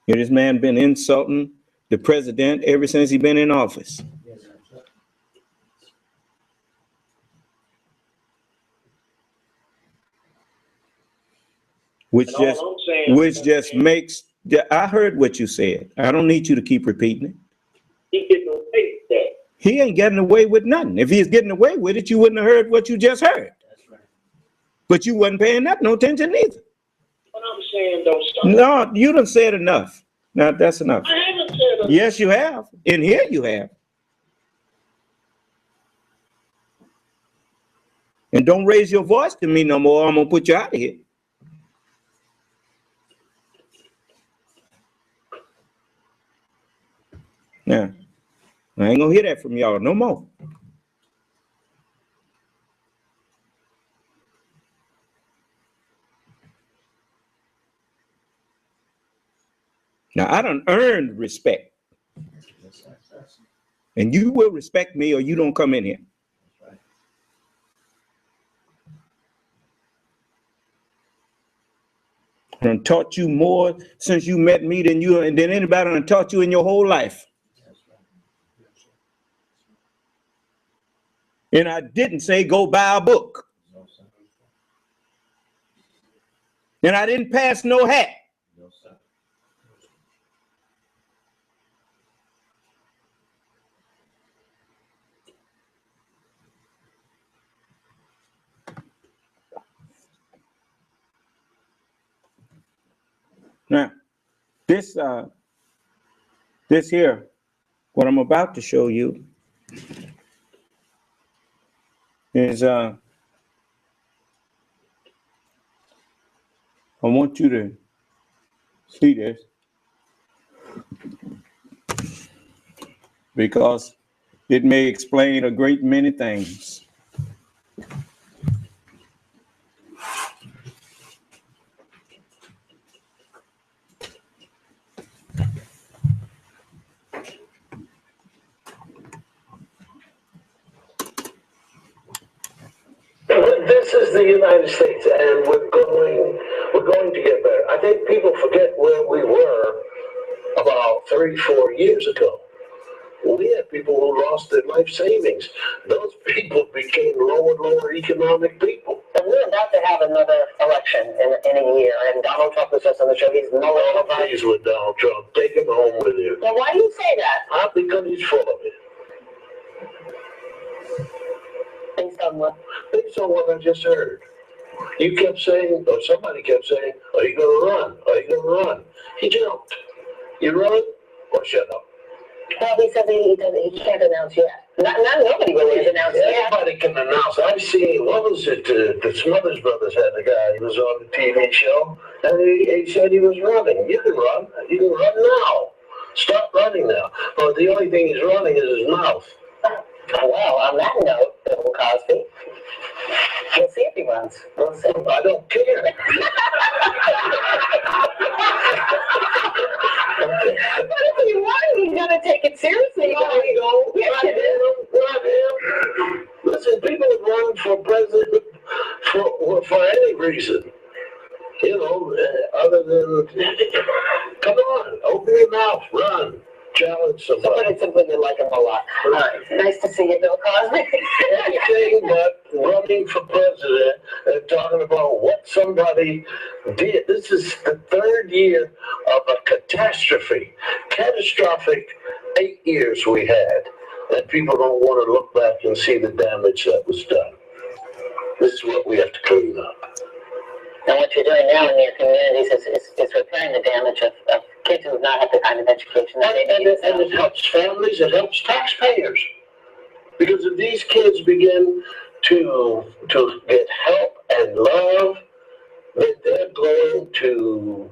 S2: This man been insulting the president ever since he been in office. Which just makes, I heard what you said. I don't need you to keep repeating it.
S1: He getting away with that.
S2: He ain't getting away with nothing. If he's getting away with it, you wouldn't have heard what you just heard.
S4: That's right.
S2: But you wasn't paying that no attention either.
S1: What I'm saying, though, son.
S2: No, you done said enough. Now that's enough.
S1: I haven't said enough.
S2: Yes, you have. In here you have. And don't raise your voice to me no more. I'm gonna put you out of here. Now, I ain't gonna hear that from y'all no more. Now, I done earned respect. And you will respect me or you don't come in here. I done taught you more since you met me than anybody done taught you in your whole life. And I didn't say go buy a book. And I didn't pass no hat. Now, this here, what I'm about to show you is, I want you to see this because it may explain a great many things.
S8: This is the United States, and we're going to get better. I think people forget where we were about 3-4 years ago. We had people who lost their life savings. Those people became lower economic people.
S9: And we're about to have another election in a year, and Donald Trump is just on the show. He's
S8: no pleased with Donald Trump. Take him home with you.
S9: Well, why do you say that?
S8: Because he's full of it.
S9: Based on what?
S8: Based on what I just heard. You kept saying, or somebody kept saying, are you going to run? Are you going to run? He jumped. You run or shut up?
S9: Well, he says he can't announce yet. Not nobody really has announced yet.
S8: Everybody can announce. I've seen, what was it, the Smothers Brothers had a guy, he was on the TV show, and he said he was running. You can run. You can run now. Stop running now. But the only thing he's running is his mouth.
S9: Well, on that note, Bill Cosby, we'll see if he runs. We'll see.
S8: I don't care.
S9: But if you run, you gotta take it seriously.
S8: Not him. Listen, people run for president for any reason. You know, other than, come on, open your mouth, run, challenge
S9: So
S8: somebody.
S9: put it simply, you like him a lot. All right, nice to see you, Bill Cosby.
S8: Anything but running for president and talking about what somebody did. This is the third year of a catastrophic 8 years we had. And people don't want to look back and see the damage that was done. This is what we have to clean up.
S9: And what you're doing now in your communities is repairing the damage of kids who have not had the kind of education that they need.
S8: And it helps families, it helps taxpayers. Because if these kids begin to get help and love, then they're going to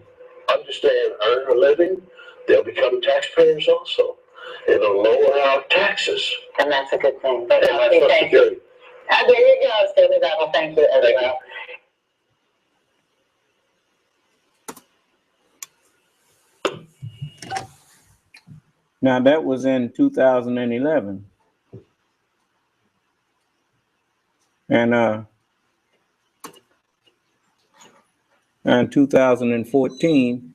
S8: understand, earn a living. They'll become taxpayers also. It'll lower our taxes.
S9: And that's a good thing.
S8: And that's Social
S9: Thank you.
S8: Security.
S9: There you go, Stephen Devil. Thank you as
S8: Thank
S9: well.
S2: Now, that was in 2011. And in 2014,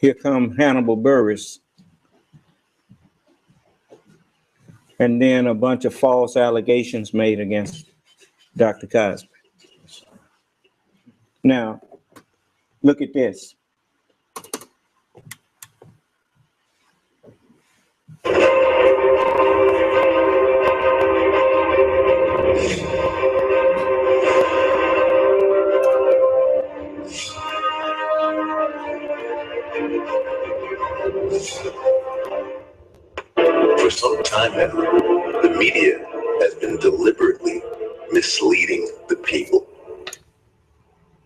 S2: here come Hannibal Buress. And then a bunch of false allegations made against Dr. Cosby. Now, look at this.
S6: For some time now, the media has been deliberately misleading the people.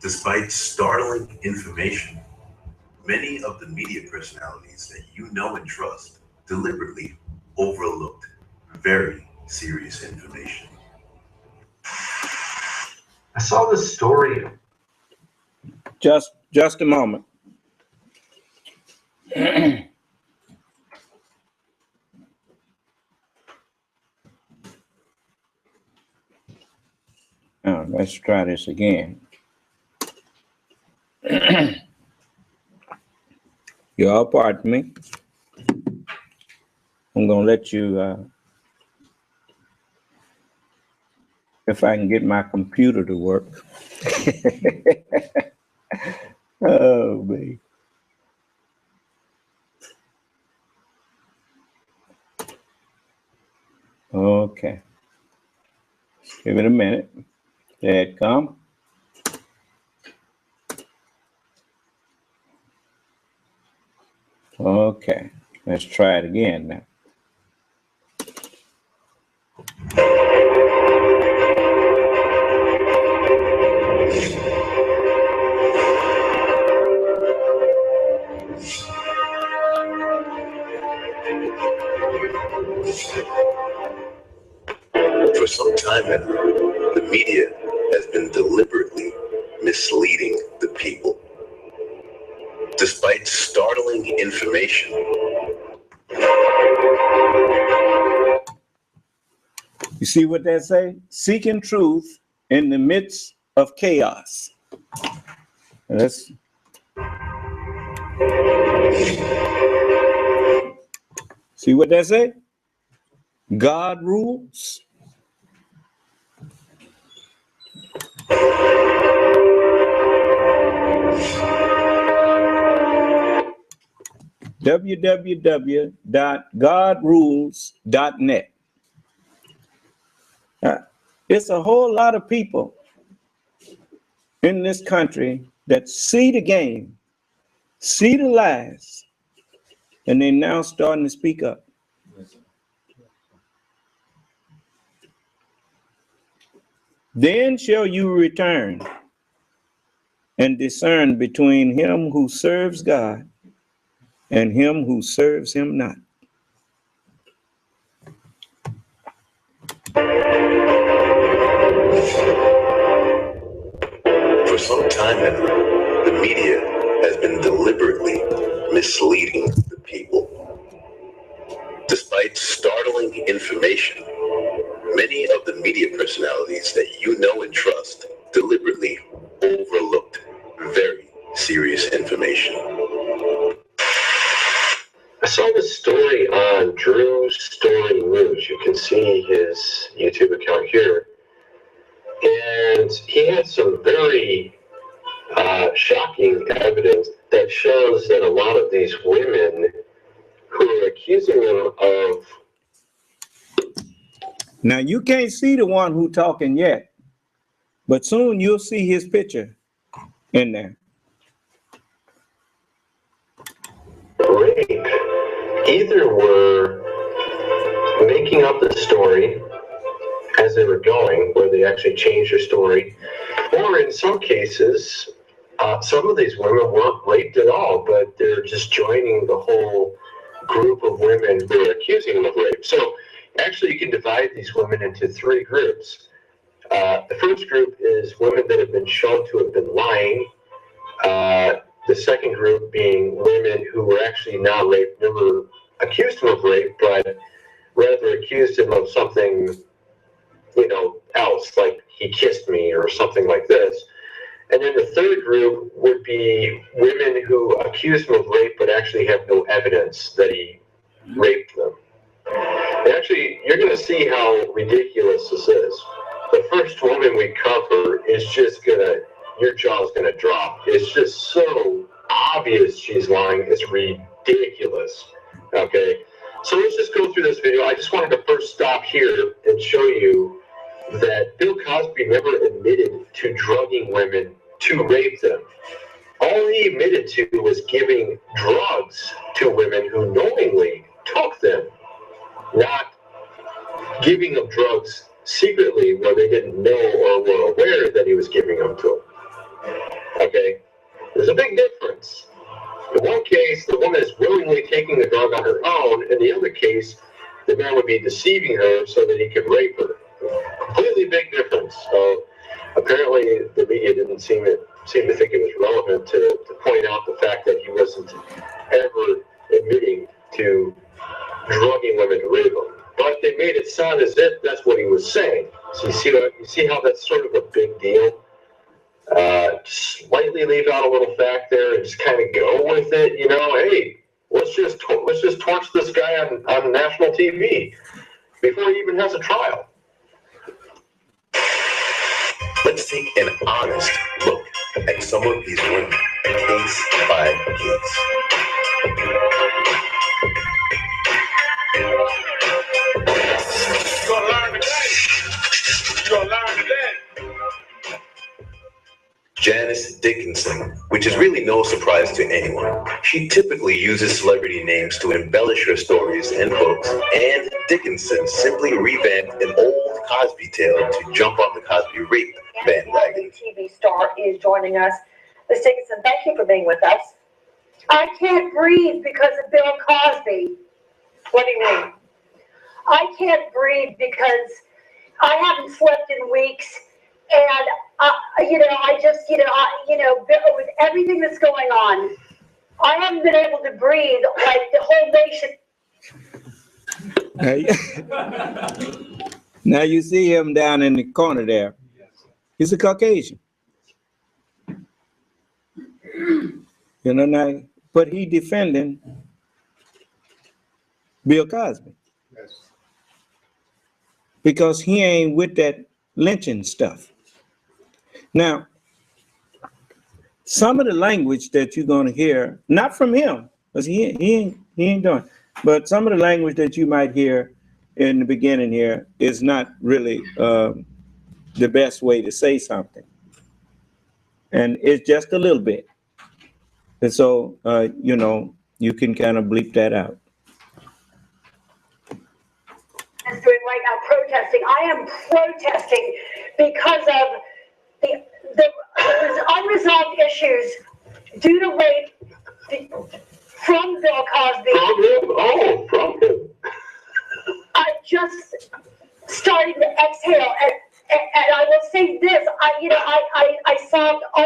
S6: Despite startling information, many of the media personalities that you know and trust deliberately overlooked very serious information.
S10: I saw this story.
S2: Just a moment. Now, let's try this again. You all pardon me. I'm gonna let you, if I can get my computer to work. Oh, man. Okay. Give it a minute. There it come. Okay, let's try it again now.
S6: For some time now, the media has been deliberately misleading the people. Despite startling information,
S2: You see what that say? Seeking truth in the midst of chaos. Let's see what that say? God rules. www.godrules.net. It's a whole lot of people in this country that see the game, see the lies, and they're now starting to speak up. Then shall you return and discern between him who serves God and him who serves him not.
S6: For some time now, the media has been deliberately misleading the people. Despite startling information, many of the media personalities that you know and trust deliberately overlooked very serious information.
S11: I saw this story on Drew's Story News. You can see his YouTube account here. And he had some very shocking evidence that shows that a lot of these women who are accusing him of...
S2: Now, you can't see the one who talking yet, but soon you'll see his picture in there.
S11: Rape either were making up the story as they were going, where they actually changed their story, or in some cases, some of these women weren't raped at all, but they're just joining the whole group of women who are accusing them of rape. So actually, you can divide these women into three groups. The first group is women that have been shown to have been lying. The second group being women who were actually not raped, never accused him of rape, but rather accused him of something, else, like he kissed me or something like this. And then the third group would be women who accused him of rape, but actually have no evidence that he raped them. And actually, you're going to see how ridiculous this is. The first woman we cover is just your jaw's gonna drop. It's just so obvious she's lying. It's ridiculous. Okay, so let's just go through this video. I just wanted to first stop here and show you that Bill Cosby never admitted to drugging women to rape them. All he admitted to was giving drugs to women who knowingly took them, not giving them drugs secretly where they didn't know or were aware that he was giving them to them. Okay? There's a big difference. In one case, the woman is willingly taking the drug on her own. In the other case, the man would be deceiving her so that he could rape her. Completely big difference. So apparently the media didn't seem to think it was relevant to point out the fact that he wasn't ever admitting to drugging women to rape them. But they made it sound as if that's what he was saying. So you see how that's sort of a big deal? Slightly leave out a little fact there and just kind of go with it. Hey, let's just torch this guy on national TV before he even has a trial.
S6: Let's take an honest look at some of these women, case by case.
S1: You're gonna learn today. You're gonna learn today.
S6: Janice Dickinson, which is really no surprise to anyone. She typically uses celebrity names to embellish her stories and books, and Dickinson simply revamped an old Cosby tale to jump on the Cosby rape bandwagon.
S12: TV star is joining us. Ms. Dickinson, thank you for being with us. I can't breathe because of Bill Cosby. What do you mean? I can't breathe because I haven't slept in weeks, and with everything that's going on, I haven't been able to breathe like the whole nation.
S2: Now you see him down in the corner there. He's a Caucasian. Now, but he defending Bill Cosby.
S4: Yes.
S2: Because he ain't with that lynching stuff. Now, some of the language that you're going to hear, not from him, because he ain't doing, but some of the language that you might hear in the beginning here is not really the best way to say something. And it's just a little bit. And so, you can kind of bleep that out.
S12: Is doing right now protesting. I am protesting because of the unresolved issues due to rape from Bill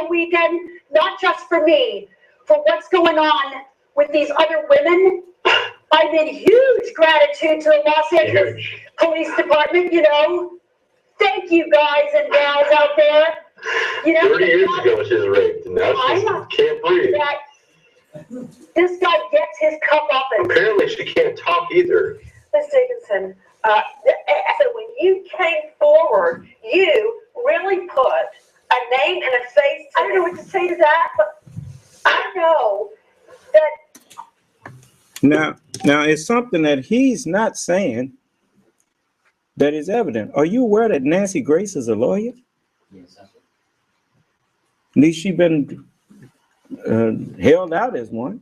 S12: can we then, not just for me, for what's going on with these other women? I'm in huge gratitude to the Los Angeles Police Department, you know. Thank you guys and gals out there. You know,
S11: 30 years ago she was raped, and now she can't breathe.
S12: This guy gets his cup up and
S11: apparently she can't talk either.
S12: Ms. Dickinson, so when you came forward, you really put a name and a face. I don't know what to say to that, but I know that.
S2: Now it's something that he's not saying that is evident. Are you aware that Nancy Grace is a lawyer?
S13: Yes,
S2: at least she's been held out as one.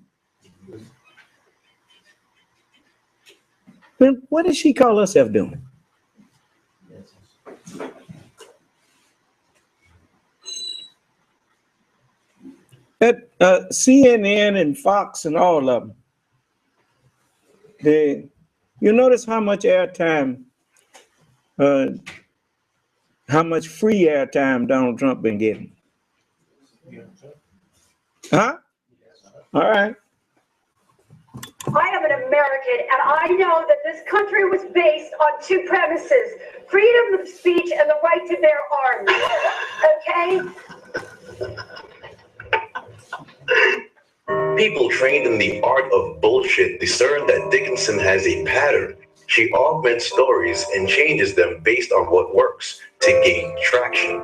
S2: Then what does she call herself doing? At CNN and Fox and all of them, you notice how much airtime, how much free airtime Donald Trump been getting? Huh? All right.
S12: I am an American, and I know that this country was based on two premises: freedom of speech and the right to bear arms. Okay?
S6: People trained in the art of bullshit discern that Dickinson has a pattern. She augments stories and changes them based on what works to gain traction.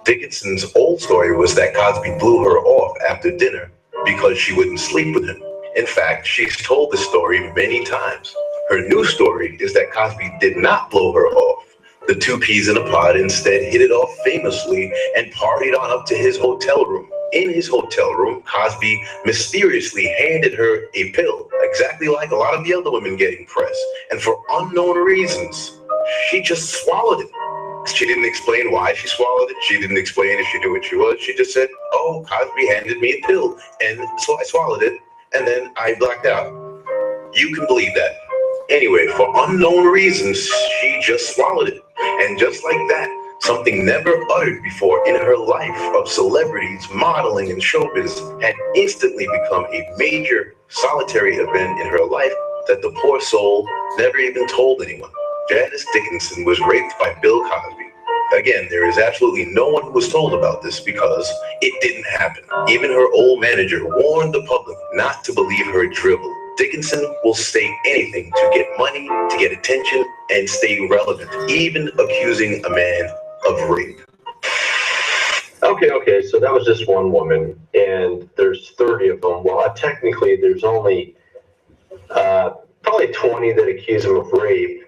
S6: Dickinson's old story was that Cosby blew her off after dinner because she wouldn't sleep with him. In fact, she's told the story many times. Her new story is that Cosby did not blow her off. The two peas in a pod instead hit it off famously and partied on up to his hotel room. In his hotel room, Cosby mysteriously handed her a pill, exactly like a lot of the other women getting pressed. And for unknown reasons, she just swallowed it. She didn't explain why she swallowed it. She didn't explain if she knew what she was. She just said, oh, Cosby handed me a pill. And so I swallowed it, and then I blacked out. You can believe that. Anyway, for unknown reasons, she just swallowed it. And just like that, something never uttered before in her life of celebrities, modeling, and showbiz had instantly become a major solitary event in her life that the poor soul never even told anyone. Janice Dickinson was raped by Bill Cosby. Again, there is absolutely no one who was told about this because it didn't happen. Even her old manager warned the public not to believe her drivel. Dickinson will say anything to get money, to get attention, and stay relevant, even accusing a man of rape.
S11: Okay, so that was just one woman, and there's 30 of them. Well, technically, there's only probably 20 that accuse him of rape,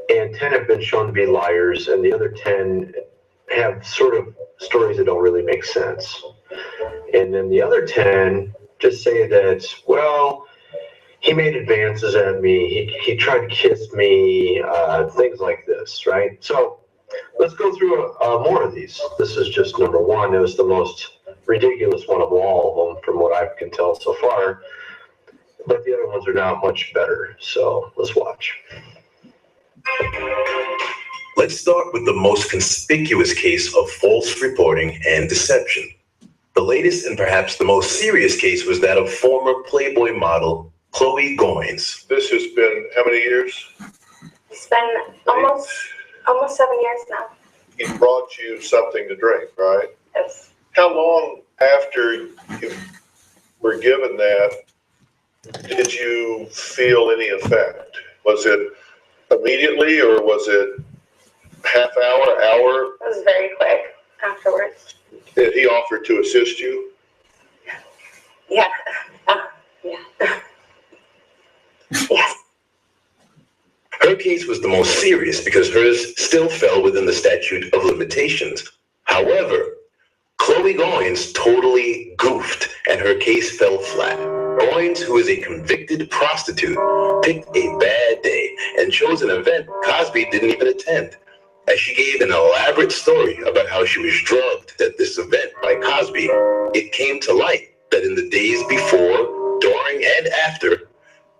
S11: and 10 have been shown to be liars, and the other 10 have sort of stories that don't really make sense. And then the other 10 just say that, well, he made advances at me, he tried to kiss me, things like this, right? So let's go through more of these. This is just number one. It was the most ridiculous one of all of them from what I can tell so far. But the other ones are not much better. So let's watch.
S6: Let's start with the most conspicuous case of false reporting and deception. The latest and perhaps the most serious case was that of former Playboy model Chloe Goines.
S3: This has been how many years?
S14: It's been almost 7 years now.
S3: He brought you something to drink, right?
S14: Yes.
S3: How long after you were given that did you feel any effect? Was it immediately or was it half hour?
S14: It was very quick afterwards.
S3: Did he offer to assist you?
S14: Yeah. Yeah. Yes.
S6: Her case was the most serious because hers still fell within the statute of limitations. However, Chloe Goines totally goofed and her case fell flat. Goines, who is a convicted prostitute, picked a bad day and chose an event Cosby didn't even attend. As she gave an elaborate story about how she was drugged at this event by Cosby, it came to light that in the days before, during, and after,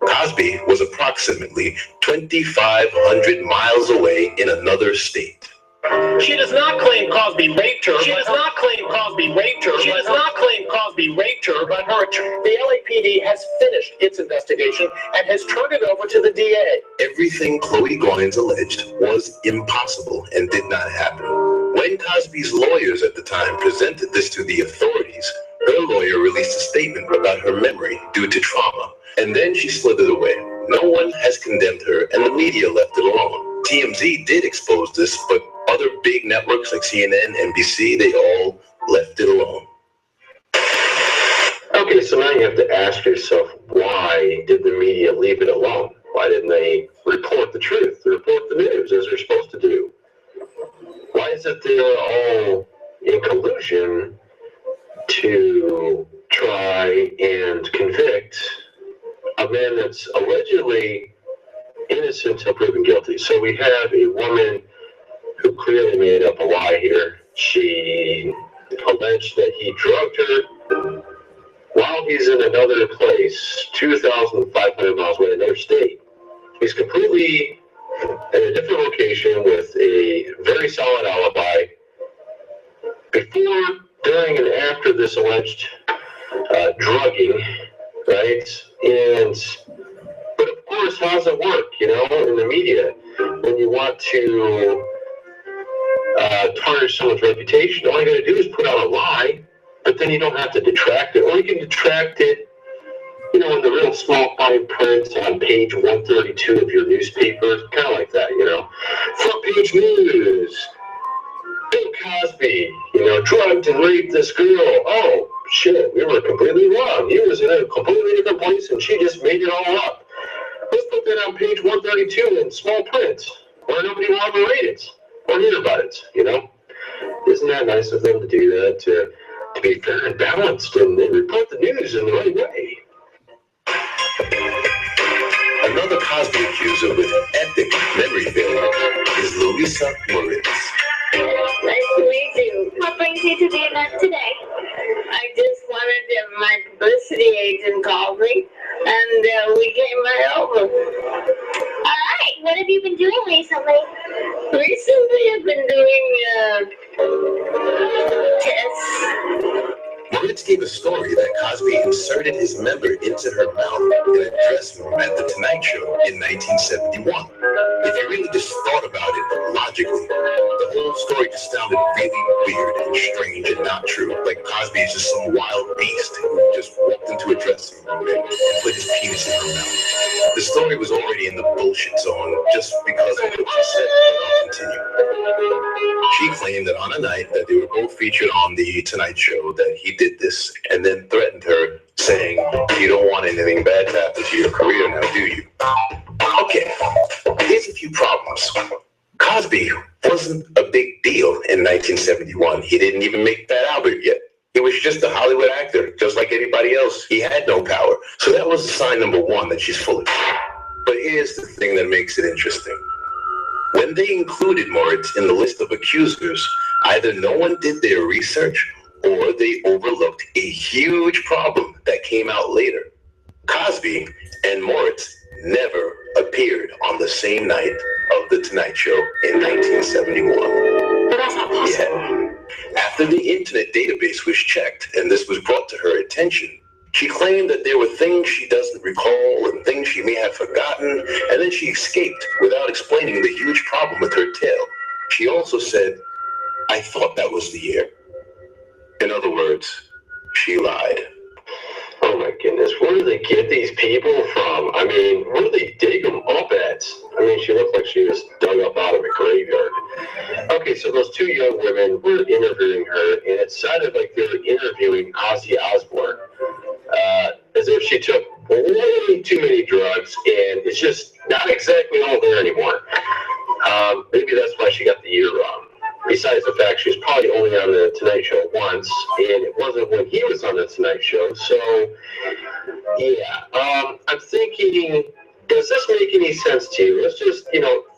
S6: Cosby was approximately 2,500 miles away in another state. She does not claim Cosby raped her. She does not claim Cosby raped her. She does not claim Cosby raped her, but the LAPD has finished its investigation and has turned it over to the DA.
S13: Everything Chloe Goins alleged was impossible and did not happen. When Cosby's lawyers at the time presented this to the authorities, her lawyer released a statement about her memory due to trauma, and then she slithered away. No one has condemned her, and the media left it alone. TMZ did expose this, but other big networks like CNN, NBC, they all left it alone.
S11: Okay, so now you have to ask yourself, why did the media leave it alone? Why didn't they report the truth, report the news as they're supposed to do? Why is it they're all in collusion to try and convict a man that's allegedly innocent until proven guilty? So we have a woman who clearly made up a lie here. She alleged that he drugged her while he's in another place, 2,500 miles away in another state. He's completely in a different location with a very solid alibi. Before, during, and after this alleged drugging, right? But of course, how does it work, you know, in the media? When you want to tarnish someone's reputation, all you gotta do is put out a lie, but then you don't have to detract it. Or you can detract it, you know, in the real small fine print on page 132 of your newspaper, kind of like that, you know. Front page news. Bill Cosby, you know, drugged and raped this girl. Oh, shit, we were completely wrong. He was in a completely different place and she just made it all up. Let's put that on page 132 in small print, where nobody will ever read it or hear about it, you know? Isn't that nice of them to do that, to be fair and balanced and report the news in the right way?
S13: Another Cosby accuser with epic memory failure is Louisa Moritz.
S15: Nice to meet you. What brings you to the event today? I just wanted to, my publicity agent called me, and we came right over.
S9: All right, what have you been doing recently?
S15: Recently, I've been doing tests.
S13: Moritz gave a story that Cosby inserted his member into her mouth in a dressing room at The Tonight Show in 1971. If you really just thought about it logically, the whole story just sounded really weird and strange and not true. Like Cosby is just some wild beast who just walked into a dressing room and put his penis in her mouth. The story was already in the bullshit zone just because of what she said, but I'll continue. She claimed that on a night that they were both featured on The Tonight Show that he did this and then threatened her, saying, "You don't want anything bad to happen to your career now, do you?" Okay, here's a few problems. Cosby wasn't a big deal in 1971. He didn't even make Fat Albert yet. He was just a Hollywood actor, just like anybody else. He had no power. So that was sign number one that she's full of shit. But here's the thing that makes it interesting. When they included Moritz in the list of accusers, either no one did their research or they overlooked a huge problem that came out later. Cosby and Moritz never appeared on the same night of The Tonight Show in 1971.
S15: But that's not possible.
S13: Yeah. After the internet database was checked and this was brought to her attention, she claimed that there were things she doesn't recall and things she may have forgotten, and then she escaped without explaining the huge problem with her tale. She also said, "I thought that was the year." In other words, she lied.
S11: Oh my goodness, where do they get these people from? I mean, where do they dig them up at? I mean, she looked like she was dug up out of a graveyard. Okay, so those two young women were interviewing her, and it sounded like they were interviewing Ozzy Osbourne. As if she took way too many drugs, and it's just not exactly all there anymore. Maybe that's why she got the year wrong. Besides the fact she was probably only on The Tonight Show once, and it wasn't when he was on The Tonight Show. So, yeah, I'm thinking, does this make any sense to you? Let's just,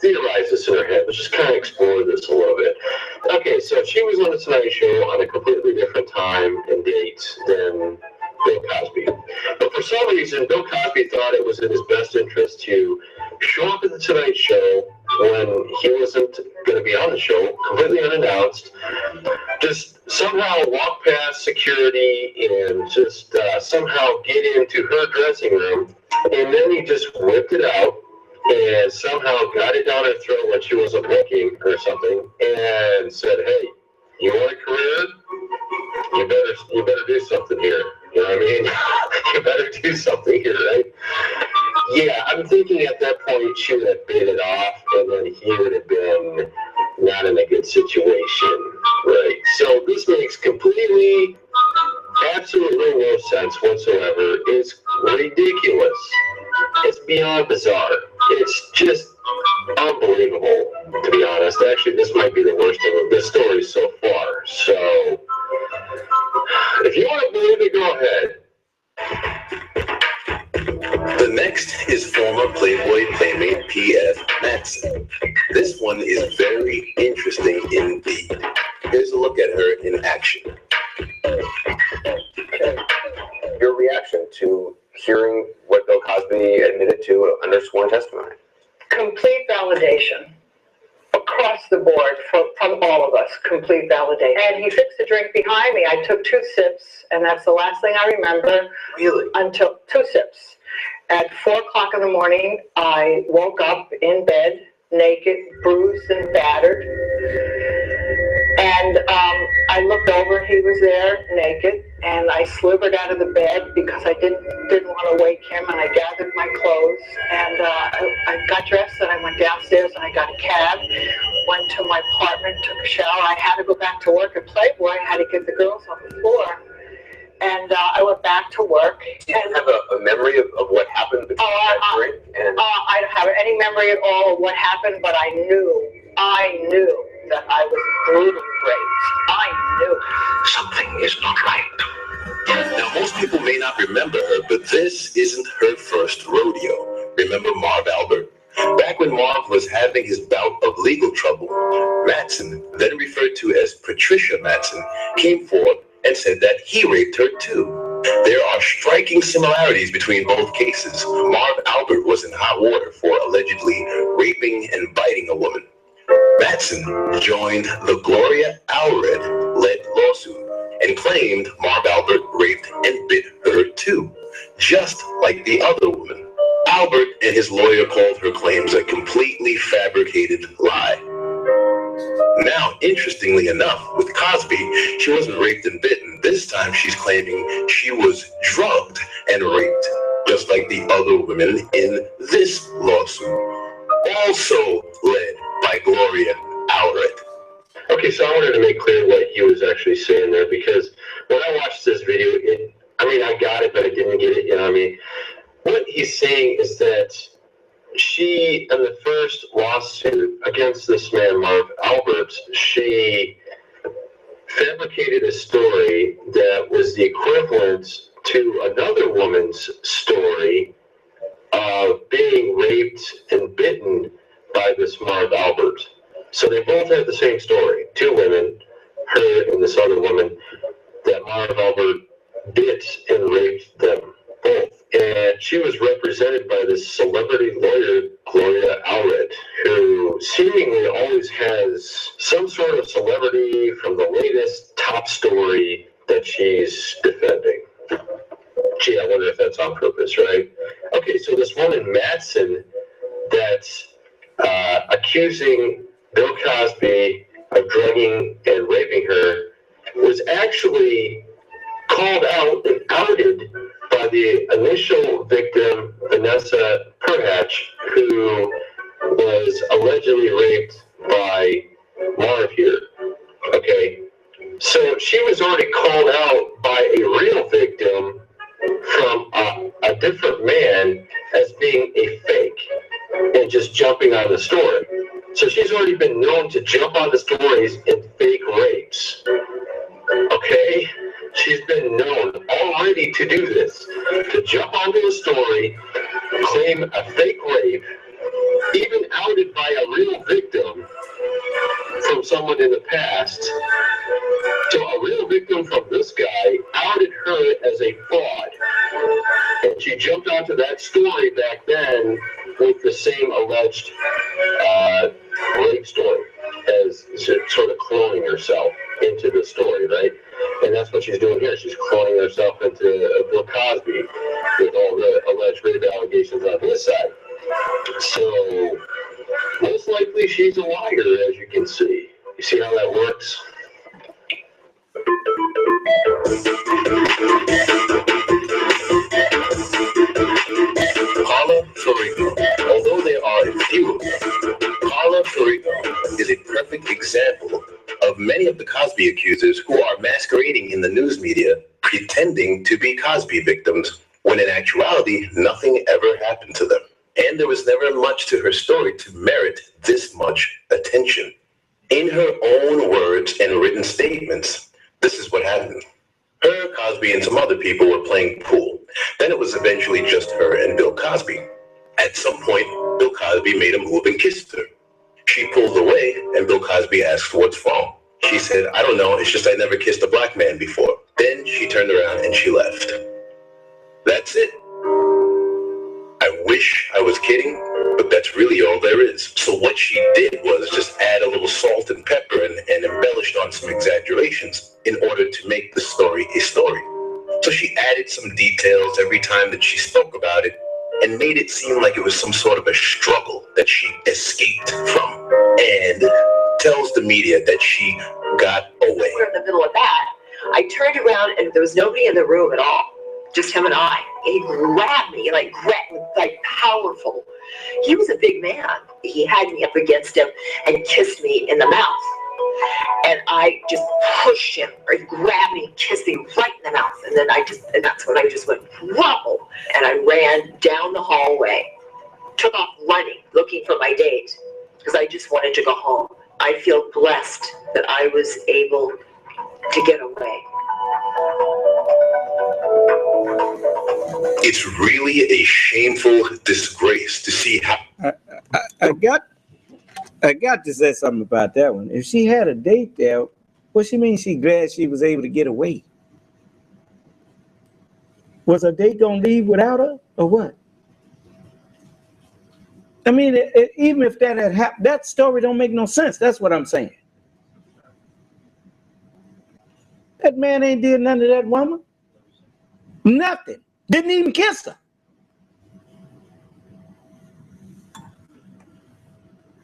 S11: theorize this in our head. Let's just kind of explore this a little bit. Okay, so she was on The Tonight Show on a completely different time and date than Bill Cosby. But for some reason, Bill Cosby thought it was in his best interest to show up at The Tonight Show when he wasn't going to be on the show, completely unannounced, just somehow walk past security and just somehow get into her dressing room, and then he just whipped it out and somehow got it down her throat when she wasn't looking or something, and said, "Hey, you want a career? You better do something here." You know what I mean? You better do something here, right? Yeah, I'm thinking at that point she would have bit it off, and then he would have been not in a good situation, right? So this makes absolutely no sense whatsoever. It's ridiculous. It's beyond bizarre. It's just unbelievable, to be honest. Actually, this might be the worst of the story so far. So, if you want to believe it, go ahead.
S13: The next is former Playboy playmate P.F. Matson. This one is very interesting indeed. Here's a look at her in action.
S16: Your reaction to hearing what Bill Cosby admitted to under sworn testimony?
S12: Complete validation across the board from all of us. Complete validation. And he fixed the drink behind me. I took 2 sips, and that's the last thing I remember.
S16: Really?
S12: Until 2 sips. At 4 o'clock in the morning, I woke up in bed, naked, bruised and battered. And I looked over, he was there, naked, and I slithered out of the bed because I didn't want to wake him, and I gathered my clothes, and I got dressed, and I went downstairs, and I got a cab, went to my apartment, took a shower. I had to go back to work at Playboy. I had to get the girls off the floor. And I went back to work.
S16: Do you have a memory of what happened between that drink and...
S12: I don't have any memory at all of what happened, but I knew that I was brutally raped. I knew.
S13: Something is not right. Now, most people may not remember her, but this isn't her first rodeo. Remember Marv Albert? Back when Marv was having his bout of legal trouble, Matson, then referred to as Patricia Matson, came forward and said that he raped her too. There are striking similarities between both cases. Marv Albert was in hot water for allegedly raping and biting a woman. Matson joined the Gloria Allred-led lawsuit and claimed Marv Albert raped and bit her too, just like the other woman. Albert and his lawyer called her claims a completely fabricated lie. Now, interestingly enough, with Cosby, she wasn't raped and bitten. This time she's claiming she was drugged and raped, just like the other women in this lawsuit, also led by Gloria Allred.
S11: Okay, so I wanted to make clear what he was actually saying there, because when I watched this video, I got it, but I didn't get it, you know what I mean? What he's saying is that she, in the first lawsuit against this man, Marv Albert, she fabricated a story that was the equivalent to another woman's story of being raped and bitten by this Marv Albert. So they both had the same story. 2 women, her and this other woman, that Marv Albert bit and raped them both. And she was represented by this celebrity lawyer, Gloria Allred, who seemingly always has some sort of celebrity from the latest top story that she's defending. Gee, I wonder if that's on purpose, right? Okay, so this woman, Matson, that's accusing Bill Cosby of drugging and raping her, was actually called out and outed by the initial victim, Vanessa Perhatch, who was allegedly raped by Marv here. Okay, so she was already called out by a real victim from a different man as being a fake and just jumping on the story. So she's already been known to jump on the stories and fake rapes. Okay? She's been known already to do this, to jump onto a story, claim a fake rape, even outed by a real victim from someone in the past. So a real victim from this guy outed her as a fraud. And she jumped onto that story back then with the same alleged she's cloning herself into Bill Cosby with all the alleged rape allegations on his side. So most likely she's a liar, as you can see. You see how that works?
S13: Paula Florido. Although there are a few of them, Paula Florido is a perfect example of many of the Cosby accusers who are masquerading in the news media, pretending to be Cosby victims, when in actuality, nothing ever happened to them. And there was never much to her story to merit this much attention. In her own words and written statements, this is what happened. Her, Cosby, and some other people were playing pool. Then it was eventually just her and Bill Cosby. At some point, Bill Cosby made a move and kissed her. She pulled away, and Bill Cosby asked, "What's wrong?" She said, "I don't know, it's just I never kissed a black man before." Then she turned around and she left. That's it. I wish I was kidding, but that's really all there is. So what she did was just add a little salt and pepper and embellished on some exaggerations in order to make the story a story. So she added some details every time that she spoke about it and made it seem like it was some sort of a struggle that she escaped from, and tells the media that she got away.
S17: We're in the middle of that. I turned around and there was nobody in the room at all. Just him and I. He grabbed me, like powerful. He was a big man. He had me up against him and kissed me in the mouth. And I just pushed him, or he grabbed me and kissed me right in the mouth. And then that's when I just went, whoa! And I ran down the hallway, took off running, looking for my date, because I just wanted to go home. I feel blessed that I was able to get away.
S13: It's really a shameful disgrace to see how...
S2: I got to say something about that one. If she had a date there, what she mean she glad she was able to get away? Was her date gonna leave without her, or what? I mean, even if that had happened, that story don't make no sense. That's what I'm saying. That man ain't did nothing to that woman. Nothing. Didn't even kiss her.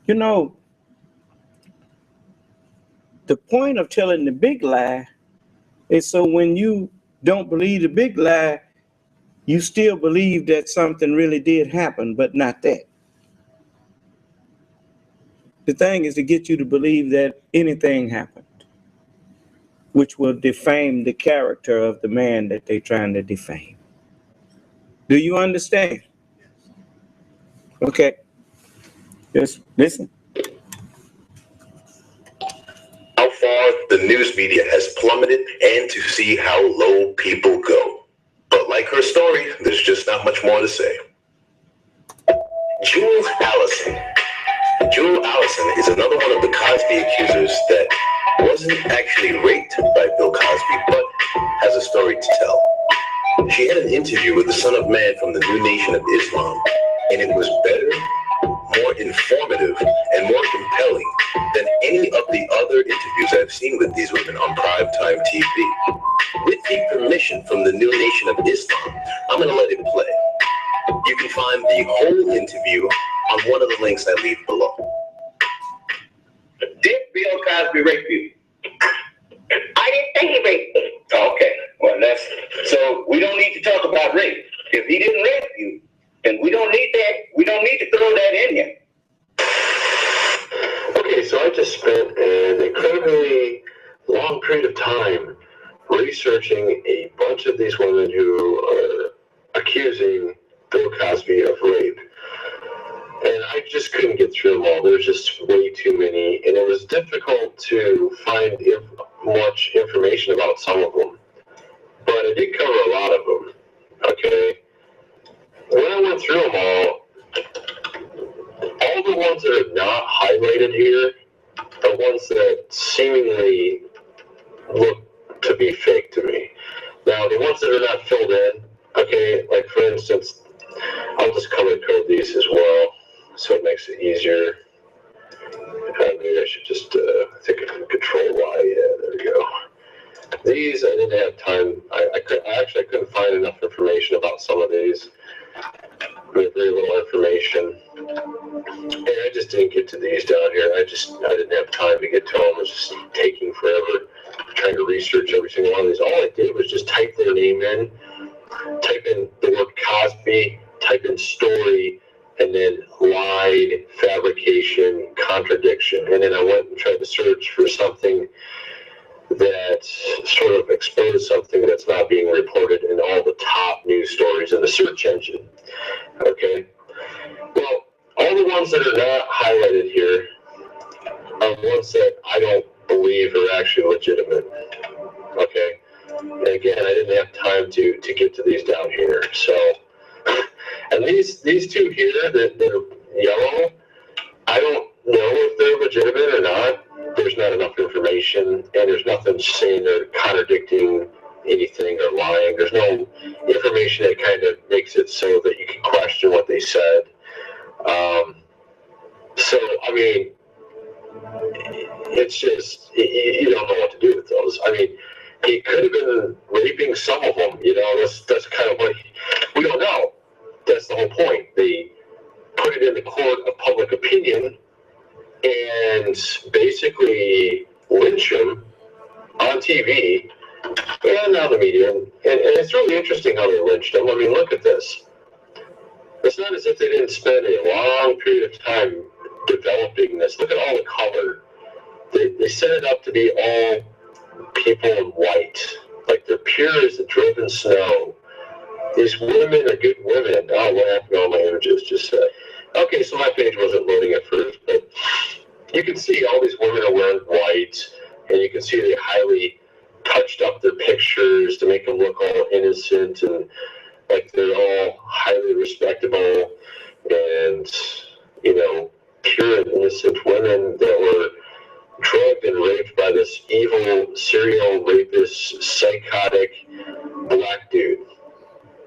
S2: You know, the point of telling the big lie is so when you don't believe the big lie, you still believe that something really did happen, but not that. The thing is to get you to believe that anything happened, which will defame the character of the man that they're trying to defame. Do you understand? Okay. Just listen.
S13: How far the news media has plummeted and to see how low people go. But like her story, there's just not much more to say. Jewel Allison. Jewel Allison is another one of the Cosby accusers that wasn't actually raped by Bill Cosby, but has a story to tell. She had an interview with the Son of Man from the New Nation of Islam, and it was better, more informative, and more compelling than any of the other interviews I've seen with these women on primetime TV. With the permission from the New Nation of Islam, I'm going to let it play. You can find the whole interview on one of the links I leave below.
S1: Did Bill Cosby rape you?
S17: I didn't say he raped me.
S1: Okay, well so we don't need to talk about rape. If he didn't rape you, then we don't need to throw that in here.
S11: Okay, so I just spent an incredibly long period of time researching a bunch of these women who are accusing Bill Cosby of rape. And I just couldn't get through them all. There's just way too many. And it was difficult to find much information about some of them. But I did cover a lot of them. Okay? When I went through them all the ones that are not highlighted here are ones that seemingly look to be fake to me. Now, the ones that are not filled in, okay, like for instance, I'll just color code these as well, so it makes it easier. Maybe I should just take a Control Y. Yeah, there we go. These I didn't have time. I I couldn't find enough information about some of these. Very little information. And I just didn't get to these down here. I didn't have time to get to them. It was just taking forever trying to research every single one of these. All I did was just type their name in, type in the word Cosby, type in story, and then lied, fabrication, contradiction. And then I went and tried to search for something that sort of exposed something that's not being reported in all the top news stories in the search engine. Okay. Well, all the ones that are not highlighted here are ones that I don't believe are actually legitimate. Okay. And again, I didn't have time to get to these down here. So, and these two here that are yellow, I don't know if they're legitimate or not. There's not enough information, and there's nothing saying they're contradicting anything or lying. There's no information that kind of makes it so that you can question what they said. So, I mean, it's just, you don't know what to do with those. I mean, he could have been raping some of them, you know, that's kind of what, we don't know. That's the whole point. They put it in the court of public opinion and basically lynch him on TV and on the media. And it's really interesting how they lynched him. I mean, look at this. It's not as if they didn't spend a long period of time developing this. Look at all the color. They set it up to be all people in white, like they're pure as the driven snow. These women are good women. Oh, what happened to all my images? Just okay, so my page wasn't loading at first, but you can see all these women are wearing white, and you can see they highly touched up their pictures to make them look all innocent and like they're all highly respectable and, you know, pure and innocent women that were drugged and raped by this evil serial rapist, psychotic black dude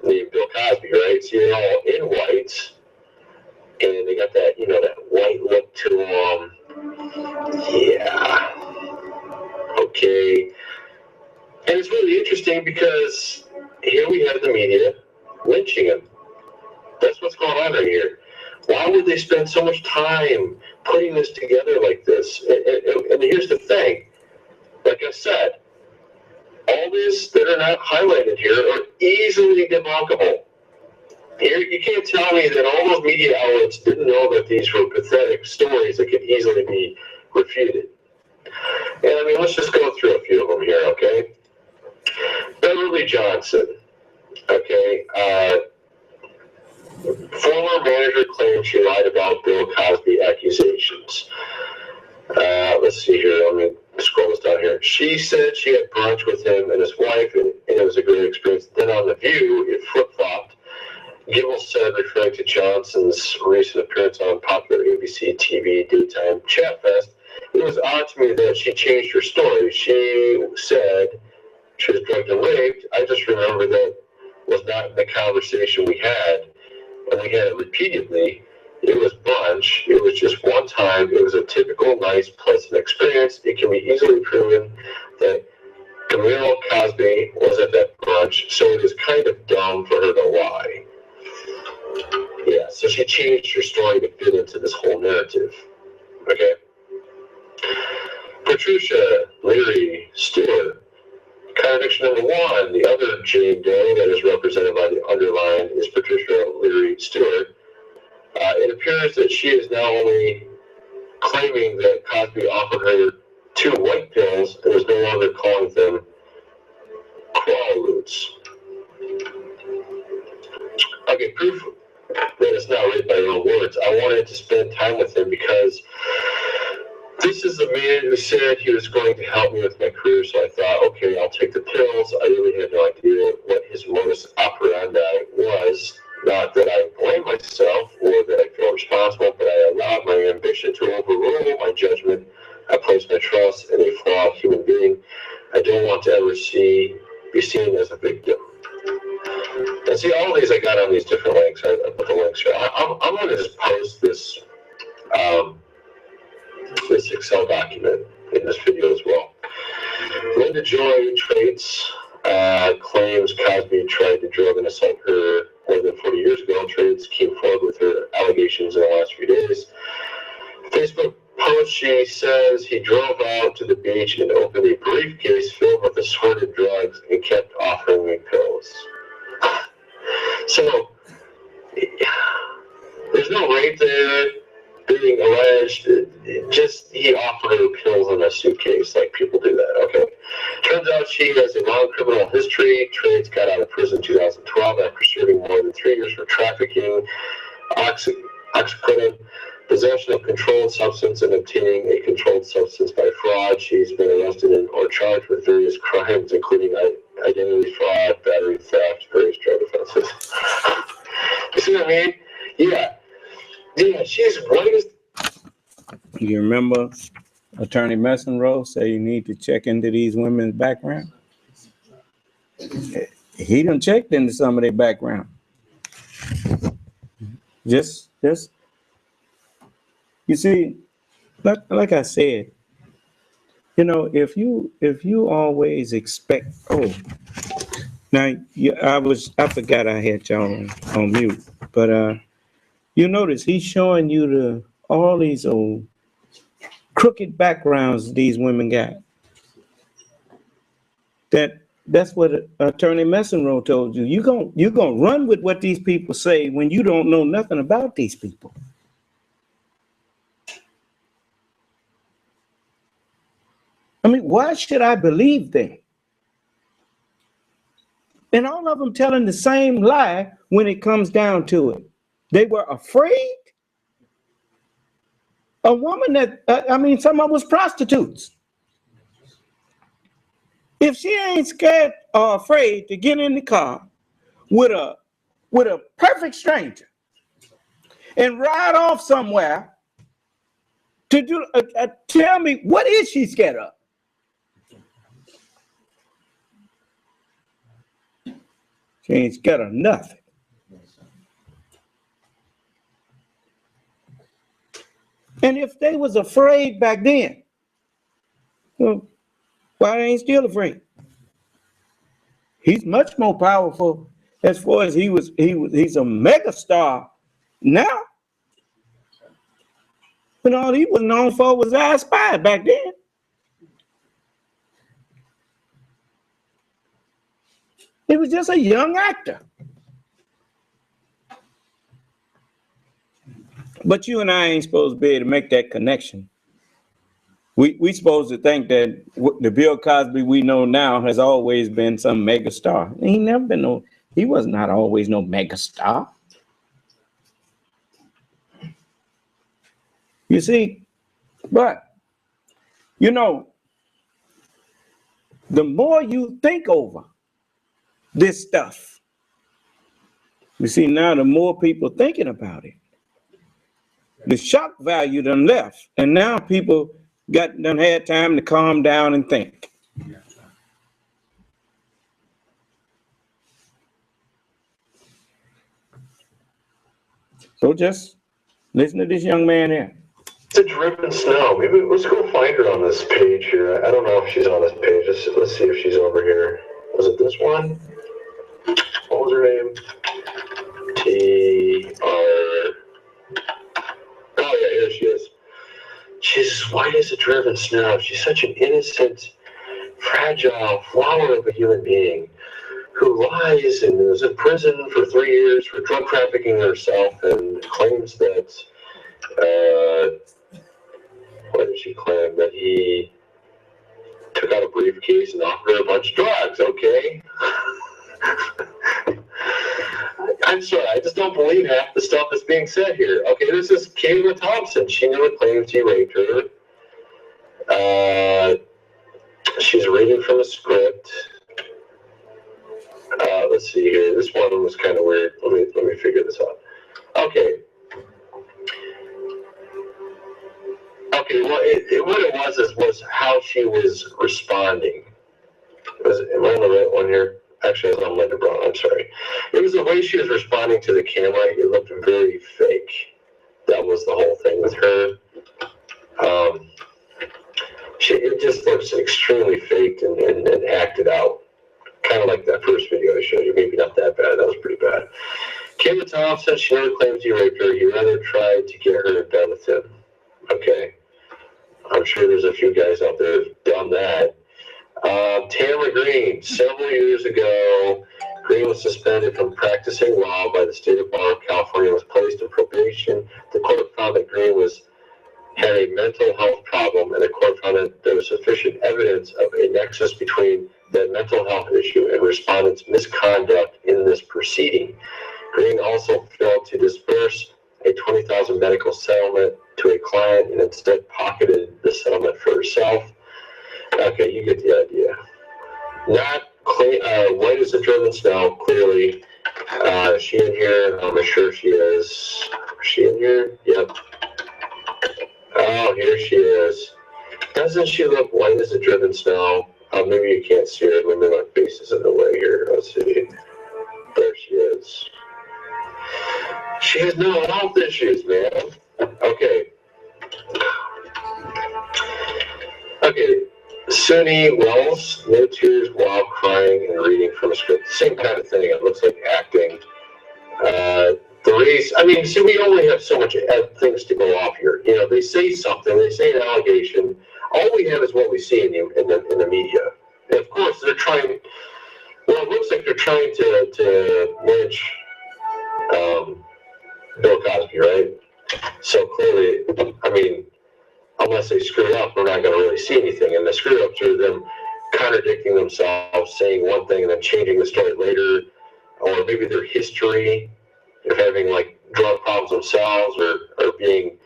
S11: named Bill Cosby, right? So you're all in white, and they got that, you know, that white look to them. Yeah. Okay. And it's really interesting because here we have the media lynching him. That's what's going on right here. Why would they spend so much time putting this together like this? And here's the thing. Like I said, all these that are not highlighted here are easily debunkable. Here, you can't tell me that all those media outlets didn't know that these were pathetic stories that could easily be refuted. And I mean, let's just go through a few of them here, okay? Beverly Johnson, okay? Former manager claims she lied about Bill Cosby accusations. Let's see here. Let me scroll this down here. She said she had brunch with him and his wife, and it was a great experience. Then on The View, it flip-flopped. Gibble said, referring to Johnson's recent appearance on popular ABC TV daytime chat fest, it was odd to me that she changed her story. She said she was drugged and raped. I just remember that was not the conversation we had, and we had it repeatedly. It was brunch. It was just one time. It was a typical, nice, pleasant experience. It can be easily proven that Bill Cosby was at that brunch, so it is kind of dumb for her to lie. Yeah, so she changed her story to fit into this whole narrative. Okay. Patricia Leary Stewart. Contradiction number one, the other Jane Doe that is represented by the underline is Patricia Leary Stewart. It appears that she is now only claiming that Cosby offered her 2 white pills and is no longer calling them Quaaludes. Okay, proof that it's not right by her own words. I wanted to spend time with him because this is a man who said he was going to help me with my career, so I thought, okay, I'll take the pills. I really had no idea what his modus operandi was. Not that I blame myself or that I feel responsible, but I allowed my ambition to overrule my judgment. I placed my trust in a flawed human being. I don't want to ever be seen as a victim. And see, all of these I got on these different links. I put the links here. I'm going to just post this this Excel document in this video as well. Linda Joy traits claims Cosby tried to drug and assault her more than 40 years ago. Trades came forward with her allegations in the last few days. Facebook post, she says he drove out to the beach and opened a briefcase filled with assorted drugs and kept offering me pills. So, there's no rape there being alleged. Just he offered her pills in a suitcase, like people do that. Okay. Turns out she has a long criminal history. Trades got out of prison in 2012 after serving more than 3 years for trafficking, oxycodone, possession of controlled substance, and obtaining a controlled substance by fraud. She's been arrested or charged with various crimes, including identity fraud, battery theft, various drug offenses. You see what I mean? Yeah. Yeah, she's white as...
S2: You remember Attorney Mesereau say you need to check into these women's background? He done checked into some of their background. Just, you see, like I said, you know, if you always expect, now I forgot I had y'all on mute, but you notice he's showing you all these old crooked backgrounds these women got. That's what Attorney Mesereau told you. You're gonna run with what these people say when you don't know nothing about these people. I mean, why should I believe them? And all of them telling the same lie when it comes down to it. They were afraid. A woman that, some of them was prostitutes. If she ain't scared or afraid to get in the car with a perfect stranger and ride off somewhere to do, tell me, what is she scared of? She ain't scared of nothing. And if they was afraid back then, well, why they ain't still afraid? He's much more powerful as far as he's a megastar now. But all he was known for was I Spy back then. He was just a young actor. But you and I ain't supposed to be able to make that connection. We supposed to think that the Bill Cosby we know now has always been some mega star. He was not always no mega star. You see, but, you know, the more you think over this stuff, you see now the more people thinking about it. The shock value done left, and now people done had time to calm down and think. So just listen to this young man here.
S11: It's a driven snow. Maybe let's go find her on this page here. I don't know if she's on this page. Let's see if she's over here. Was it this one? What was her name? TR. Oh yeah, here she is. She's as white as a driven snow. She's such an innocent, fragile flower of a human being who lies and was in prison for 3 years for drug trafficking herself and claims that, what did she claim? That he took out a briefcase and offered her a bunch of drugs, okay? I'm sorry, I just don't believe half the stuff that's being said here. Okay, this is Kayla Thompson. She never claims he raped her. She's reading from a script. Let's see here. This one was kind of weird. Let me figure this out. Okay. Okay, well, what it was how she was responding. Am I on the right one here? Actually, I'm on Linda Brown. I'm sorry. It was the way she was responding to the camera. It looked very fake. That was the whole thing with her. It just looks extremely faked and acted out. Kind of like that first video I showed you. Maybe not that bad. That was pretty bad. Kayla Thompson, she never claims he raped her. He rather tried to get her in bed with him. Okay. I'm sure there's a few guys out there who've done that. Tamara Green, several years ago, Green was suspended from practicing law by the State of Bar of California and was placed in probation. The court found that Green had a mental health problem, and the court found that there was sufficient evidence of a nexus between that mental health issue and respondent's misconduct in this proceeding. Green also failed to disperse a $20,000 medical settlement to a client and instead pocketed the settlement for herself. Okay, you get the idea. Not white as the driven snow, clearly. Is she in here? I'm sure she is. Is she in here? Yep. Oh, here she is. Doesn't she look white as the driven snow? Oh, maybe you can't see her. Maybe my face is in the way here. Let's see. There she is. She has no health issues, man. Okay. Okay. Suni Wells, no tears while crying and reading from a script. Same kind of thing. It looks like acting. I mean, see, we only have so much things to go off here. You know, they say something, they say an allegation. All we have is what we see in the media. And of course, they're trying. Well, it looks like they're trying to lynch Bill Cosby, right? So clearly, I mean, unless they screw up, we're not going to really see anything. And the screw ups are them contradicting themselves, saying one thing and then changing the story later, or maybe their history of having like drug problems themselves or being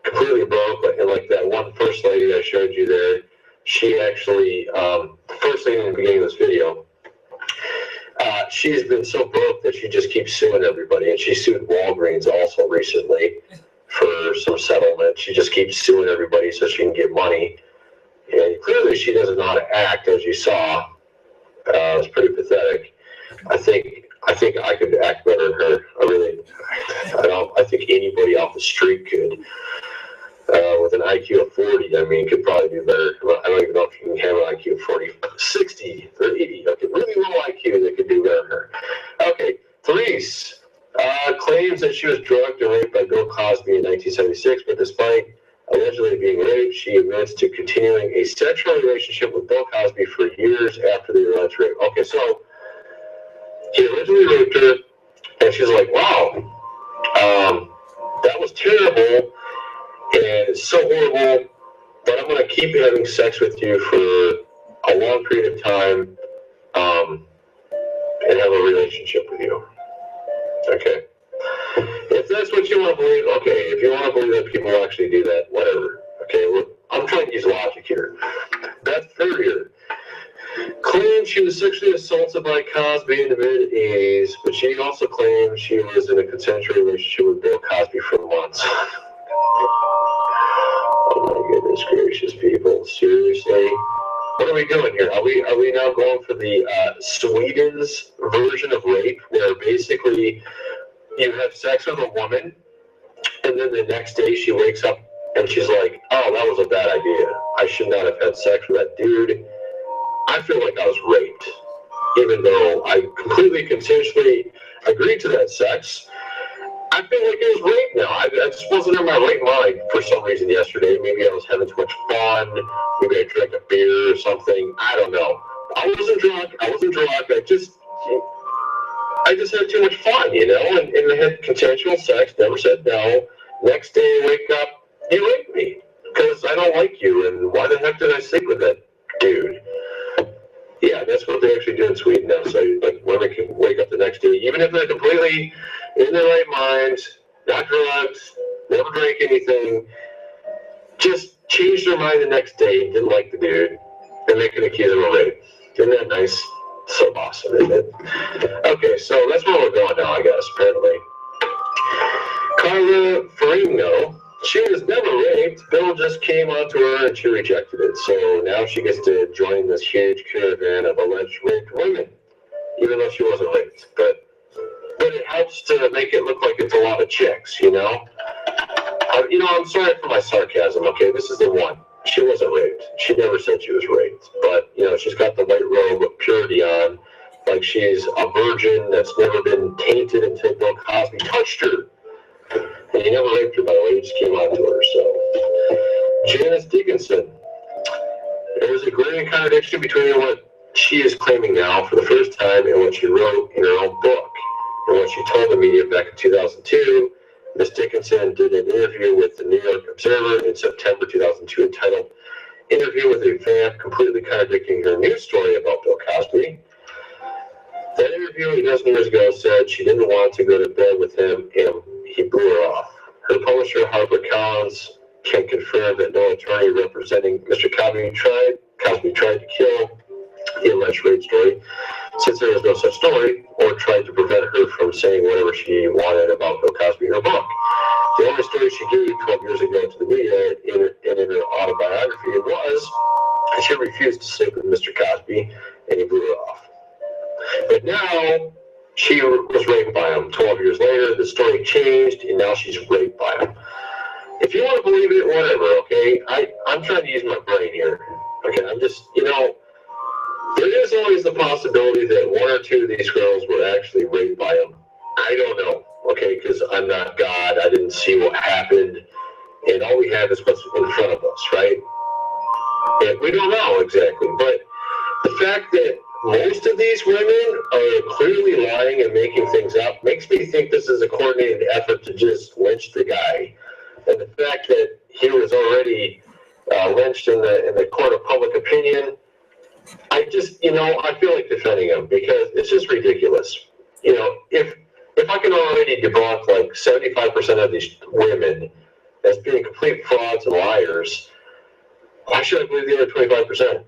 S11: completely broke. And like that one first lady I showed you there, she actually, first lady in the beginning of this video, she's been so broke that she just keeps suing everybody. And she sued Walgreens also recently for some settlement. She just keeps suing everybody so she can get money. And clearly she doesn't know how to act, as you saw. It's pretty pathetic. I think I could act better than her. I think anybody off the street could. With an IQ of 40, I mean, could probably do better. I don't even know if you can have an IQ of 40, 60 or 80. Okay, really low IQ that could do better than her. Okay, Therese claims that she was drugged and raped by Bill Cosby in 1976, but despite allegedly being raped, she admits to continuing a sexual relationship with Bill Cosby for years after the alleged rape. Okay, so he allegedly raped her, and she's like, wow, that was terrible. And it's so horrible, but I'm going to keep having sex with you for a long period of time and have a relationship with you. Okay. If that's what you want to believe, okay. If you want to believe that people actually do that, whatever. Okay, I'm trying to use logic here. Beth Ferrier claimed she was sexually assaulted by Cosby in the mid-80s, but she also claimed she was in a consensual relationship with Bill Cosby for months. Oh my goodness gracious, people! Seriously, what are we doing here? Are we now going for the Sweden's version of rape, where basically you have sex with a woman, and then the next day she wakes up and she's like, "Oh, that was a bad idea. I should not have had sex with that dude." I feel like I was raped, even though I completely consensually agreed to that sex. I feel like it was rape now. I just wasn't in my right mind for some reason yesterday. Maybe I was having too much fun. Maybe I drank a beer or something. I don't know. I wasn't drunk. I just had too much fun, you know, and I had consensual sex, never said no. Next day I wake up, you raped me because I don't like you, and why the heck did I sleep with that dude? Yeah, that's what they actually do in Sweden now. So like women can wake up the next day, even if they're completely in their right minds, not drugs, never drank anything, just change their mind the next day, didn't like the dude, and they can accuse him of rape. Isn't that nice? So awesome, isn't it? Okay, so that's where we're going now, I guess, apparently. Carla Ferrigno, she was never raped. Bill just came onto her and she rejected it. So now she gets to join this huge caravan of alleged raped women, even though she wasn't raped. But it helps to make it look like it's a lot of chicks, you know? I'm sorry for my sarcasm, okay? This is the one. She wasn't raped. She never said she was raped. But, she's got the white robe of purity on, like she's a virgin that's never been tainted until Bill Cosby touched her. And he never raped her, by the way, he just came on to her. So, Janice Dickinson. There's a glaring contradiction between what she is claiming now for the first time and what she wrote in her own book. And what she told the media back in 2002, Ms. Dickinson did an interview with the New York Observer in September 2002 entitled Interview with a Fan, completely contradicting her news story about Bill Cosby. That interview a dozen years ago said she didn't want to go to bed with him and he blew her off. Her publisher, HarperCollins, can confirm that no attorney representing Mr. Cosby tried to kill the alleged rape story, since there was no such story, or tried to prevent her from saying whatever she wanted about Bill Cosby in her book. The only story she gave 12 years ago to the media in her autobiography was that she refused to sleep with Mr. Cosby and he blew her off. But now she was raped by him. 12 years later, the story changed and now she's raped by him. If you want to believe it, whatever, okay? I'm trying to use my brain here. Okay, I'm just, there is always the possibility that one or two of these girls were actually raped by him. I don't know, okay, because I'm not God. I didn't see what happened. And all we have is what's in front of us, right? And we don't know exactly. But the fact that most of these women are clearly lying and making things up makes me think this is a coordinated effort to just lynch the guy. And the fact that he was already lynched in the court of public opinion, I just, I feel like defending him because it's just ridiculous. If I can already debunk like 75% of these women as being complete frauds and liars, why should I believe the other 25%?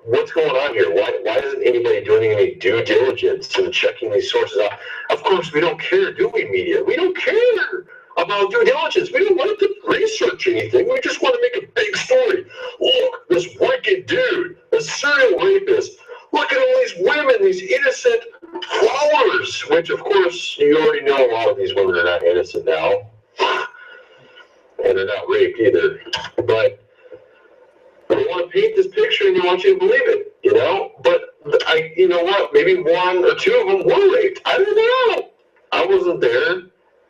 S11: What's going on here? Why isn't anybody doing any due diligence and checking these sources out? Of course, we don't care, do we, media? We don't care about due diligence. We don't want to research anything. We just want to make a big story. Look, this wicked dude, a serial rapist. Look at all these women, these innocent flowers, which, of course, you already know a lot of these women are not innocent now. And they're not raped either. But they want to paint this picture and they want you to believe it, But you know what? Maybe one or two of them were raped. I don't know. I wasn't there.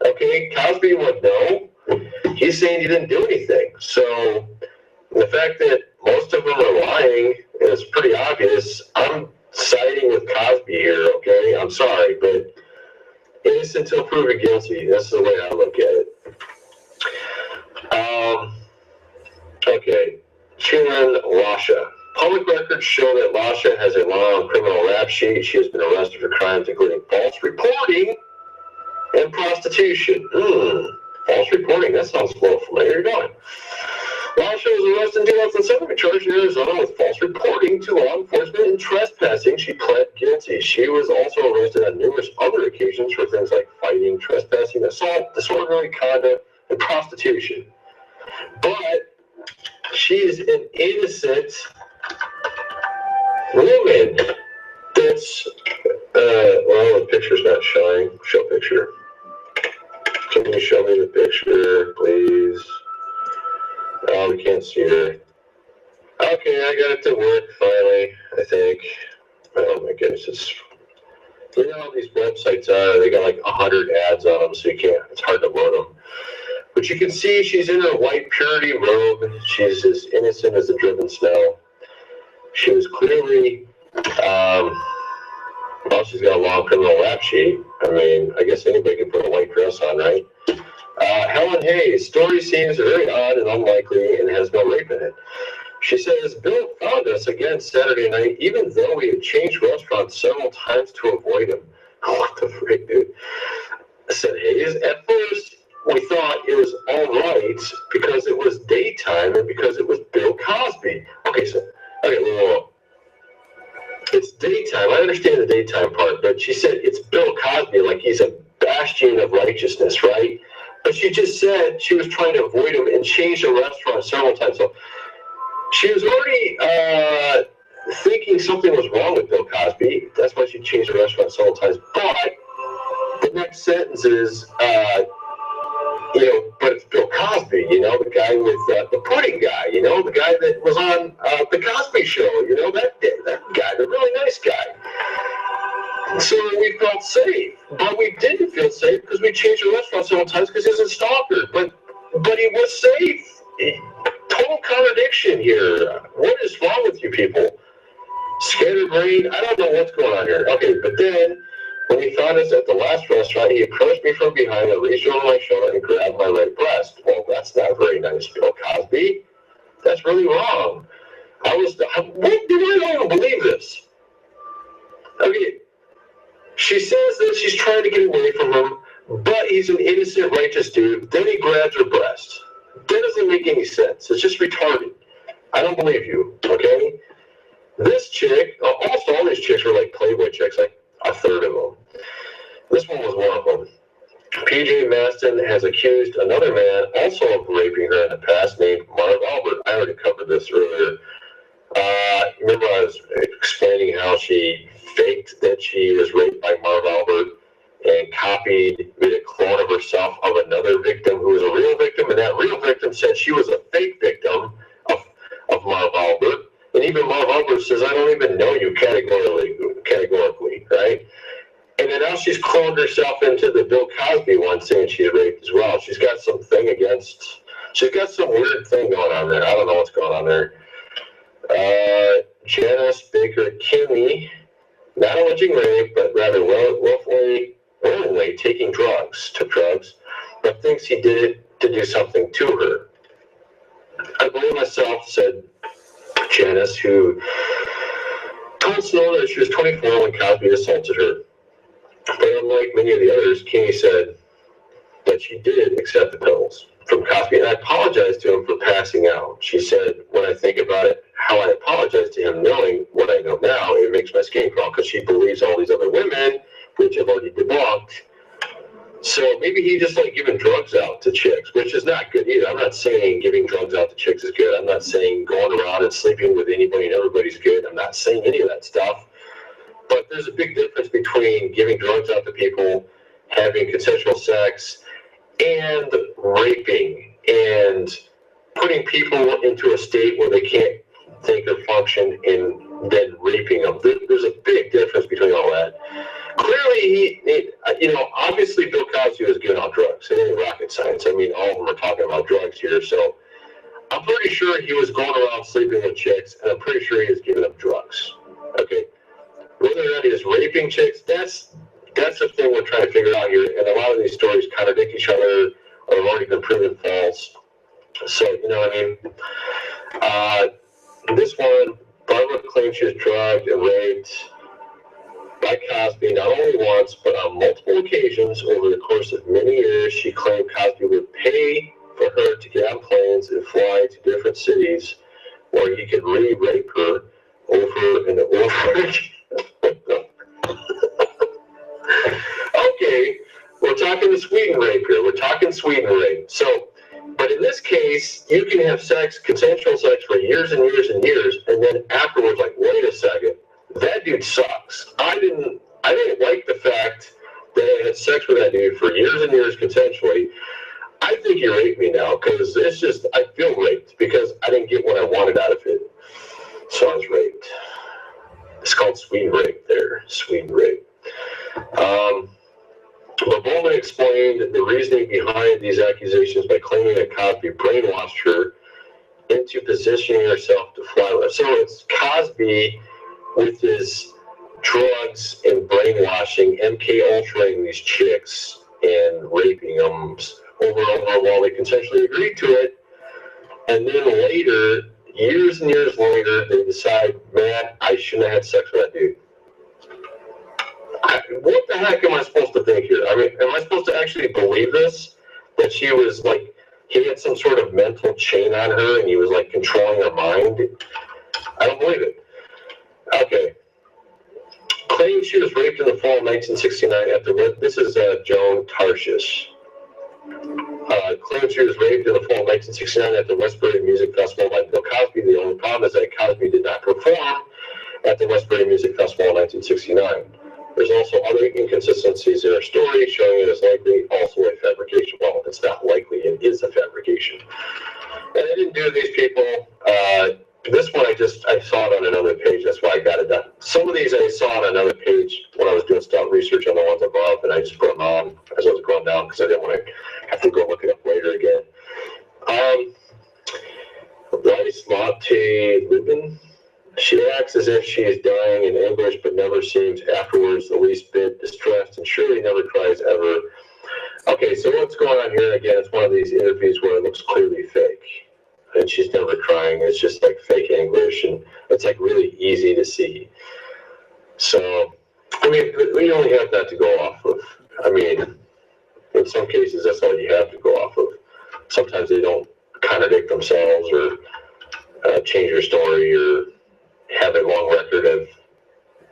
S11: Okay, Cosby would know. He's saying he didn't do anything. So the fact that most of them are lying is pretty obvious. I'm siding with Cosby here, okay? I'm sorry, but innocent until proven guilty. That's the way I look at it. Okay. Chiran Lasha. Public records show that Lasha has a long criminal rap sheet. She has been arrested for crimes including false reporting and prostitution. False reporting, that sounds a little familiar. You're going. Lasha was arrested in 2007 charged in Arizona with false reporting to law enforcement and trespassing. She pled guilty. She was also arrested on numerous other occasions for things like fighting, trespassing, assault, disorderly conduct, and prostitution. But she's an innocent woman. That's, well, the picture's not showing. Show picture. Can you show me the picture, please? Oh, we can't see her. Okay, I got it to work finally, I think. Oh my goodness, you know how these websites are, they got like 100 ads on them, so it's hard to load them. But you can see she's in her white purity robe. She's as innocent as the driven snow. She was clearly, well, she's got a long criminal rap sheet. I mean, I guess anybody can put a white dress on, right? Helen Hayes, story seems very odd and unlikely and has no rape in it. She says, Bill found us again Saturday night, even though we had changed restaurants several times to avoid him. What the frick, dude? Said Hayes. At first, we thought it was all right because it was daytime and because it was Bill Cosby. Okay, whoa. It's daytime. I understand the daytime part, but she said it's Bill Cosby, like he's a bastion of righteousness, right? But she just said she was trying to avoid him and changed the restaurant several times. So she was already thinking something was wrong with Bill Cosby. That's why she changed the restaurant several times. But the next sentence is, but it's Bill Cosby, the guy with the pudding guy, the guy that was on the Cosby Show, that guy, the really nice guy. So we felt safe, but we didn't feel safe because we changed the restaurant several times because he's a stalker. But he was safe. Total contradiction here. What is wrong with you people? Scattered brain. I don't know what's going on here. Okay, but then when he found us at the last restaurant, he approached me from behind and reached over my shoulder and grabbed my right breast. Well, that's not very nice, Bill Cosby. That's really wrong. What did I don't believe this? Okay. She says that she's trying to get away from him, but he's an innocent, righteous dude. Then he grabs her breast. That doesn't make any sense. It's just retarded. I don't believe you, okay? This chick, almost all these chicks were like Playboy chicks, like a third of them. This one was one of them. PJ Maston has accused another man also of raping her in the past named Marv Albert. I already covered this earlier. Remember I was explaining how she faked that she was raped by Marv Albert and made a clone of herself of another victim who was a real victim, and that real victim said she was a fake victim of Marv Albert. And even Marv Albert says, I don't even know you categorically, right? And then now she's cloned herself into the Bill Cosby one, saying she's raped as well. She's got some weird thing going on there. I don't know what's going on there. Janice Baker Kinney, not alleging rape, but rather willfully taking drugs, but thinks he did it to do something to her. I believe myself, said Janice, who told Snow that she was 24 when Cosby assaulted her. But unlike many of the others, Kinney said that she did accept the pills from Cosby, and I apologized to him for passing out. She said, when I think about it, how I apologize to him, knowing what I know now, it makes my skin crawl, because she believes all these other women, which have already debunked. So maybe he just like giving drugs out to chicks, which is not good either. I'm not saying giving drugs out to chicks is good. I'm not saying going around and sleeping with anybody and everybody's good. I'm not saying any of that stuff. But there's a big difference between giving drugs out to people, having consensual sex, and raping, and putting people into a state where they can't think or function, and then raping them. There's a big difference between all that. Clearly, obviously Bill Cosby was giving out drugs. It ain't rocket science. I mean, all of them are talking about drugs here, so I'm pretty sure he was going around sleeping with chicks, and I'm pretty sure he was giving them drugs. Okay? Whether or not he was raping chicks, that's the thing we're trying to figure out here, and a lot of these stories contradict each other or have already been proven false. So, you know what I mean? This one, Barbara claims she was drugged and raped by Cosby not only once, but on multiple occasions over the course of many years. She claimed Cosby would pay for her to get on planes and fly to different cities where he could re-rape her over and over again. Okay, we're talking the Sweden rape here. We're talking Sweden rape. So, but in this case, you can have sex, consensual sex for years and years and years, and then afterwards, like, wait a second, that dude sucks. I didn't like the fact that I had sex with that dude for years and years consensually. I think he raped me now, because it's just, I feel raped, because I didn't get what I wanted out of it. So I was raped. It's called Sweden rape there, Sweden rape. But Bowman explained the reasoning behind these accusations by claiming that Cosby brainwashed her into positioning herself to fly with. So it's Cosby with his drugs and brainwashing, MK Ultraing these chicks and raping them over and over while they consensually agreed to it. And then later, years and years later, they decide, man, I shouldn't have had sex with that dude. What the heck am I supposed to think here? I mean, am I supposed to actually believe this? That she was like, he had some sort of mental chain on her and he was like controlling her mind? I don't believe it. Okay. Claims she was raped in the fall of 1969 at the, this is Joan Tarshish. Claims she was raped in the fall of 1969 at the Westbury Music Festival by Bill Cosby. The only problem is that Cosby did not perform at the Westbury Music Festival in 1969. There's also other inconsistencies in her story showing it is likely also a fabrication. Well, it's not likely, it is a fabrication. And I didn't do these people. This one I saw it on another page, that's why I got it done. some of these I saw on another page when I was doing stuff research on the ones above, and I just put them on as I was going down because I didn't want to have to go look it up later again. Rice Latte Lubin. She acts as if she is dying in anguish, but never seems afterwards the least bit distressed, and surely never cries ever. Okay, so what's going on here again? It's one of these interviews where it looks clearly fake, and she's never crying. It's just like fake anguish, and it's like really easy to see. So, I mean, we only have that to go off of. I mean, in some cases, that's all you have to go off of. Sometimes they don't contradict themselves or change their story or have a long record of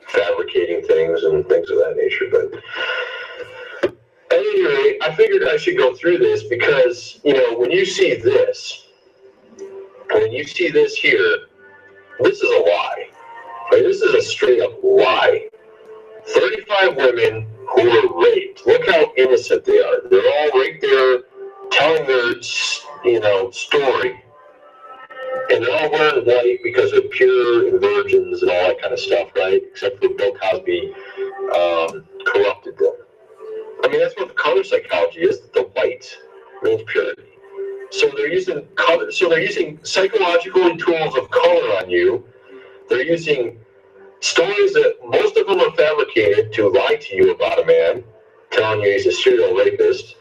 S11: fabricating things and things of that nature. But at any rate, I figured I should go through this because, you know, when you see this here, this is a lie. Right? This is a straight up lie. 35 women who were raped. Look how innocent they are. They're all right there telling their, you know, story. And they're all wearing white because they're pure and virgins and all that kind of stuff, right? Except for Bill Cosby corrupted them. I mean, that's what the color psychology is. The white means purity. So they're using color. So they're using psychological tools of color on you. They're using stories that most of them are fabricated to lie to you about a man, telling you he's a serial rapist.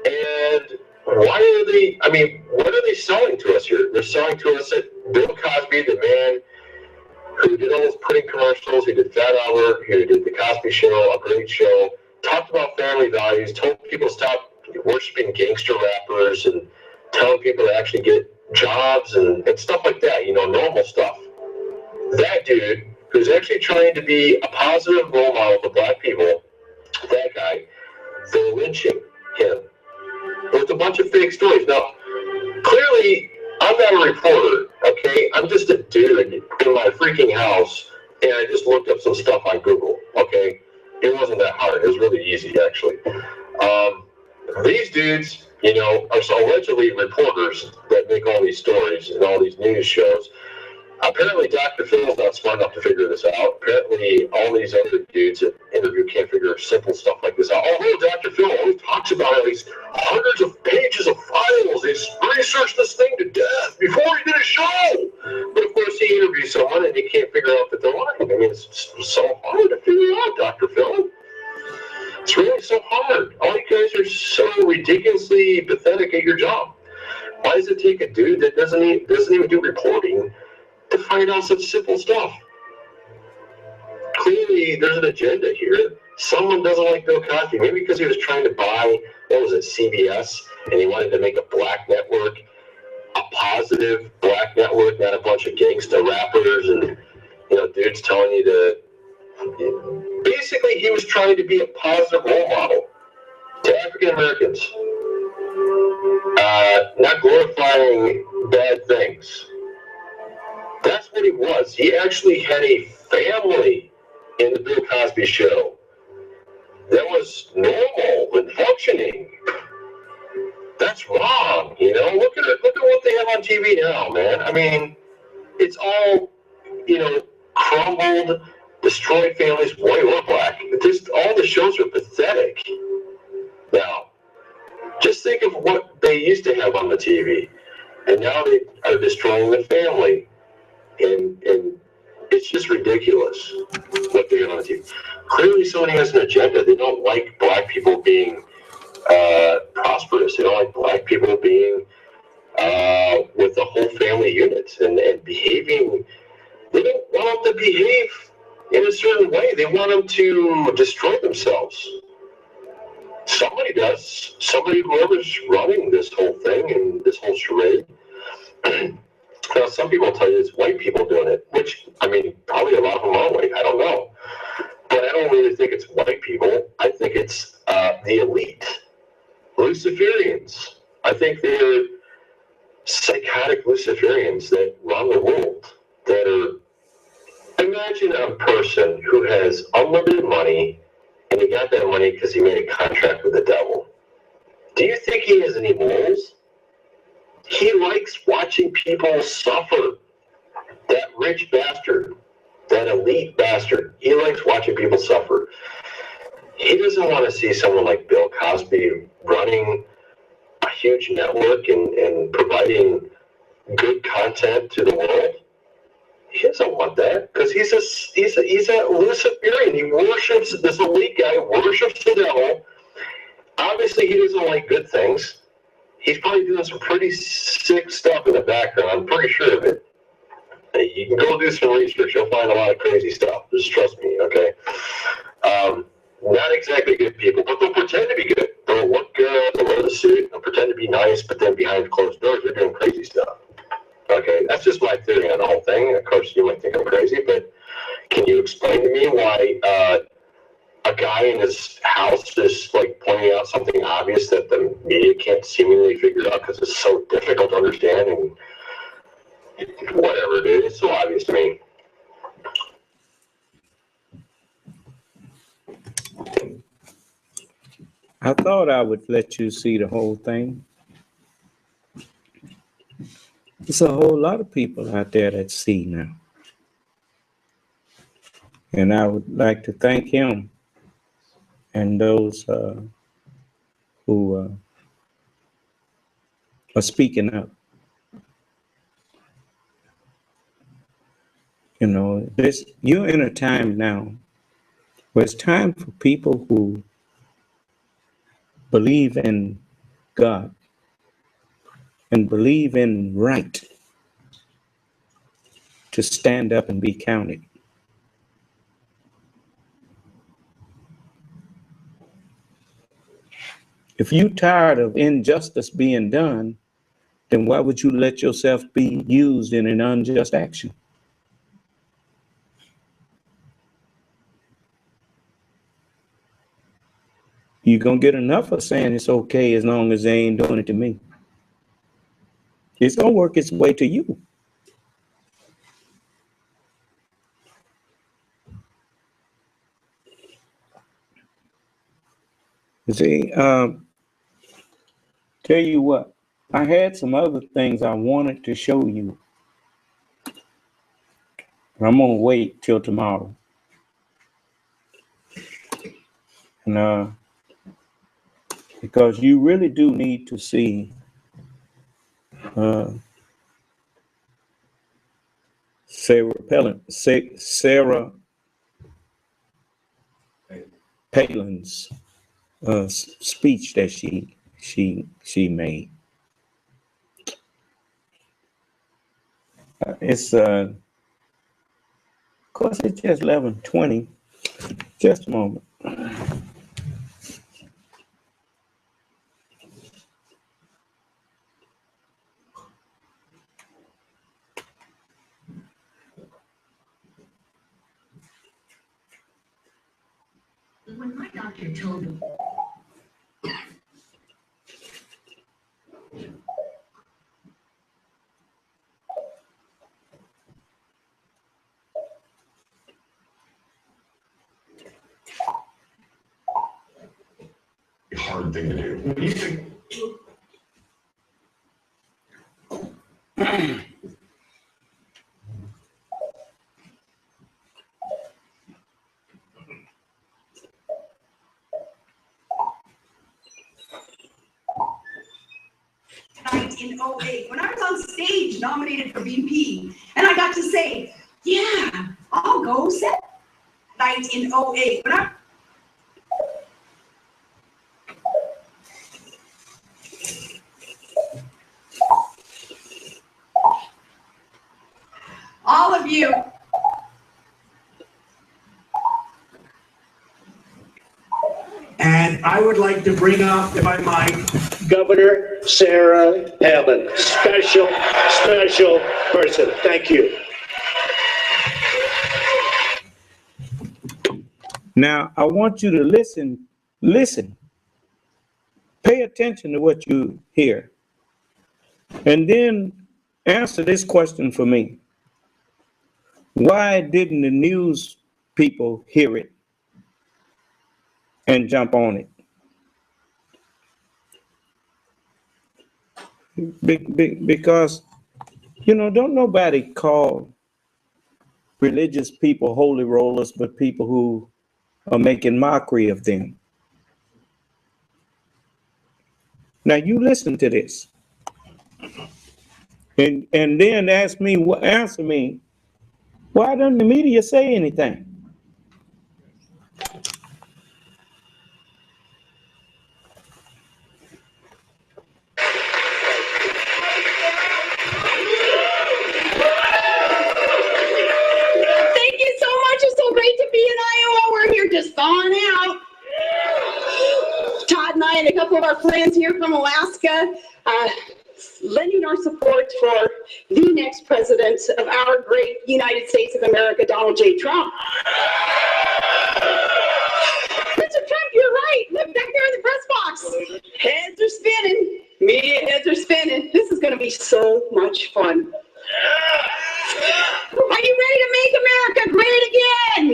S11: And why are they, I mean, what are they selling to us here? They're selling to us that Bill Cosby, the man who did all those pudding commercials, who did Fat Hour, who did The Cosby Show, a great show, talked about family values, told people to stop worshiping gangster rappers and telling people to actually get jobs and stuff like that, you know, normal stuff. That dude, who's actually trying to be a positive role model for black people, that guy, they're lynching him with a bunch of fake stories. Now, clearly, I'm not a reporter, okay? I'm just a dude in my freaking house, and I just looked up some stuff on Google, okay? It wasn't that hard. It was really easy, actually. These dudes, you know, are so allegedly reporters that make all these stories and all these news shows. Apparently, Dr. Phil's not smart enough to figure this out. Apparently, all these other dudes that interview can't figure simple stuff like this out. Although Dr. Phil always talks about all these hundreds of pages of files. He's researched this thing to death before he did a show. But of course, he interviews someone and he can't figure out that they're lying. I mean, it's so hard to figure out, Dr. Phil. It's really so hard. All you guys are so ridiculously pathetic at your job. Why does it take a dude that doesn't even do reporting to find out such simple stuff? Clearly, there's an agenda here. Someone doesn't like Bill Cosby. Maybe because he was trying to buy, what was it, CBS, and he wanted to make a black network, a positive black network, not a bunch of gangsta rappers and, you know, dudes telling you to. Basically, he was trying to be a positive role model to African Americans, not glorifying bad things. That's what he was. He actually had a family in the Bill Cosby Show that was normal and functioning. That's wrong, you know. Look at what they have on TV now, man. I mean, it's all, you know, crumbled, destroyed families, white or black. Just all the shows are pathetic. Now, just think of what they used to have on the TV, and now they are destroying the family. And it's just ridiculous what they have on the TV. Clearly, somebody has an agenda. They don't like black people being prosperous. They don't like black people being with the whole family unit and behaving. They don't want them to behave in a certain way. They want them to destroy themselves. Somebody does. Somebody, whoever's running this whole thing and this whole charade. Now, some people tell you it's white people doing it, which, I mean, probably a lot of them are white. I don't know. But I don't really think it's white people. I think it's the elite. Luciferians. I think they're psychotic Luciferians that run the world. That are. Imagine a person who has unlimited money, and he got that money because he made a contract with the devil. Do you think he has any morals? He likes watching people suffer. That rich bastard That elite bastard. He likes watching people suffer. He doesn't want to see someone like Bill Cosby running a huge network and providing good content to the world. He doesn't want that because he's a Luciferian. He worships, this elite guy worships the devil. Obviously, he doesn't like good things. He's probably doing some pretty sick stuff in the background. I'm pretty sure of it. You can go do some research. You'll find a lot of crazy stuff. Just trust me, okay? Not exactly good people, but they'll pretend to be good. They'll look good, they'll wear the suit, they'll pretend to be nice, but then behind closed doors, they're doing crazy stuff. Okay, that's just my theory on the whole thing. Of course, you might think I'm crazy, but can you explain to me why a guy in his house is like pointing out something obvious that the media can't seemingly figure out because it's so difficult to understand and whatever, dude. It's so obvious to me.
S2: I thought I would let you see the whole thing. There's a whole lot of people out there that see now. And I would like to thank him and those who are speaking up. You know, you're in a time now where it's time for people who believe in God and believe in right to stand up and be counted. If you're tired of injustice being done, then why would you let yourself be used in an unjust action? You're going to get enough of saying it's okay as long as they ain't doing it to me. It's going to work its way to you. You see, tell you what, I had some other things I wanted to show you. But I'm going to wait till tomorrow. And because you really do need to see Sarah Palin's speech that she made. It's of course it's just 11:20. Just a moment.
S18: When my doctor told me
S6: hard thing to do.
S18: in 08, when I was on stage nominated for VP, and I got to say, yeah, I'll go set night in 08. When all of you.
S8: And I would like to bring up, if I might, Governor Sarah Palin, special person. Thank you.
S2: Now, I want you to listen. Pay attention to what you hear. And then answer this question for me. Why didn't the news people hear it and jump on it? Because, don't nobody call religious people holy rollers, but people who are making mockery of them. Now you listen to this, and then answer me, why doesn't the media say anything?
S18: Thank you so much. It's so great to be in Iowa. We're here just thawing out. Todd and I and a couple of our friends here from Alaska, lending our support for the next president of our great United States of America, Donald J. Trump. Mr. Trump, you're right. Look back there in the press box. Heads are spinning. Media heads are spinning. This is going to be so much fun. Are you ready to make America great again?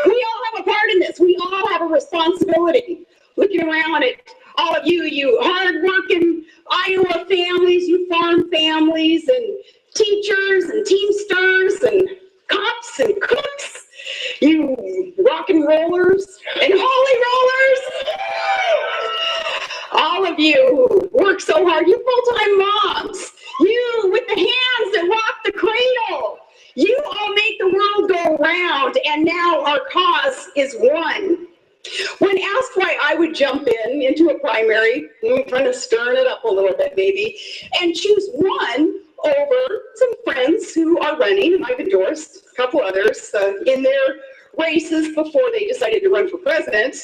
S18: We all have a part in this. We all have a responsibility. Looking around at all of you, you hard-working Iowa families, you farm families, and teachers and teamsters and cops and cooks, you rock and rollers and holy rollers. All of you who work so hard, you full-time moms, you with the hands that rock the cradle, you all make the world go round, and now our cause is won. When asked why I would jump into a primary, I'm trying to stir it up a little bit maybe, and choose one over some friends who are running, and I've endorsed a couple others in their races before they decided to run for president,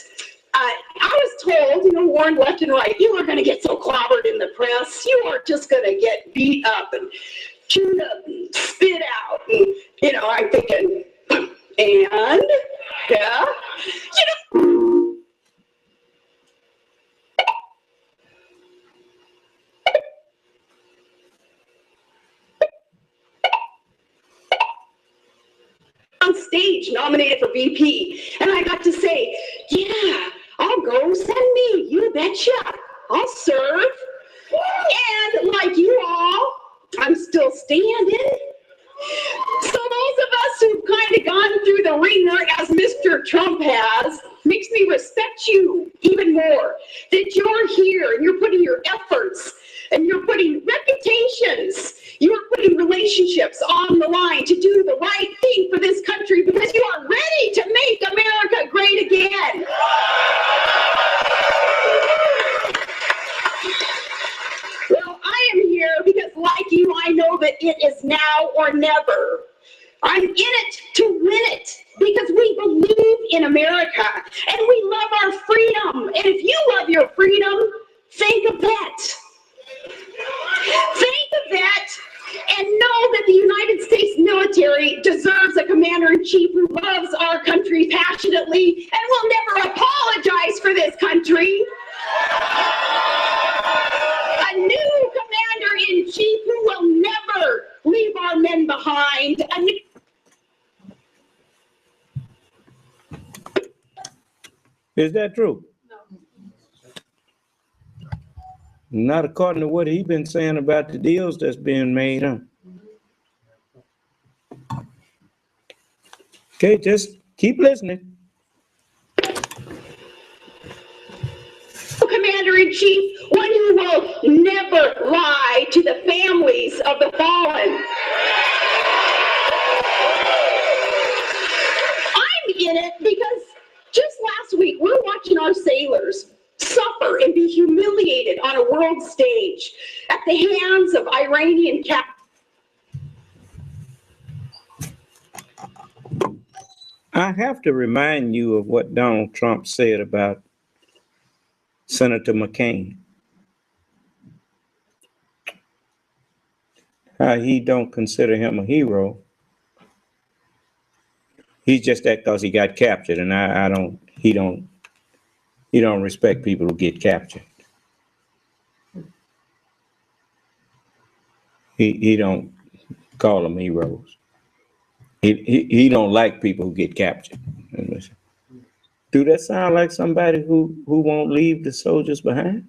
S18: I was told, warned left and right, you are going to get so clobbered in the press, you are just going to get beat up and chewed up and spit out. And, I'm thinking, and, yeah, on stage nominated for VP, and I got to say, yeah, I'll go, send me, you betcha, I'll serve. And like you all, I'm still standing. So those of us who've kind of gone through the ringer as Mr. Trump has, makes me respect you even more. That you're here and you're putting your efforts and you're putting reputations, you're putting relationships on the line to do the right thing for this country because you are ready to make America great again. Well, I am here because, like you, I know that it is now or never. I'm in it to win it because we believe in America and we love our freedom. And if you love your freedom, think of that. Think of that and know that the United States military deserves a commander-in-chief who loves our country passionately and will never apologize for this country. A new commander-in-chief who will never leave our men behind.
S2: Is that true? No. Not according to what he's been saying about the deals that's being made, huh? Okay, just keep listening.
S18: Commander-in-chief, one who will never lie to the families of the fallen. I'm in it because just last week, we're watching our sailors suffer and be humiliated on a world stage at the hands of Iranian captors.
S2: I have to remind you of what Donald Trump said about Senator McCain. How he don't consider him a hero. He's just that because he got captured, and he don't respect people who get captured. He don't call them heroes. He don't like people who get captured. Do that sound like somebody who won't leave the soldiers behind?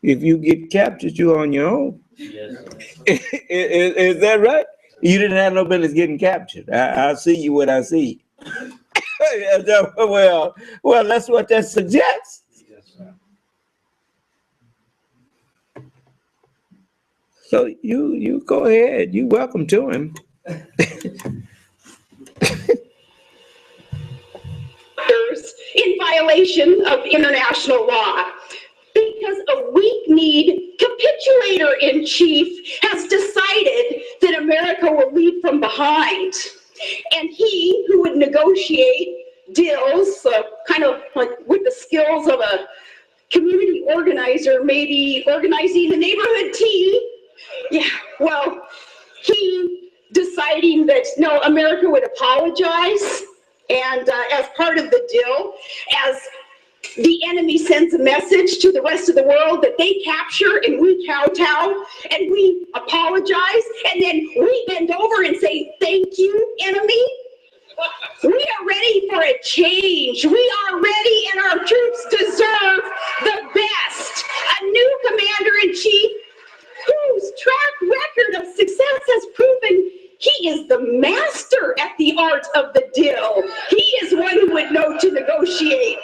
S2: If you get captured, you're on your own.
S19: Yes, sir.
S2: Is that right? You didn't have no business getting captured. I see you what I see. well, that's what that suggests.
S19: Yes, sir.
S2: So you go ahead. You welcome to him.
S18: In violation of international law, because a weak-kneed capitulator-in-chief has decided that America will lead from behind. And he who would negotiate deals, kind of like with the skills of a community organizer, maybe organizing the neighborhood tea, yeah, well, he deciding that, no, America would apologize, and as part of the deal, as the enemy sends a message to the rest of the world that they capture and we kowtow and we apologize, and then we bend over and say, thank you, enemy. We are ready for a change. We are ready, and our troops deserve the best. A new commander-in-chief whose track record of success has proven he is the master at the art of the deal. He is one who would know to negotiate.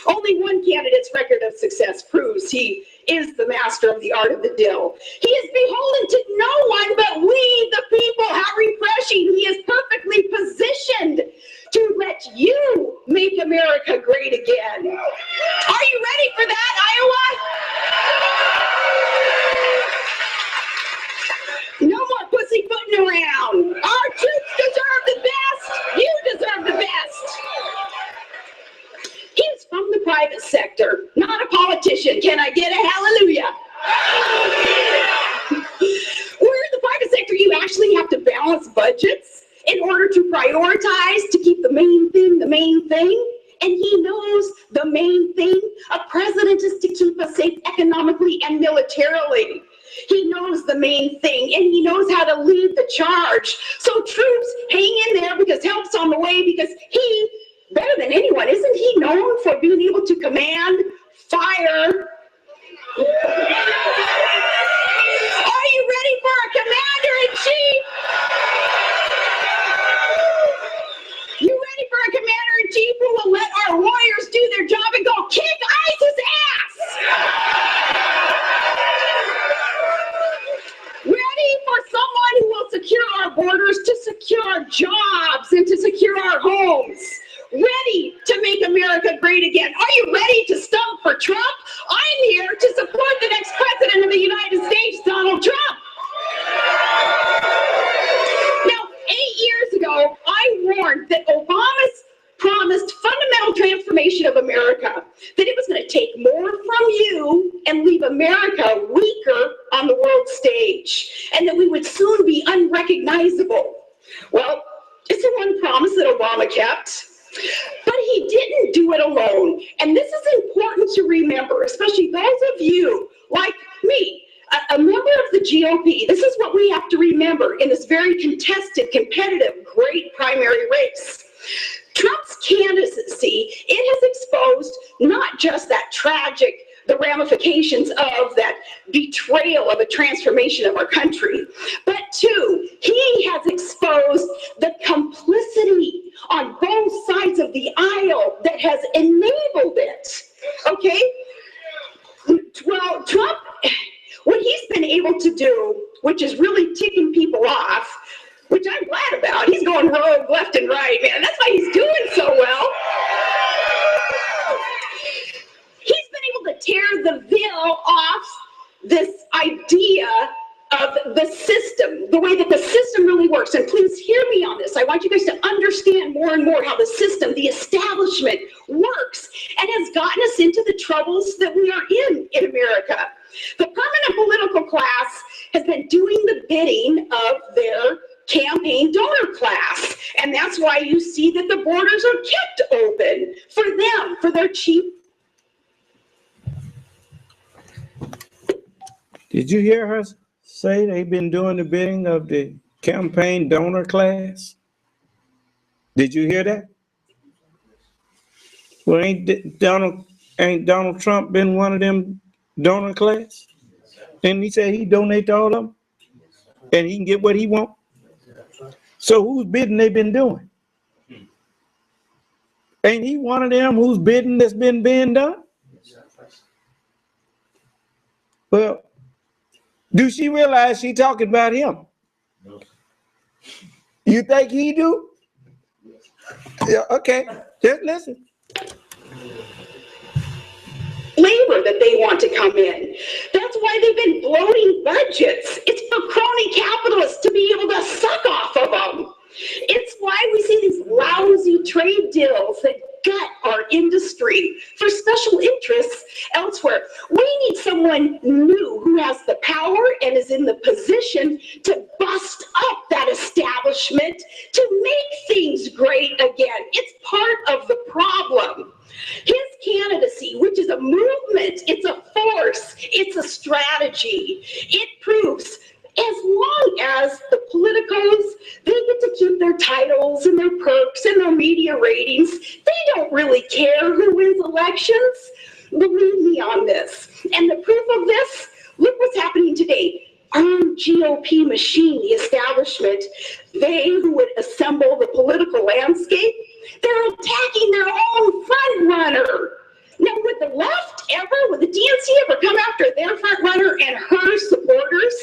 S18: Only one candidate's record of success proves he is the master of the art of the deal. He is beholden to no one but we, the people. How refreshing. He is perfectly positioned to let you make America great again. Are you ready for that, Iowa? No more pussyfooting around. Our troops deserve the best. You deserve the best. He's from the private sector, not a politician. Can I get a hallelujah? Where in the private sector, you actually have to balance budgets in order to prioritize, to keep the main thing the main thing. And he knows the main thing. A president is to keep us safe economically and militarily. He knows the main thing, and he knows how to lead the charge. So troops, hang in there because help's on the way, because he, better than anyone, isn't he known for being able to command fire? Are you ready for a commander-in-chief? You ready for a commander-in-chief who will let our warriors do their job and go kick ISIS ass? Ready for someone who will secure our borders, to secure our jobs, and to secure our homes? Ready to make America great again? Are you ready to stump for Trump? I'm here to support the next president of the United States, Donald Trump. Now, 8 years ago, I warned that Obama's promised fundamental transformation of America, that it was going to take more from you and leave America weaker on the world stage, and that we would soon be unrecognizable. Well, it's the one promise that Obama kept. But he didn't do it alone. And this is important to remember, especially those of you like me, a member of the GOP. This is what we have to remember in this very contested, competitive, great primary race. Trump's candidacy, it has exposed not just that tragic, the ramifications of that betrayal of a transformation of our country, but two, he has exposed the complicity on both sides of the aisle that has enabled it. Okay? Well, Trump, what he's been able to do, which is really ticking people off, which I'm glad about. He's going rogue left and right, man. That's why he's doing so well. He's been able to tear the veil off this idea of the system, the way that the system really works. And please hear me on this. I want you guys to understand more and more how the system, the establishment, works and has gotten us into the troubles that we are in America. The permanent political class has been doing the bidding of their campaign donor class. And that's why you see that the borders are kept open for them, for their cheap.
S2: Did you hear her say they've been doing the bidding of the campaign donor class? Did you hear that? Well, ain't Donald Ain't Donald Trump been one of them donor class? And he said he donate to all of them and he can get what he want. So whose bidding they been doing? Ain't he one of them whose bidding that's been being done? Well, do she realize she talking about him? You think he do? Yeah, okay, just listen.
S18: Labor that they want to come in. That's why they've been bloating budgets. It's for crony capitalists to be able to suck off of them. It's why we see these lousy trade deals that gut our industry for special interests elsewhere. We need someone new who has the power and is in the position to bust up that establishment to make things great again. It's part of the problem. His candidacy, which is a movement, it's a force, it's a strategy. It proves as long as the politicos, they get to keep their titles and their perks and their media ratings, they don't really care who wins elections. Believe me on this. And the proof of this, look what's happening today. Our GOP machine, the establishment, they who would assemble the political landscape, they're attacking their own front runner. Now, would the left ever, would the DNC ever come after their front runner and her supporters?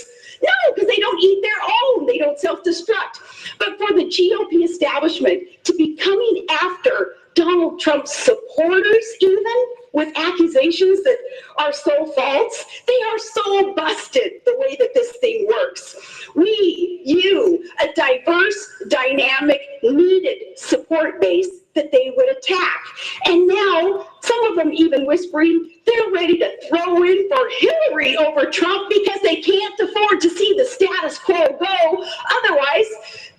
S18: No, because they don't eat their own. They don't self-destruct. But for the GOP establishment to be coming after Donald Trump's supporters, even with accusations that are so false, they are so busted the way that this thing works. We, you, a diverse, dynamic, needed support base that they would attack. And now, some of them even whispering they're ready to throw in for Hillary over Trump because they can't afford to see the status quo go. Otherwise,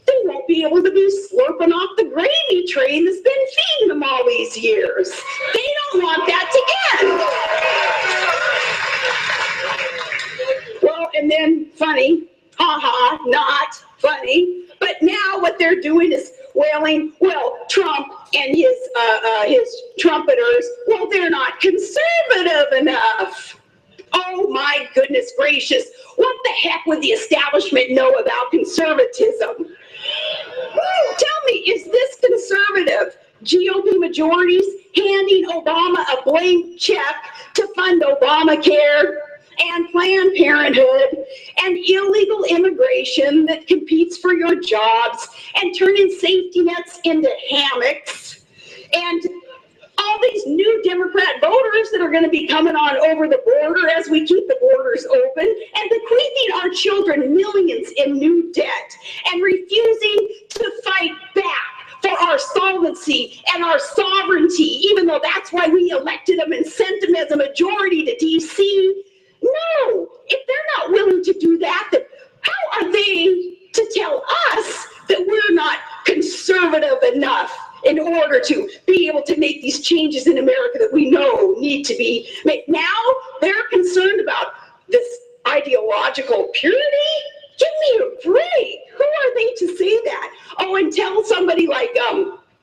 S18: they won't be able to be slurping off the gravy train that's been feeding them all these years. They don't want that to end. Well, and then funny, not funny, but now what they're doing is wailing, well, Trump and his trumpeters, well, they're not conservative enough. Oh my goodness gracious, what the heck would the establishment know about conservatism? Tell me, is this conservative? GOP majorities handing Obama a blank check to fund Obamacare and Planned Parenthood and illegal immigration that competes for your jobs and turning safety nets into hammocks and all these new Democrat voters that are going to be coming on over the border as we keep the borders open and bequeathing our children millions in new debt and refusing to fight back for our solvency and our sovereignty, even though that's why we elected them and sent them as a majority to D.C. No, if they're not willing to do that, then how are they to tell us that we're not conservative enough in order to be able to make these changes in America that we know need to be made? Now they're concerned about this ideological purity? Give me a break. Who are they to say that? Oh, and tell somebody like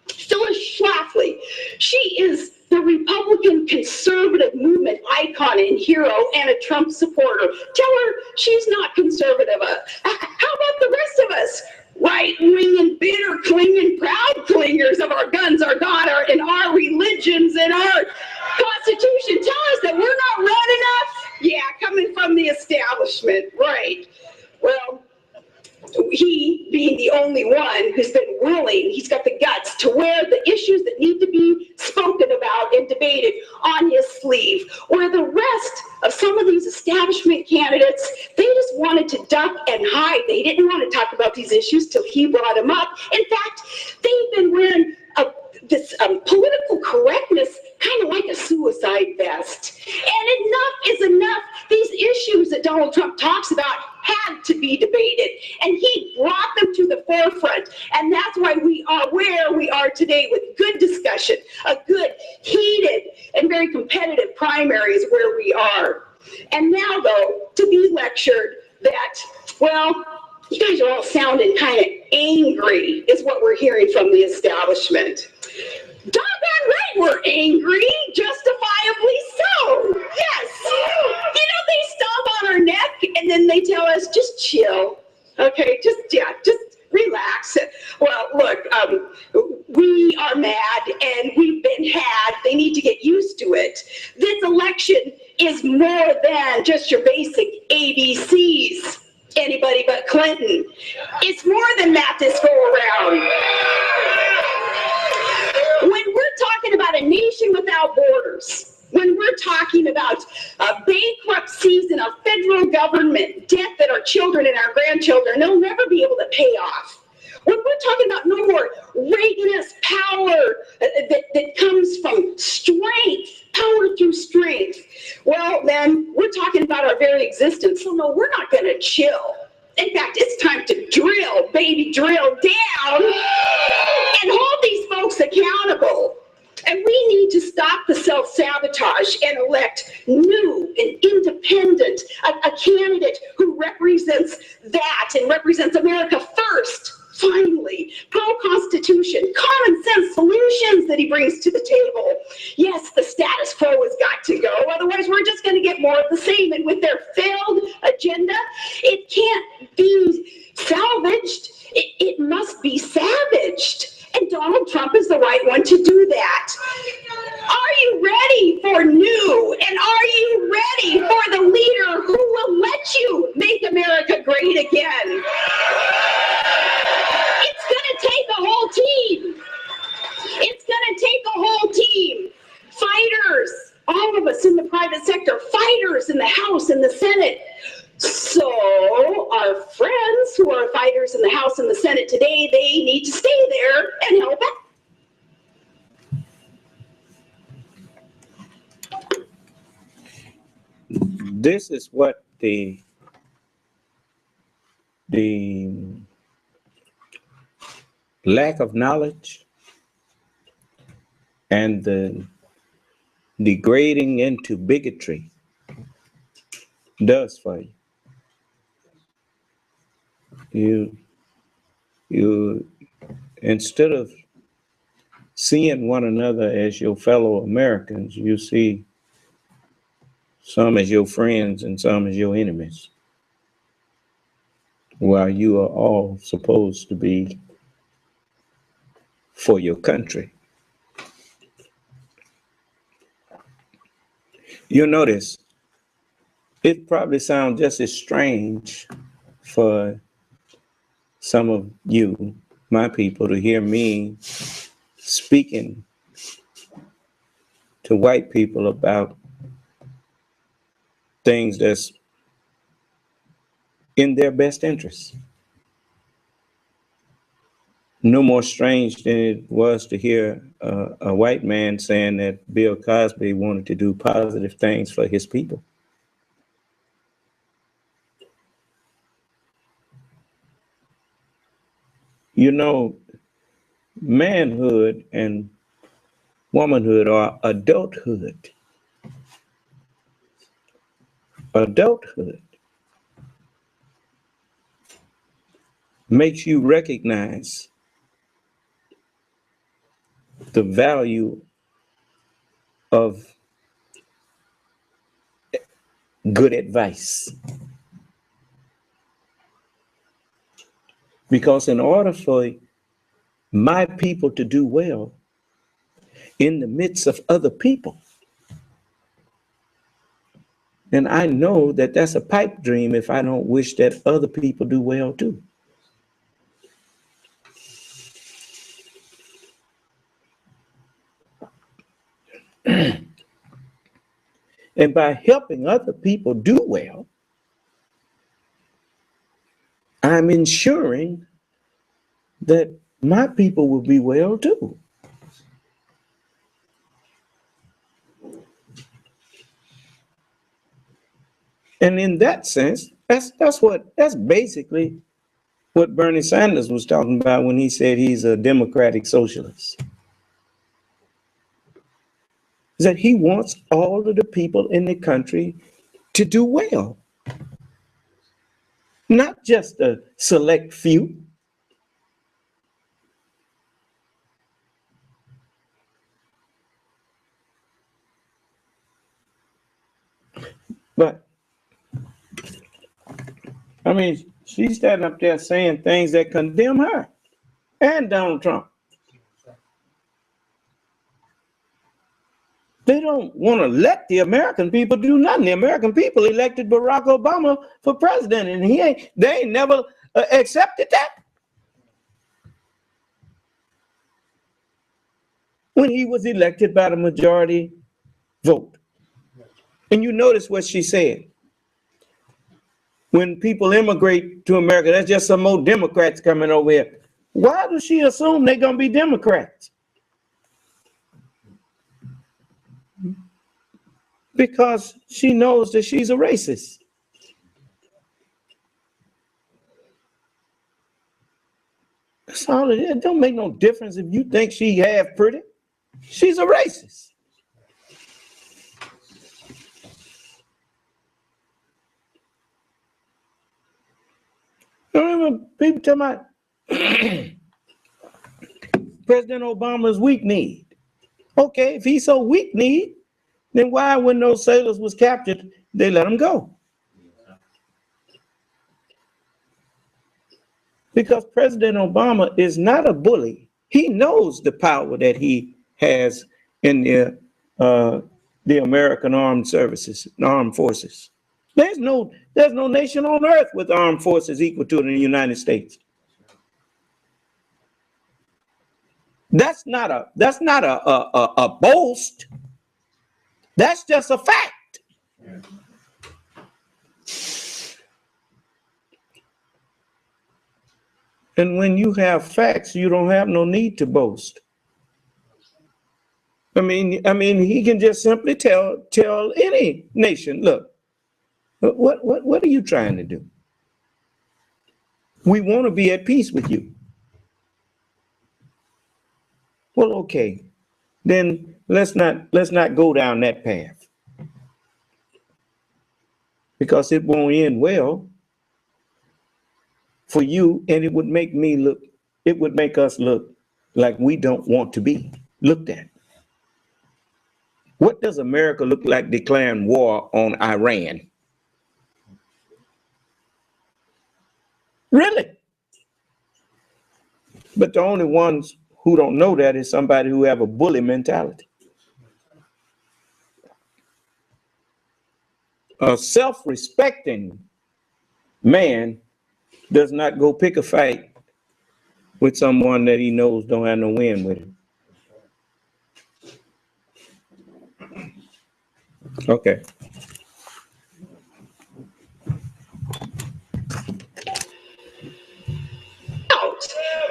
S18: Phyllis Schlafly. She is the Republican conservative movement icon and hero and a Trump supporter. Tell her she's not conservative. How about the rest of us? Right-wing and bitter clinging proud clingers of our guns, our God, and our religions and our Constitution. Tell us that we're not right enough? Yeah, coming from the establishment, right. Well, he being the only one who's been willing, he's got the guts to wear the issues that need to be spoken about and debated on his sleeve, where the rest of some of these establishment candidates, they just wanted to duck and hide. They didn't want to talk about these issues till he brought them up. In fact, they've been wearing this political correctness kind of like a suicide vest. And enough is enough. These issues that Donald Trump talks about had to be debated, and he brought them to the forefront. And that's why we are where we are today, with good discussion, a good, heated, and very competitive primary is where we are. And now, though, to be lectured that, well, you guys are all sounding kind of angry is what we're hearing from the establishment. Doggone right, we're angry, justifiably so. Yes. You know, they stomp on our neck and then they tell us, just chill. Okay, just relax. Well, look, we are mad and we've been had. They need to get used to it. This election is more than just your basic ABCs. Anybody but Clinton. It's more than that this go around. When we're talking about a nation without borders, when we're talking about bankruptcies in our federal government, debt that our children and our grandchildren, they'll never be able to pay off. When we're talking about no more Reaganist power that comes from strength, power through strength, well, then we're talking about our very existence. So no, we're not going to chill. In fact, it's time to drill, baby, drill down and hold these folks accountable. And we need to stop the self-sabotage and elect new and independent, a candidate who represents that and represents America first. Finally, pro-Constitution, common sense solutions that he brings to the table. Yes, the status quo has got to go. Otherwise, we're just going to get more of the same. And with their failed agenda, it can't be salvaged. It must be savaged. And Donald Trump is the right one to do that. Are you ready for new? And are you ready for the leader who will let you make America great again? It's going to take a whole team. It's going to take a whole team. Fighters, all of us in the private sector, fighters in the House and the Senate. So our friends who are fighters in the House and the Senate today, they need to stay there and help out.
S2: This is what the lack of knowledge and the degrading into bigotry does for you. You instead of seeing one another as your fellow Americans, you see some as your friends and some as your enemies, while you are all supposed to be for your country. You'll notice it probably sounds just as strange for some of you, my people, to hear me speaking to white people about things that's in their best interest. No more strange than it was to hear a white man saying that Bill Cosby wanted to do positive things for his people. You know, manhood and womanhood are adulthood. Adulthood makes you recognize the value of good advice. Because in order for my people to do well in the midst of other people, and I know that that's a pipe dream if I don't wish that other people do well too. And by helping other people do well, I'm ensuring that my people will be well too. And in that sense, that's basically what Bernie Sanders was talking about when he said he's a democratic socialist. Is that he wants all of the people in the country to do well. Not just a select few. But, I mean, she's standing up there saying things that condemn her and Donald Trump. They don't want to let the American people do nothing. The American people elected Barack Obama for president, and they ain't never accepted that. When he was elected by the majority vote. And you notice what she said. When people immigrate to America, that's just some more Democrats coming over here. Why does she assume they're going to be Democrats? Because she knows that she's a racist. That's all it is. It don't make no difference if you think she half pretty. She's a racist. I remember people talking about President Obama's weak-kneed. Okay, if he's so weak-kneed, then why, when those sailors was captured, they let them go? Because President Obama is not a bully. He knows the power that he has in the American armed forces. There's no nation on earth with armed forces equal to the United States. That's not a boast. That's just a fact. And when you have facts, you don't have no need to boast. I mean, he can just simply tell any nation, look, what are you trying to do? We want to be at peace with you. Well, okay, then let's not go down that path, because it won't end well for you, and it would make us look like we don't want to be looked at. What does America look like declaring war on Iran? Really? But the only ones who don't know that is somebody who have a bully mentality. A self-respecting man does not go pick a fight with someone that he knows don't have no win with him. Okay.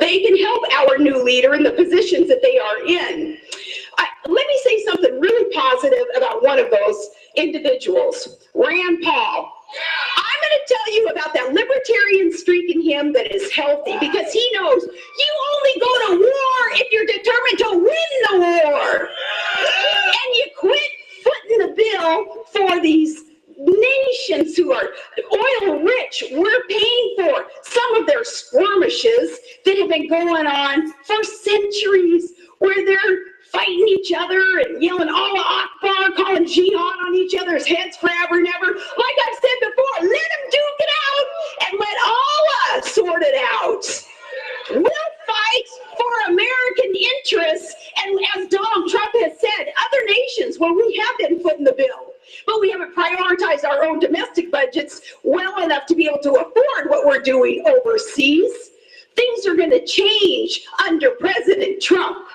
S18: They can help our new leader in the positions that they are in. Let me say something really positive about one of those individuals, Rand Paul. I'm going to tell you about that libertarian streak in him that is healthy, because he knows you only go to war if you're determined to win the war. And you quit footing the bill for these nations who are oil rich. We're paying for some of their skirmishes that have been going on for centuries, where they're fighting each other and yelling Allah Akbar, calling jihad on each other's heads forever and ever. Like I've said before, let them duke it out and let Allah sort it out. We'll fight for American interests, and as Donald Trump has said, other nations, well, we have been footing the bill, but we haven't prioritized our own domestic budgets well enough to be able to afford what we're doing overseas. Things are going to change under President Trump.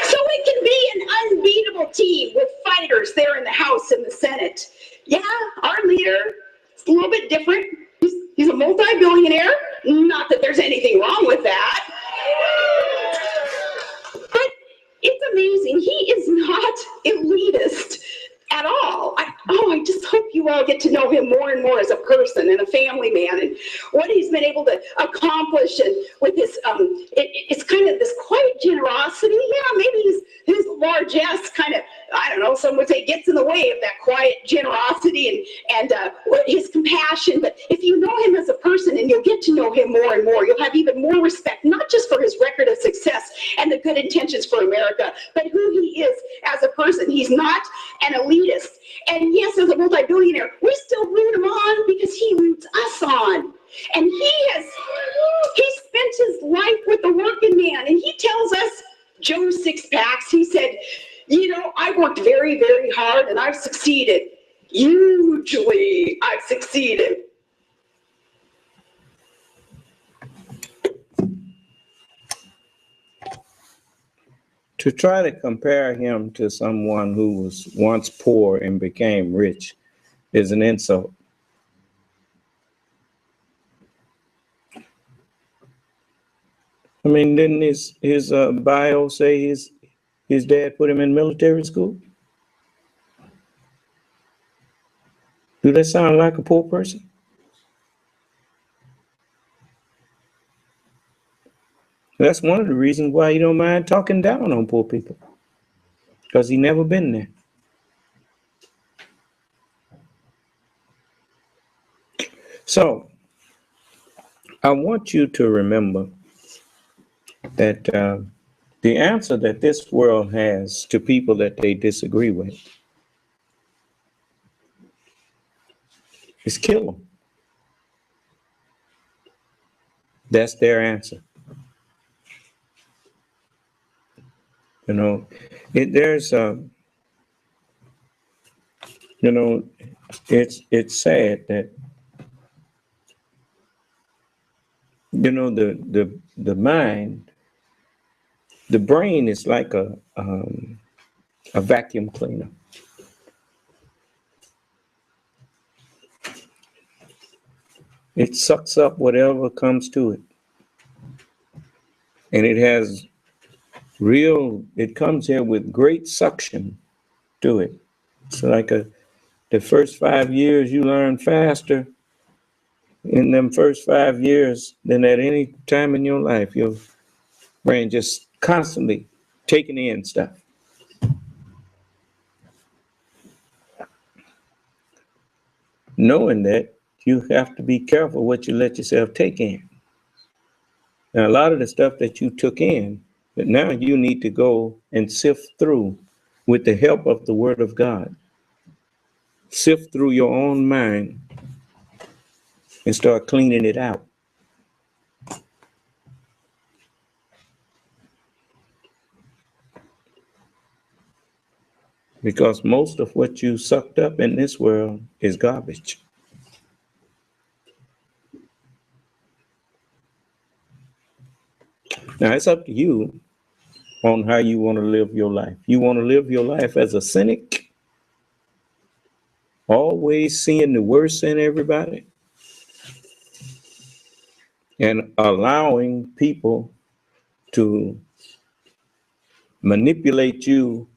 S18: So it can be an unbeatable team with fighters there in the House and the Senate. Yeah, our leader is a little bit different. He's a multi-billionaire. Not that there's anything wrong with that. But it's amazing. He is not elitist at all. I just hope you all get to know him more and more as a person and a family man, and what he's been able to accomplish, and with his it's kind of this quiet generosity. Yeah, maybe his largesse kind of I don't know, some would say gets in the way of that quiet generosity and his compassion. But if you know him as a person and you'll get to know him more and more, you'll have even more respect, not just for his record of success and the good intentions for America, but who he is as a person. He's not an elitist. And yes, as a multi-billionaire, we still root him on because he roots us on. And he spent his life with the working man. And he tells us, Joe Sixpacks, he said, you know, I worked very, very hard and I've succeeded. Hugely, I've succeeded.
S2: To try to compare him to someone who was once poor and became rich is an insult. I mean, didn't his bio say his dad put him in military school? Do that sound like a poor person? That's one of the reasons why you don't mind talking down on poor people, because he never been there. So I want you to remember that the answer that this world has to people that they disagree with is kill them. That's their answer. You know, there's you know, it's sad that, you know, the mind, the brain is like a vacuum cleaner. It sucks up whatever comes to it. And it has it comes here with great suction to it. It's like the first 5 years you learn faster in them first 5 years than at any time in your life. Your brain just constantly taking in stuff. Knowing that, you have to be careful what you let yourself take in. Now, a lot of the stuff that you took in, but now you need to go and sift through with the help of the Word of God. Sift through your own mind and start cleaning it out. Because most of what you sucked up in this world is garbage. Now, it's up to you on how you want to live your life. You want to live your life as a cynic, always seeing the worst in everybody, and allowing people to manipulate you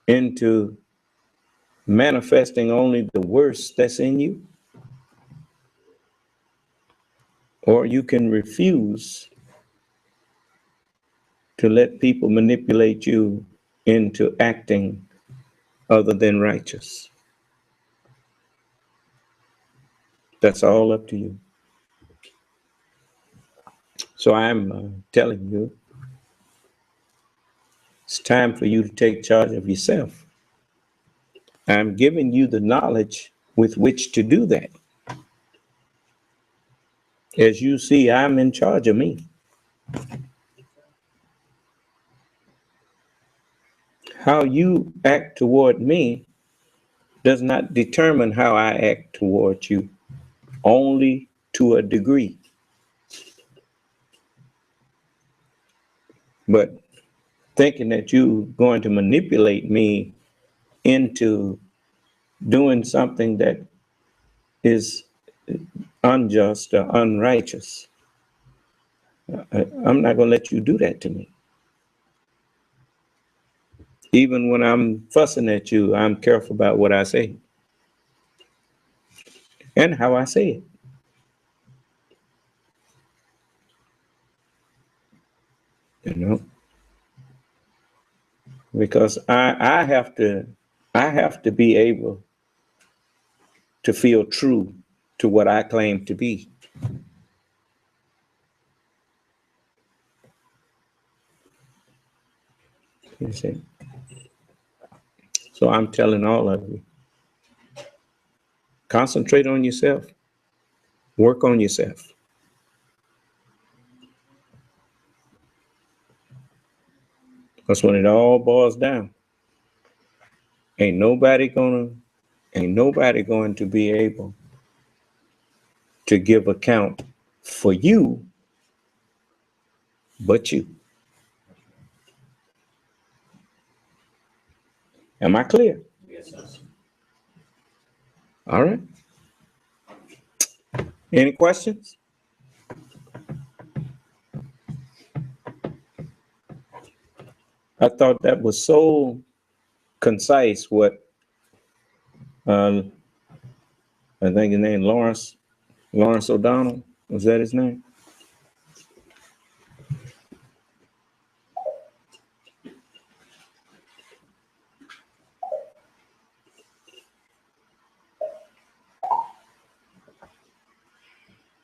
S2: into manifesting only the worst that's in you. Or you can refuse to let people manipulate you into acting other than righteous. That's all up to you. So I'm telling you, it's time for you to take charge of yourself. I'm giving you the knowledge with which to do that. As you see, I'm in charge of me. How you act toward me does not determine how I act toward you, only to a degree. But thinking that you're going to manipulate me into doing something that is unjust or unrighteous, I'm not going to let you do that to me. Even when I'm fussing at you, I'm careful about what I say and how I say it. You know, because I have to be able to feel true to what I claim to be. You see? So I'm telling all of you, concentrate on yourself, work on yourself. Because when it all boils down, ain't nobody going to be able to give account for you but you. Am I clear?
S4: Yes, sir.
S2: All right. Any questions? I thought that was so concise what I think his name Lawrence O'Donnell, was that his name?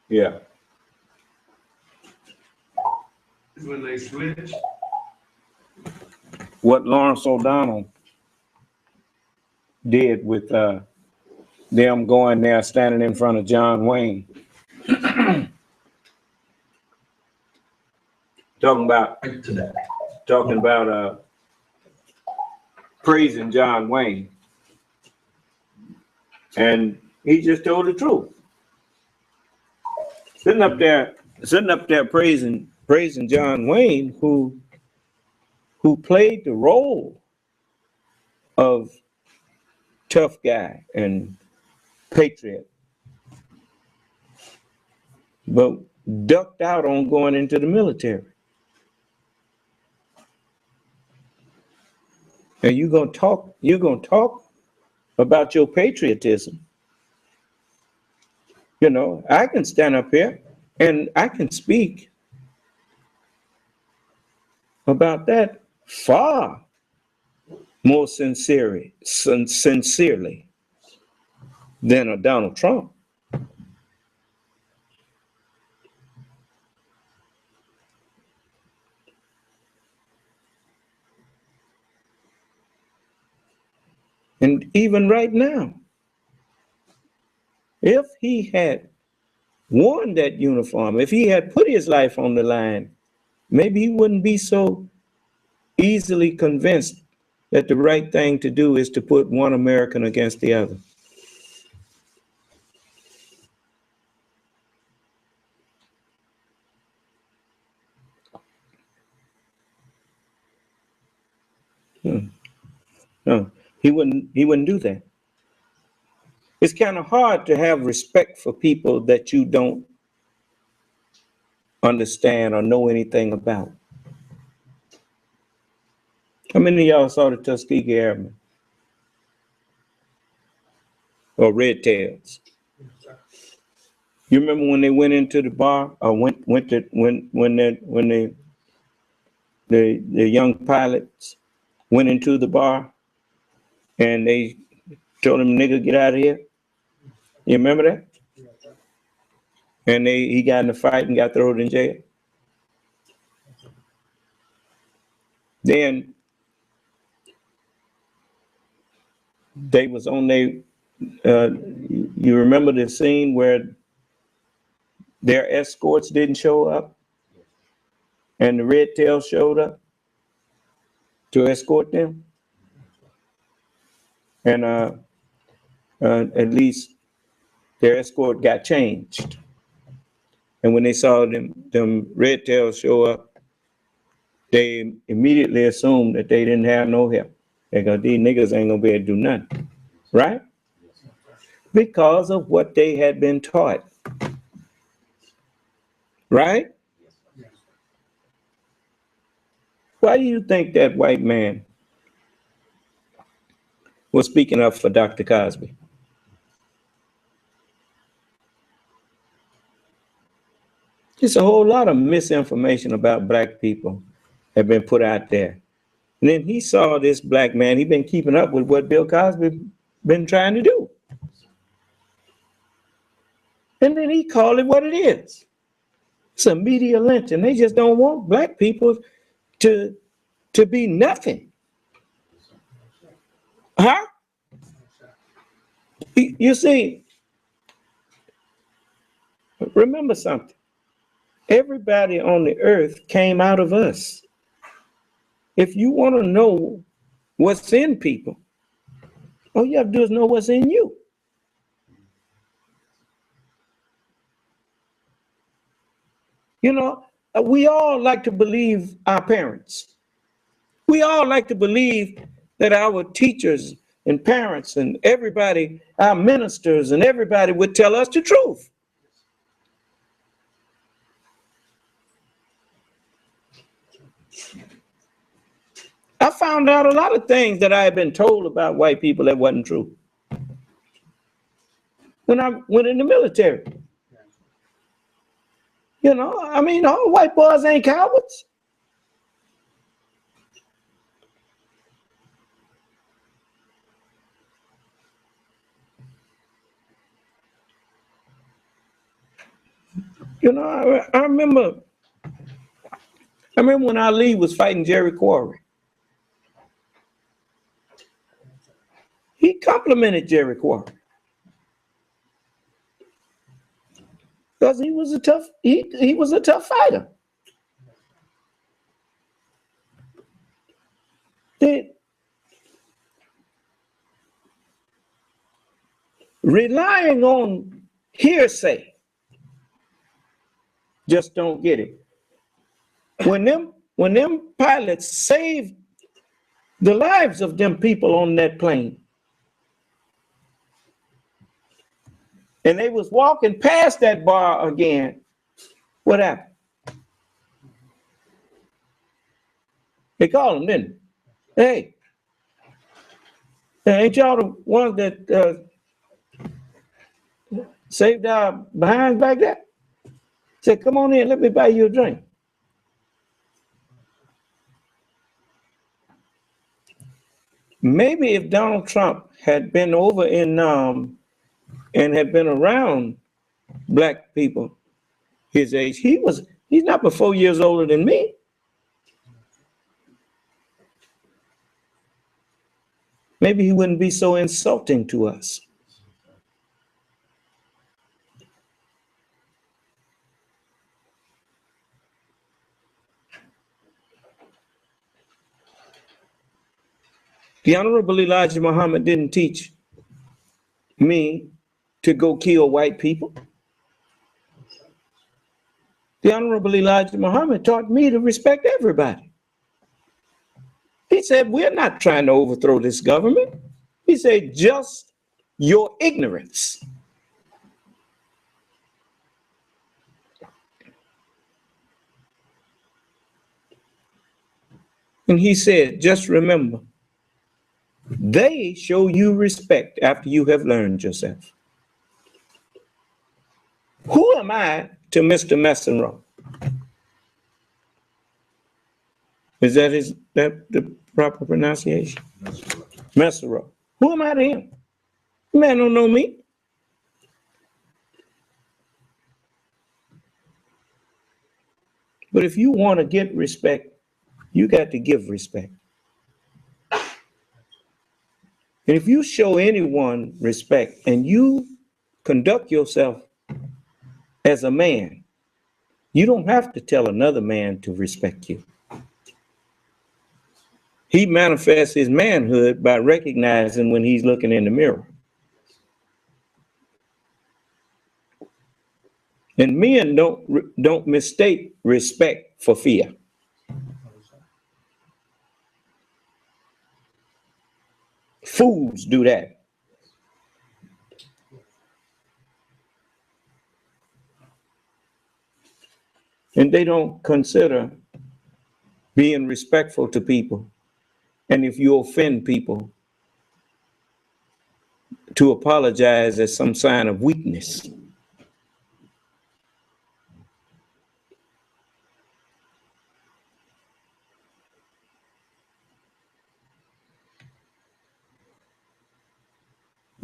S2: Yeah.
S4: When they switch.
S2: What Lawrence O'Donnell did with them going there standing in front of John Wayne. talking about praising John Wayne. And he just told the truth. Sitting up there praising John Wayne, who played the role of tough guy and patriot, but ducked out on going into the military. And you're gonna talk about your patriotism. You know, I can stand up here and I can speak about that far more sincerely than a Donald Trump. And even right now, if he had worn that uniform, if he had put his life on the line, maybe he wouldn't be so easily convinced that the right thing to do is to put one American against the other. No, he wouldn't do that. It's kind of hard to have respect for people that you don't understand or know anything about. How many of y'all saw the Tuskegee Airmen or Red Tails? You remember when they went into the bar, or when the young pilots went into the bar and they told him, "Nigga, get out of here." You remember that? And he got in a fight and got thrown in jail. Then they was on you remember the scene where their escorts didn't show up and the Red Tail showed up to escort them? And at least their escort got changed. And when they saw them Red Tails show up, they immediately assumed that they didn't have no help. They go, these niggas ain't gonna be able to do nothing, right? Because of what they had been taught, right? Why do you think that white man was speaking up for Dr. Cosby? Just a whole lot of misinformation about black people have been put out there. And then he saw this black man, he'd been keeping up with what Bill Cosby been trying to do. And then he called it what it is. It's a media lynch, and they just don't want black people to be nothing. Huh? You see, remember something. Everybody on the earth came out of us. If you want to know what's in people, all you have to do is know what's in you. You know, we all like to believe our parents. We all like to believe that our teachers and parents and everybody, our ministers and everybody would tell us the truth. I found out a lot of things that I had been told about white people that wasn't true when I went in the military. You know, I mean, all white boys ain't cowards. You know, I remember when Ali was fighting Jerry Quarry. He complimented Jerry Quarry because he was a tough fighter. Relying on hearsay, just don't get it. When them pilots saved the lives of them people on that plane, and they was walking past that bar again, what happened? They called them, didn't they? Hey, ain't y'all the ones that saved our behinds back there? Said, come on in, let me buy you a drink. Maybe if Donald Trump had been over in and had been around black people his age, he's not but 4 years older than me. Maybe he wouldn't be so insulting to us. The Honorable Elijah Muhammad didn't teach me to go kill white people. The Honorable Elijah Muhammad taught me to respect everybody. He said, we're not trying to overthrow this government. He said, just your ignorance. And he said, just remember, they show you respect after you have learned yourself. Who am I to Mr. Mesereau? Is that the proper pronunciation? Mesereau. Who am I to him? The man don't know me. But if you want to get respect, you got to give respect. And if you show anyone respect and you conduct yourself as a man, you don't have to tell another man to respect you. He manifests his manhood by recognizing when he's looking in the mirror. And men don't mistake respect for fear. Fools do that. And they don't consider being respectful to people. And if you offend people, to apologize as some sign of weakness.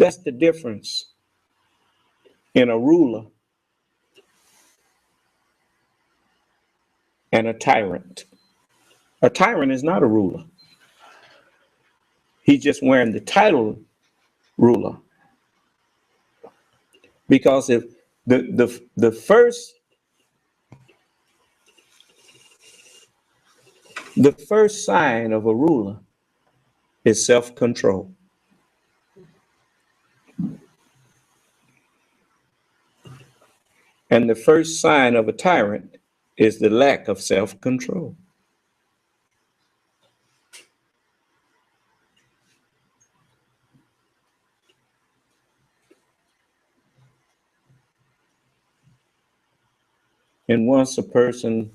S2: That's the difference in a ruler and a tyrant. A tyrant is not a ruler. He's just wearing the title ruler. Because if the first sign of a ruler is self-control. And the first sign of a tyrant is the lack of self-control. And once a person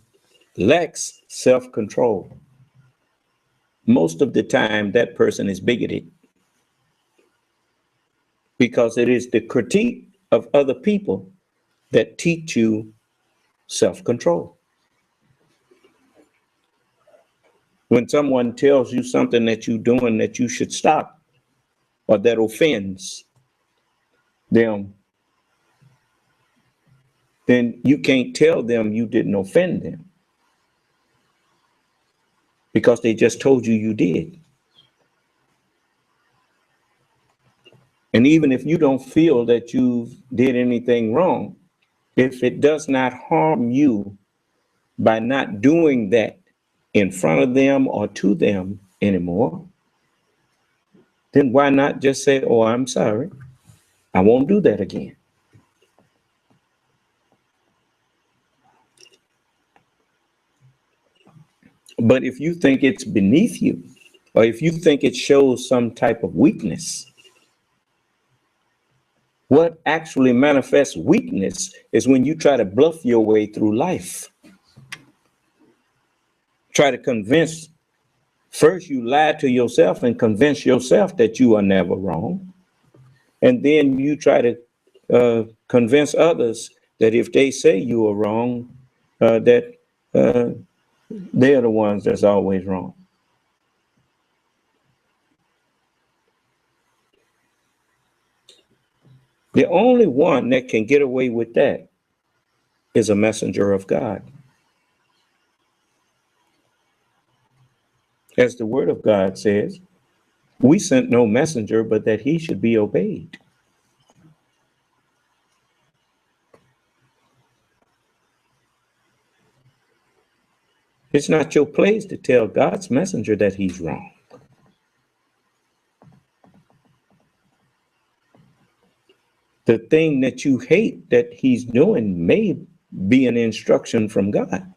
S2: lacks self-control, most of the time that person is bigoted, because it is the critique of other people that teach you self-control. When someone tells you something that you're doing that you should stop, or that offends them, then you can't tell them you didn't offend them, because they just told you you did. And even if you don't feel that you did anything wrong, if it does not harm you by not doing that in front of them or to them anymore, then why not just say, oh, I'm sorry, I won't do that again. But if you think it's beneath you, or if you think it shows some type of weakness, what actually manifests weakness is when you try to bluff your way through life. Try to convince, first you lie to yourself and convince yourself that you are never wrong. And then you try to convince others that if they say you are wrong, that they're the ones that's always wrong. The only one that can get away with that is a messenger of God. As the word of God says, we sent no messenger but that he should be obeyed. It's not your place to tell God's messenger that he's wrong. The thing that you hate that he's doing may be an instruction from God.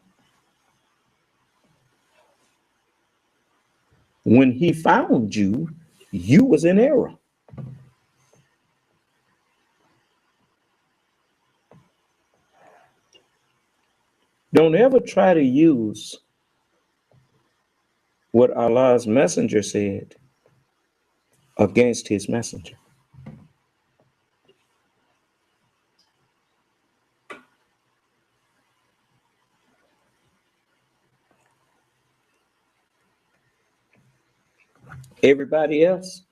S2: When he found you, you was in error. Don't ever try to use what Allah's messenger said against his messenger. Everybody else,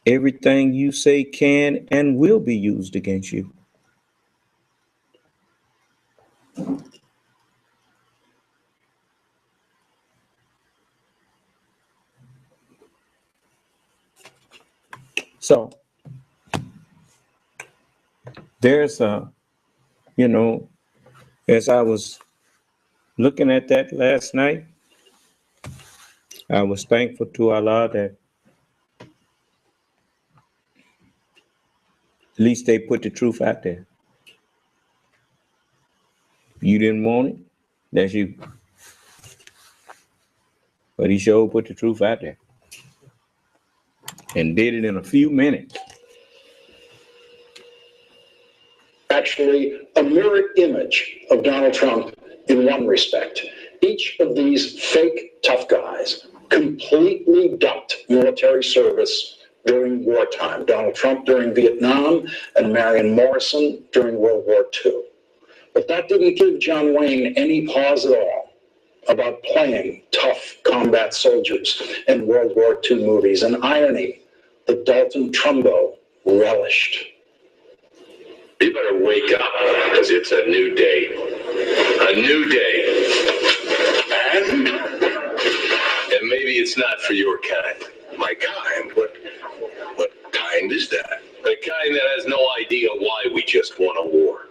S2: everything you say can and will be used against you. So there's a, as I was looking at that last night, I was thankful to Allah that at least they put the truth out there. You didn't want it, that's you. But he sure put the truth out there and did it in a few minutes.
S7: Actually, a mirror image of Donald Trump in one respect. Each of these fake tough guys completely ducked military service during wartime. Donald Trump during Vietnam and Marion Morrison during World War II. But that didn't give John Wayne any pause at all about playing tough combat soldiers in World War II movies. And irony that Dalton Trumbo relished.
S6: You better wake up, because it's a new day. A new day. And maybe it's not for your kind. My kind? What kind is that? The kind that has no idea why we just won a war.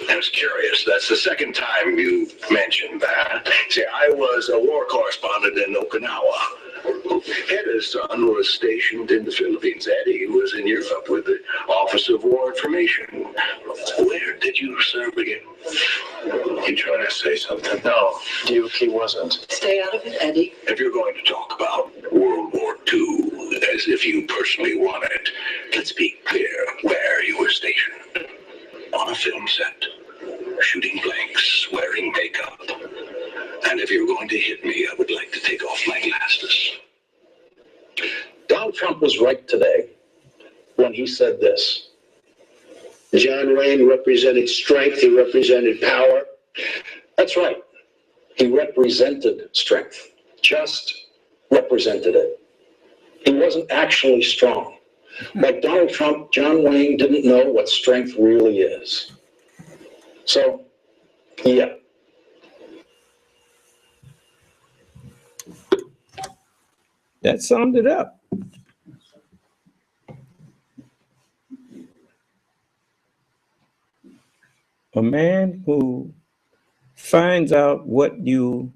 S6: I was curious. That's the second time you've mentioned that. See, I was a war correspondent in Okinawa. Hedda's son was stationed in the Philippines. Eddie was in Europe with the Office of War Information. Where did you serve again? You trying to say something? No, Duke, he wasn't.
S17: Stay out of it, Eddie.
S6: If you're going to talk about World War II as if you personally won it, let's be clear where you were stationed. On a film set, shooting blanks, wearing makeup. And if you're going to hit me, I would like to take off my glasses.
S7: Donald Trump was right today when he said this.
S5: John Wayne represented strength. He represented power.
S7: That's right. He represented strength, just represented it. He wasn't actually strong. Like Donald Trump, John Wayne didn't know what strength really is. So, yeah.
S2: That summed it up. A man who finds out what you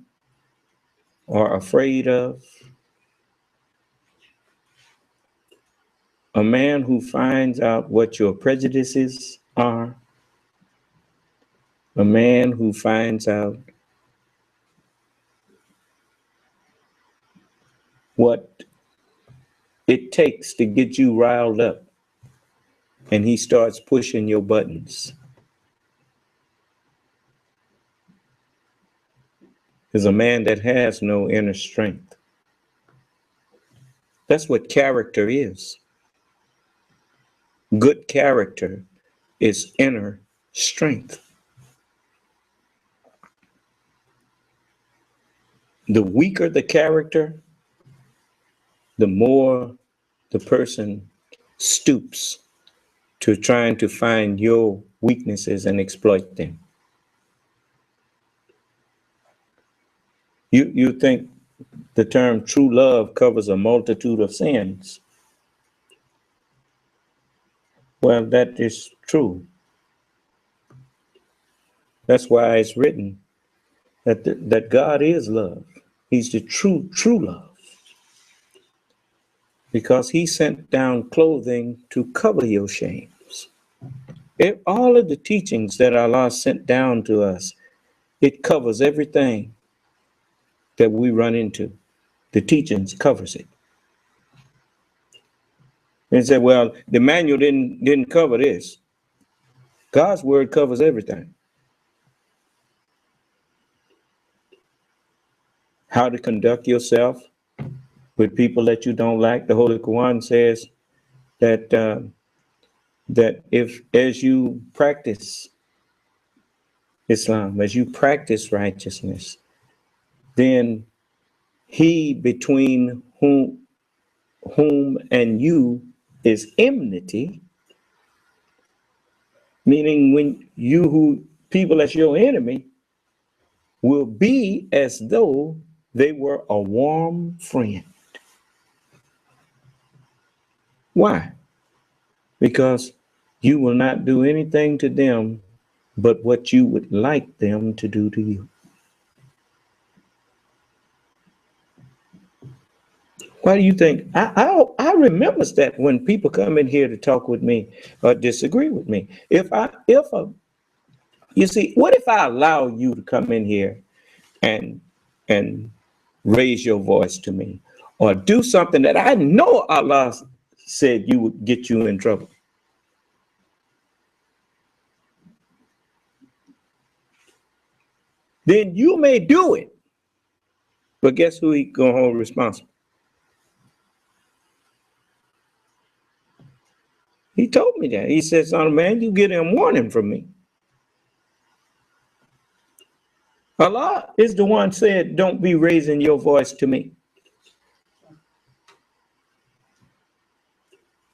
S2: are afraid of, a man who finds out what your prejudices are, a man who finds out what it takes to get you riled up, and he starts pushing your buttons, is a man that has no inner strength. That's what character is. Good character is inner strength. The weaker the character, the more the person stoops to trying to find your weaknesses and exploit them. You think the term true love covers a multitude of sins. Well, that is true. That's why it's written that God is love. He's the true love. Because he sent down clothing to cover your shames. All of the teachings that Allah sent down to us, it covers everything that we run into. The teachings covers it. And say, well, the manual didn't cover this. God's word covers everything. How to conduct yourself with people that you don't like. The Holy Quran says that that if as you practice Islam, as you practice righteousness, then he between whom and you is enmity, meaning when people that's your enemy will be as though they were a warm friend. Why? Because you will not do anything to them but what you would like them to do to you. Why do you think? I remember that when people come in here to talk with me or disagree with me. You see, what if I allow you to come in here and raise your voice to me or do something that I know Allah said you would get you in trouble? Then you may do it, but guess who he gonna hold responsible? He told me that. He said, son of man, you get a warning from me. Allah is the one said, don't be raising your voice to me.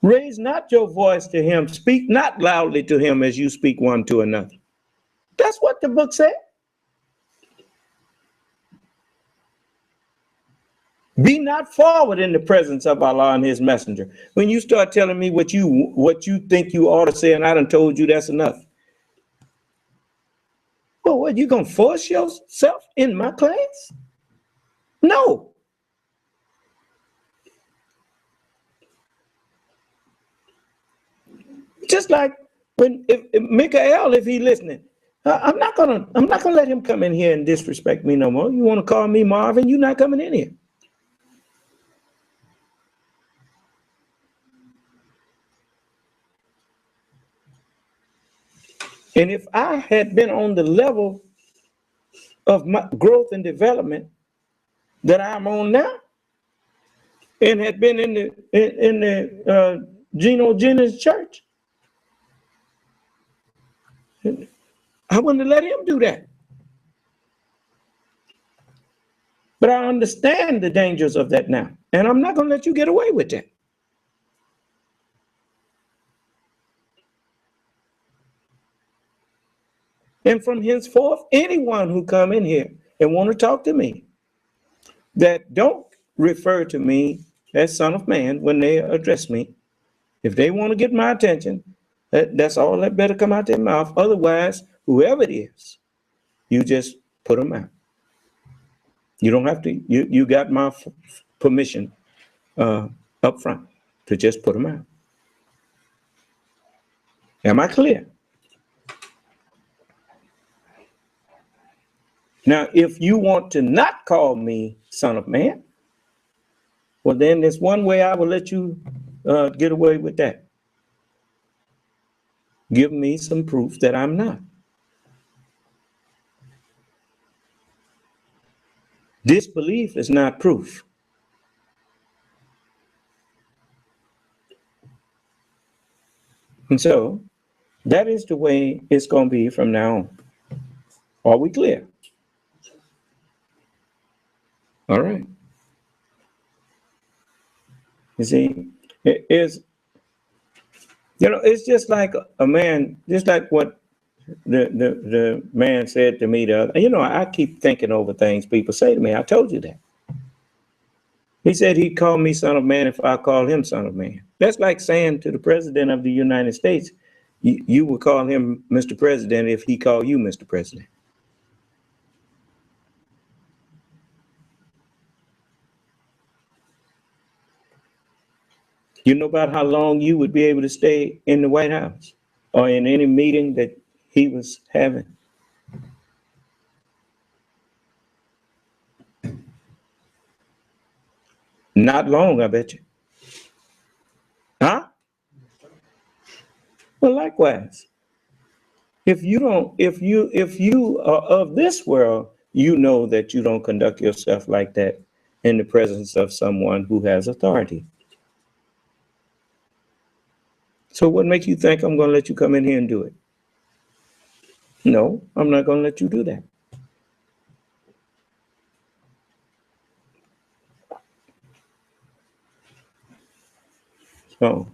S2: Raise not your voice to him. Speak not loudly to him as you speak one to another. That's what the book said. Be not forward in the presence of Allah and his messenger. When you start telling me what you think you ought to say, and I done told you that's enough. Well, what, you gonna force yourself in my class? No. Just like when if Mikael, if he listening, I'm not gonna let him come in here and disrespect me no more. You want to call me Marvin? You're not coming in here. And if I had been on the level of my growth and development that I'm on now, and had been in the Geno Jennings church, I wouldn't have let him do that. But I understand the dangers of that now, and I'm not going to let you get away with that. And from henceforth, anyone who come in here and want to talk to me that don't refer to me as Son of Man when they address me, if they want to get my attention, that's all that better come out their mouth. Otherwise, whoever it is, you just put them out. You don't have to, you got my permission up front to just put them out. Am I clear? Now, if you want to not call me Son of Man, well, then there's one way I will let you get away with that. Give me some proof that I'm not. Disbelief is not proof. And so that is the way it's going to be from now on. Are we clear? All right. You see, it is, you know, it's just like a man, just like what the man said to me the other, you know, I keep thinking over things people say to me. I told you that. He said he'd call me Son of Man if I call him Son of Man. That's like saying to the President of the United States, you would call him Mr. President if he called you Mr. President. You know about how long you would be able to stay in the White House or in any meeting that he was having? Not long, I bet you. Huh? Well, likewise. If you are of this world, you know that you don't conduct yourself like that in the presence of someone who has authority. So what makes you think I'm going to let you come in here and do it? No, I'm not going to let you do that. So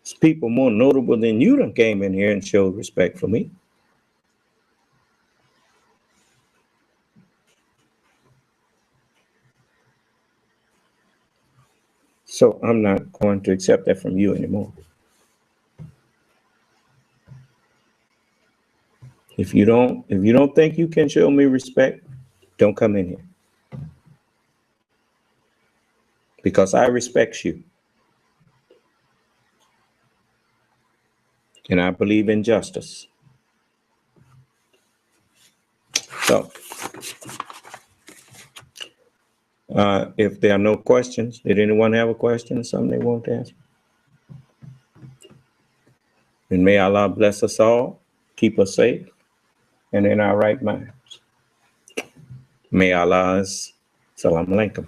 S2: it's people more notable than you done came in here and showed respect for me. So I'm not going to accept that from you anymore. If you don't think you can show me respect, don't come in here. Because I respect you. And I believe in justice. So, if there are no questions, did anyone have a question or something they want to ask? And may Allah bless us all, keep us safe, and in our right minds. May Allah's Salam Alaikum.